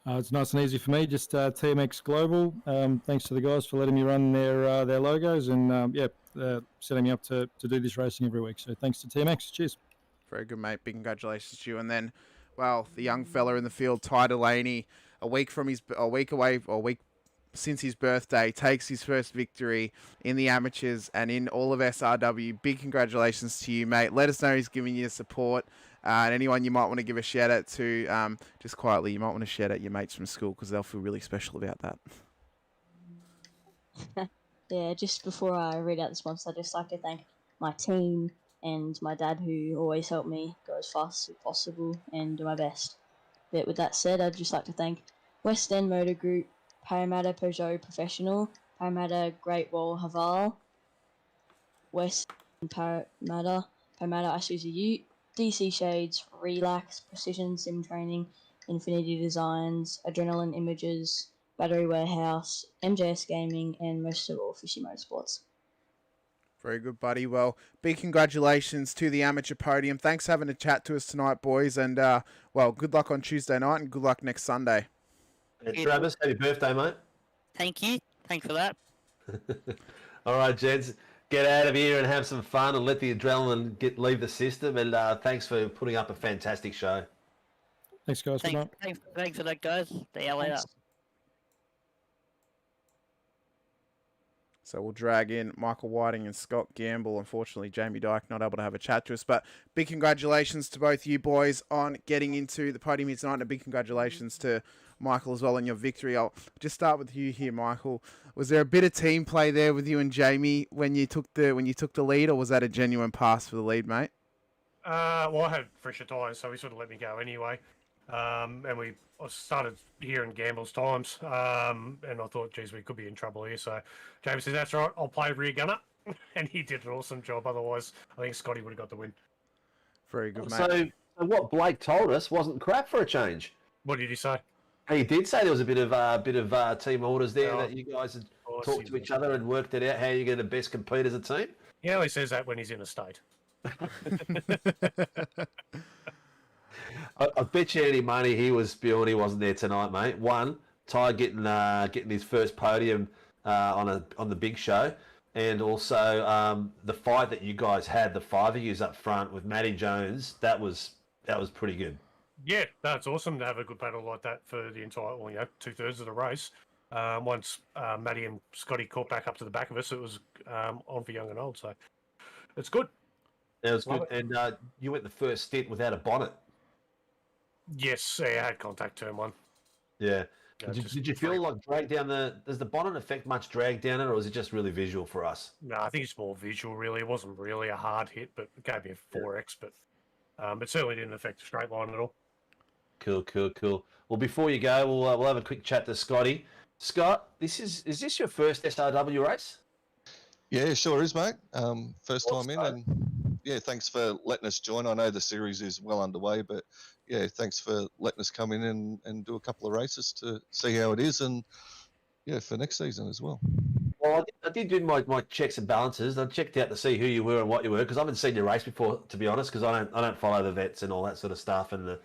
It's nice and easy for me, just TMX Global. Thanks to the guys for letting me run their logos and, setting me up to do this racing every week. So thanks to TMX. Cheers. Very good, mate. Big congratulations to you. And then, well, the young fella in the field, Ty Delaney, a week since his birthday, takes his first victory in the amateurs and in all of SRW. Big congratulations to you, mate. Let us know who's giving you support. And anyone you might want to give a shout out to, just quietly, you might want to shout out your mates from school because they'll feel really special about that. Yeah, just before I read out the sponsor, I'd just like to thank my team and my dad, who always helped me go as fast as possible and do my best. But with that said, I'd just like to thank West End Motor Group, Parramatta Peugeot Professional, Parramatta Great Wall Haval, West Parramatta Isuzu Ute, DC Shades, Relax, Precision Sim Training, Infinity Designs, Adrenaline Images, Battery Warehouse, MJS Gaming, and most of all, Fishy Motorsports. Very good, buddy. Well, big congratulations to the amateur podium. Thanks for having a chat to us tonight, boys. And, good luck on Tuesday night and good luck next Sunday. Hey, Travis, happy birthday, mate. Thank you. Thanks for that. All right, gents. Get out of here and have some fun and let the adrenaline leave the system. And thanks for putting up a fantastic show. Thanks, guys. Thanks for that, guys. See you later. So we'll drag in Michael Whiting and Scott Gamble. Unfortunately, Jamie Dyke not able to have a chat to us. But big congratulations to both you boys on getting into the podium here tonight. And a big congratulations to Michael as well on your victory. I'll just start with you here, Michael. Was there a bit of team play there with you and Jamie when you took the lead, or was that a genuine pass for the lead, mate? Well, I had fresher tyres, so he sort of let me go anyway. And I started hearing Gamble's times, and I thought, geez, we could be in trouble here. So Jamie says, that's right, I'll play rear gunner. And he did an awesome job. Otherwise, I think Scotty would have got the win. Very good, mate. So what Blake told us wasn't crap for a change. What did he say? He did say there was a bit of team orders there that you guys had talked to each other and worked it out how you're going to best compete as a team. Yeah, he says that when he's in a state. I bet you any money he was spewing he wasn't there tonight, mate. One, Ty getting his first podium on the big show, and also the fight that you guys had, the five of yous up front with Matty Jones, that was pretty good. Yeah, that's awesome to have a good battle like that for the entire, 2/3 of the race. Once Matty and Scotty caught back up to the back of us, it was on for young and old. So it's good. It was good. And you went the first stint without a bonnet. Yes, I had contact turn one. Yeah. Did you feel like drag down does the bonnet affect much drag down it, or is it just really visual for us? No, I think it's more visual, really. It wasn't really a hard hit, but it gave me a 4X, but it certainly didn't affect the straight line at all. Cool. Well, before you go, we'll have a quick chat to Scotty. Scott, is this your first SRW race? Yeah, sure is, mate. First time in, and yeah, thanks for letting us join. I know the series is well underway, but yeah, thanks for letting us come in and do a couple of races to see how it is, and yeah, for next season as well. Well, I did do my checks and balances. I checked out to see who you were and what you were, because I haven't seen your race before, to be honest, because I don't follow the vets and all that sort of stuff and the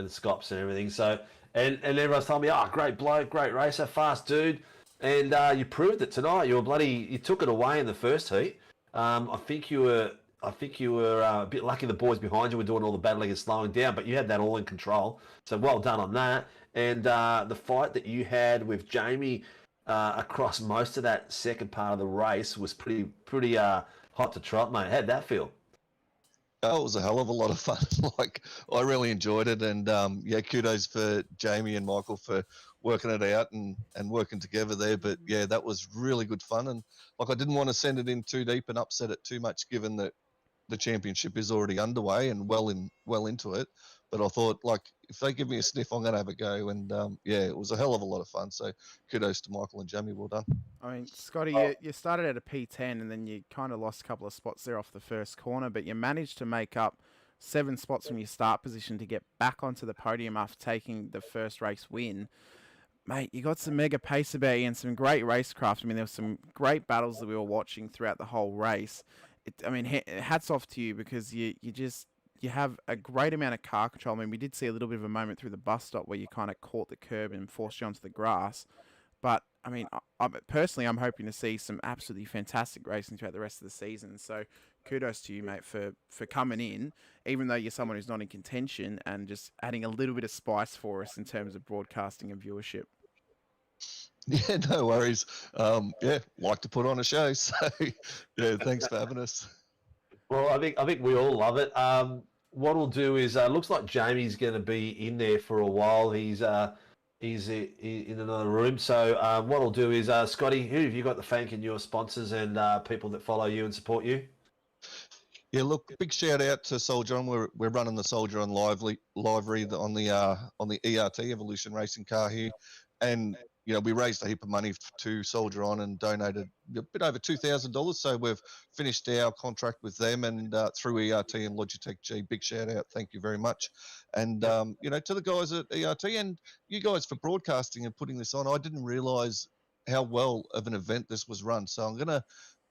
scops and everything. So and everyone's telling me, great bloke, great racer, fast dude, and you proved it tonight. You took it away in the first heat. I think you were I think you were a bit lucky. The boys behind you were doing all the battling and slowing down, but you had that all in control. So well done on that. And the fight that you had with Jamie across most of that second part of the race was pretty hot to trot, mate. How'd that feel? Oh, it was a hell of a lot of fun. Like, I really enjoyed it, and yeah, kudos for Jamie and Michael for working it out and working together there. But yeah, that was really good fun. And like, I didn't want to send it in too deep and upset it too much, given that the championship is already underway and well into it. But I thought, like, if they give me a sniff, I'm going to have a go. And yeah, it was a hell of a lot of fun. So kudos to Michael and Jamie. Well done. I mean, Scotty, you started at a P10 and then you kind of lost a couple of spots there off the first corner, but you managed to make up 7 spots from your start position to get back onto the podium after taking the first race win. Mate, you got some mega pace about you and some great racecraft. I mean, there were some great battles that we were watching throughout the whole race. I mean, hats off to you, because you have a great amount of car control. I mean, we did see a little bit of a moment through the bus stop where you kind of caught the curb and forced you onto the grass. But, I mean, personally, I'm hoping to see some absolutely fantastic racing throughout the rest of the season. So kudos to you, mate, for coming in, even though you're someone who's not in contention, and just adding a little bit of spice for us in terms of broadcasting and viewership. Yeah, no worries. Yeah, like to put on a show. So yeah, thanks for having us. Well, I think we all love it. What we'll do is, looks like Jamie's going to be in there for a while. He's in another room. So what I'll do is, Scotty, who have you got to thank in your sponsors and people that follow you and support you? Yeah, look, big shout out to Soldier On. We're running the Soldier On livery on the ERT Evolution Racing car here, and you know, we raised a heap of money to Soldier On and donated a bit over $2,000. So we've finished our contract with them, and through ERT and Logitech G. Big shout out, thank you very much. And you know, to the guys at ERT and you guys for broadcasting and putting this on. I didn't realise how well of an event this was run. So I'm gonna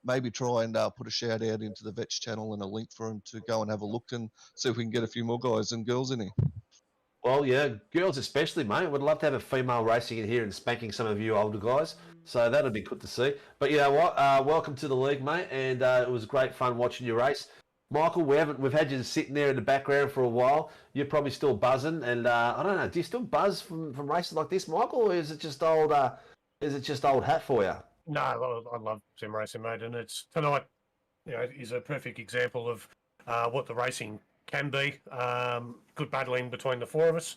maybe try and put a shout out into the Vets channel and a link for them to go and have a look and see if we can get a few more guys and girls in here. Well, yeah, girls especially, mate. Would love to have a female racing in here and spanking some of you older guys. So that'd be good to see. But you know what? Welcome to the league, mate. And it was great fun watching your race. Michael, we've had you sitting there in the background for a while. You're probably still buzzing, and I don't know. Do you still buzz from races like this, Michael, or is it just old? Is it just old hat for you? No, I love sim racing, mate, and it's tonight. You know, is a perfect example of what the racing can be. Good battling between the four of us.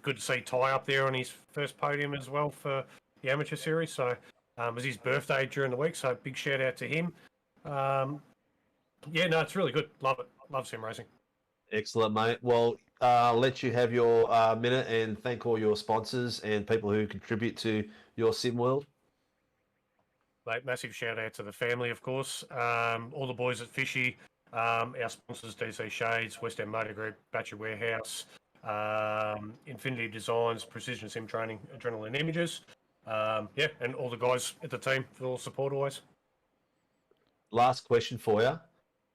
Good to see Ty up there on his first podium as well for the amateur series. So it was his birthday during the week, so big shout out to him. Yeah, no, it's really good. Love it. Love sim racing. Excellent, mate. Well, I'll let you have your minute and thank all your sponsors and people who contribute to your sim world. Mate, massive shout out to the family, of course. All the boys at Fishy, our sponsors, DC Shades, West End Motor Group, Batcher Warehouse, Infinity Designs, Precision Sim Training, Adrenaline Images. Yeah, and all the guys at the team for all the support always. Last question for you.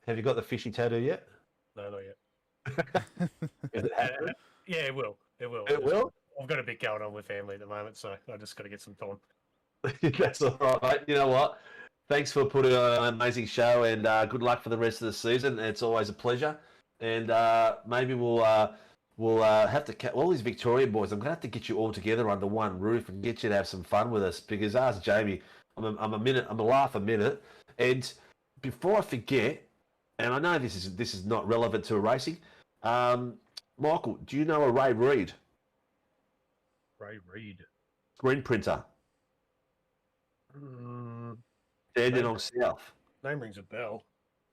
Have you got the Fishy tattoo yet? No, not yet. Is it happening? Yeah, it will. It will. It will? I've got a bit going on with family at the moment, so I just got to get some time. That's all right, mate. You know what? Thanks for putting on an amazing show, and good luck for the rest of the season. It's always a pleasure. And maybe we'll have to all these Victorian boys. I'm gonna have to get you all together under one roof and get you to have some fun with us. Because ask Jamie, I'm a laugh a minute. And before I forget, and I know this is not relevant to racing, Michael, do you know a Ray Reid? Ray Reid. Screen printer. Dandenong South. Name rings a bell.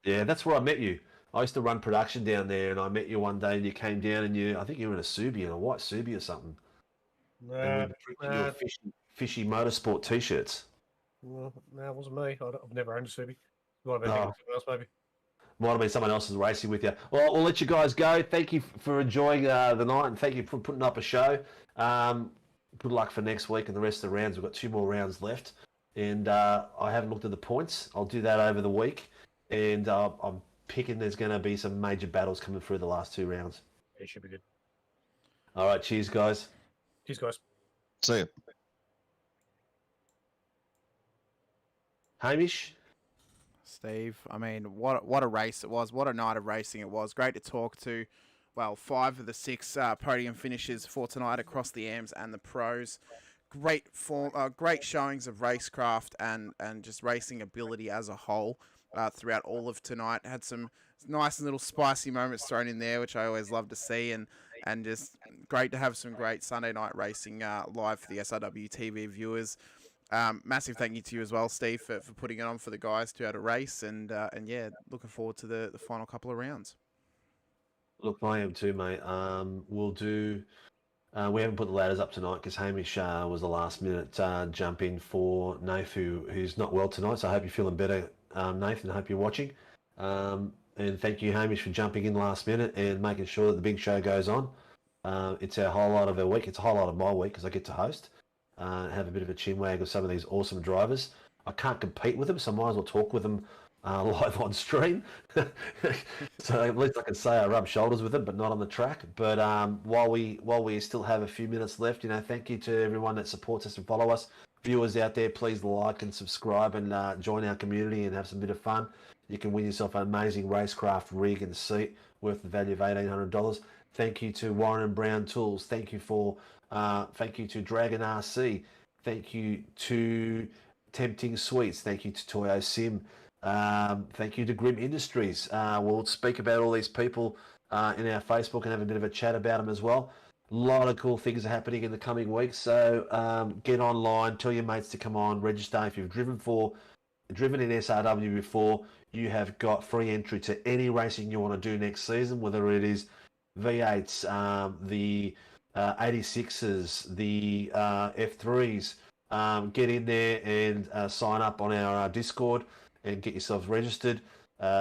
Yeah, that's where I met you. I used to run production down there, and I met you one day, and you came down, and I think you were in a Subi, in a white Subi or something. And we were drinking your fishy motorsport T-shirts. Well, no, it wasn't me. I've never owned a Subi. Might have been someone else, maybe. Might have been someone else who's racing with you. Well, we'll let you guys go. Thank you for enjoying the night, and thank you for putting up a show. Good luck for next week and the rest of the rounds. We've got 2 more rounds left. And I haven't looked at the points. I'll do that over the week. And I'm picking there's going to be some major battles coming through the last 2 rounds. It should be good. All right. Cheers, guys. Cheers, guys. See ya. Hamish? Steve. I mean, what a race it was. What a night of racing it was. Great to talk to. Well, 5 of the 6 podium finishes for tonight across the AMs and the pros. Great form, great showings of racecraft and just racing ability as a whole throughout all of tonight. Had some nice little spicy moments thrown in there, which I always love to see, and just great to have some great Sunday night racing live for the SRW TV viewers. Massive thank you to you as well, Steve, for putting it on for the guys to be able to race, and yeah, looking forward to the final couple of rounds. Look, I am too, mate. We'll do. We haven't put the ladders up tonight because Hamish was the last minute jump in for Nath, who's not well tonight. So I hope you're feeling better, Nathan. I hope you're watching. And thank you, Hamish, for jumping in last minute and making sure that the big show goes on. It's our highlight of our week. It's a highlight of my week because I get to host. Have a bit of a chinwag with some of these awesome drivers. I can't compete with them, so I might as well talk with them live on stream. So at least I can say I rub shoulders with them, but not on the track. But while we still have a few minutes left, thank you to everyone that supports us and follow us. Viewers out there, please like and subscribe and join our community and have some bit of fun. You can win yourself an amazing racecraft rig and seat worth the value of $1,800. Thank you to Warren and Brown Tools. Thank you to Dragon RC. Thank you to Tempting Sweets. Thank you to Toyo Sim. Thank you to Grim Industries. We'll speak about all these people in our Facebook and have a bit of a chat about them as well. A lot of cool things are happening in the coming weeks. So get online, tell your mates to come on, register. If you've driven in SRW before, you have got free entry to any racing you want to do next season, whether it is V8s, the 86s, the F3s. Get in there and sign up on our Discord and get yourselves registered.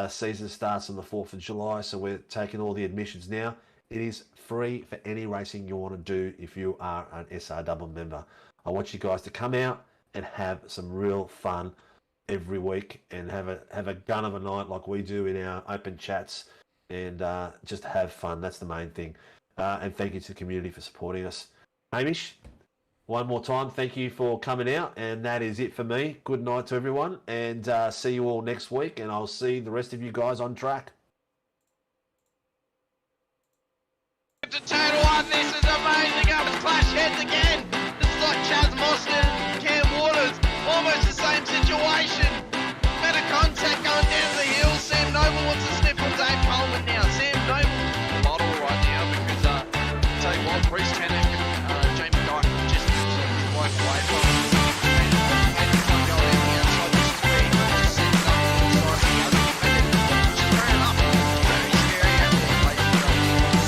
Season starts on the 4th of July, so we're taking all the admissions now. It is free for any racing you want to do if you are an SRW member. I want you guys to come out and have some real fun every week and have a gun of a night like we do in our open chats and just have fun. That's the main thing. And thank you to the community for supporting us. Hamish, one more time, thank you for coming out, and that is it for me. Good night to everyone, and see you all next week, and I'll see the rest of you guys on track. To Total One, this is amazing. Up and clash heads again. This is like Chaz Mostert and Cam Waters. Almost the same situation.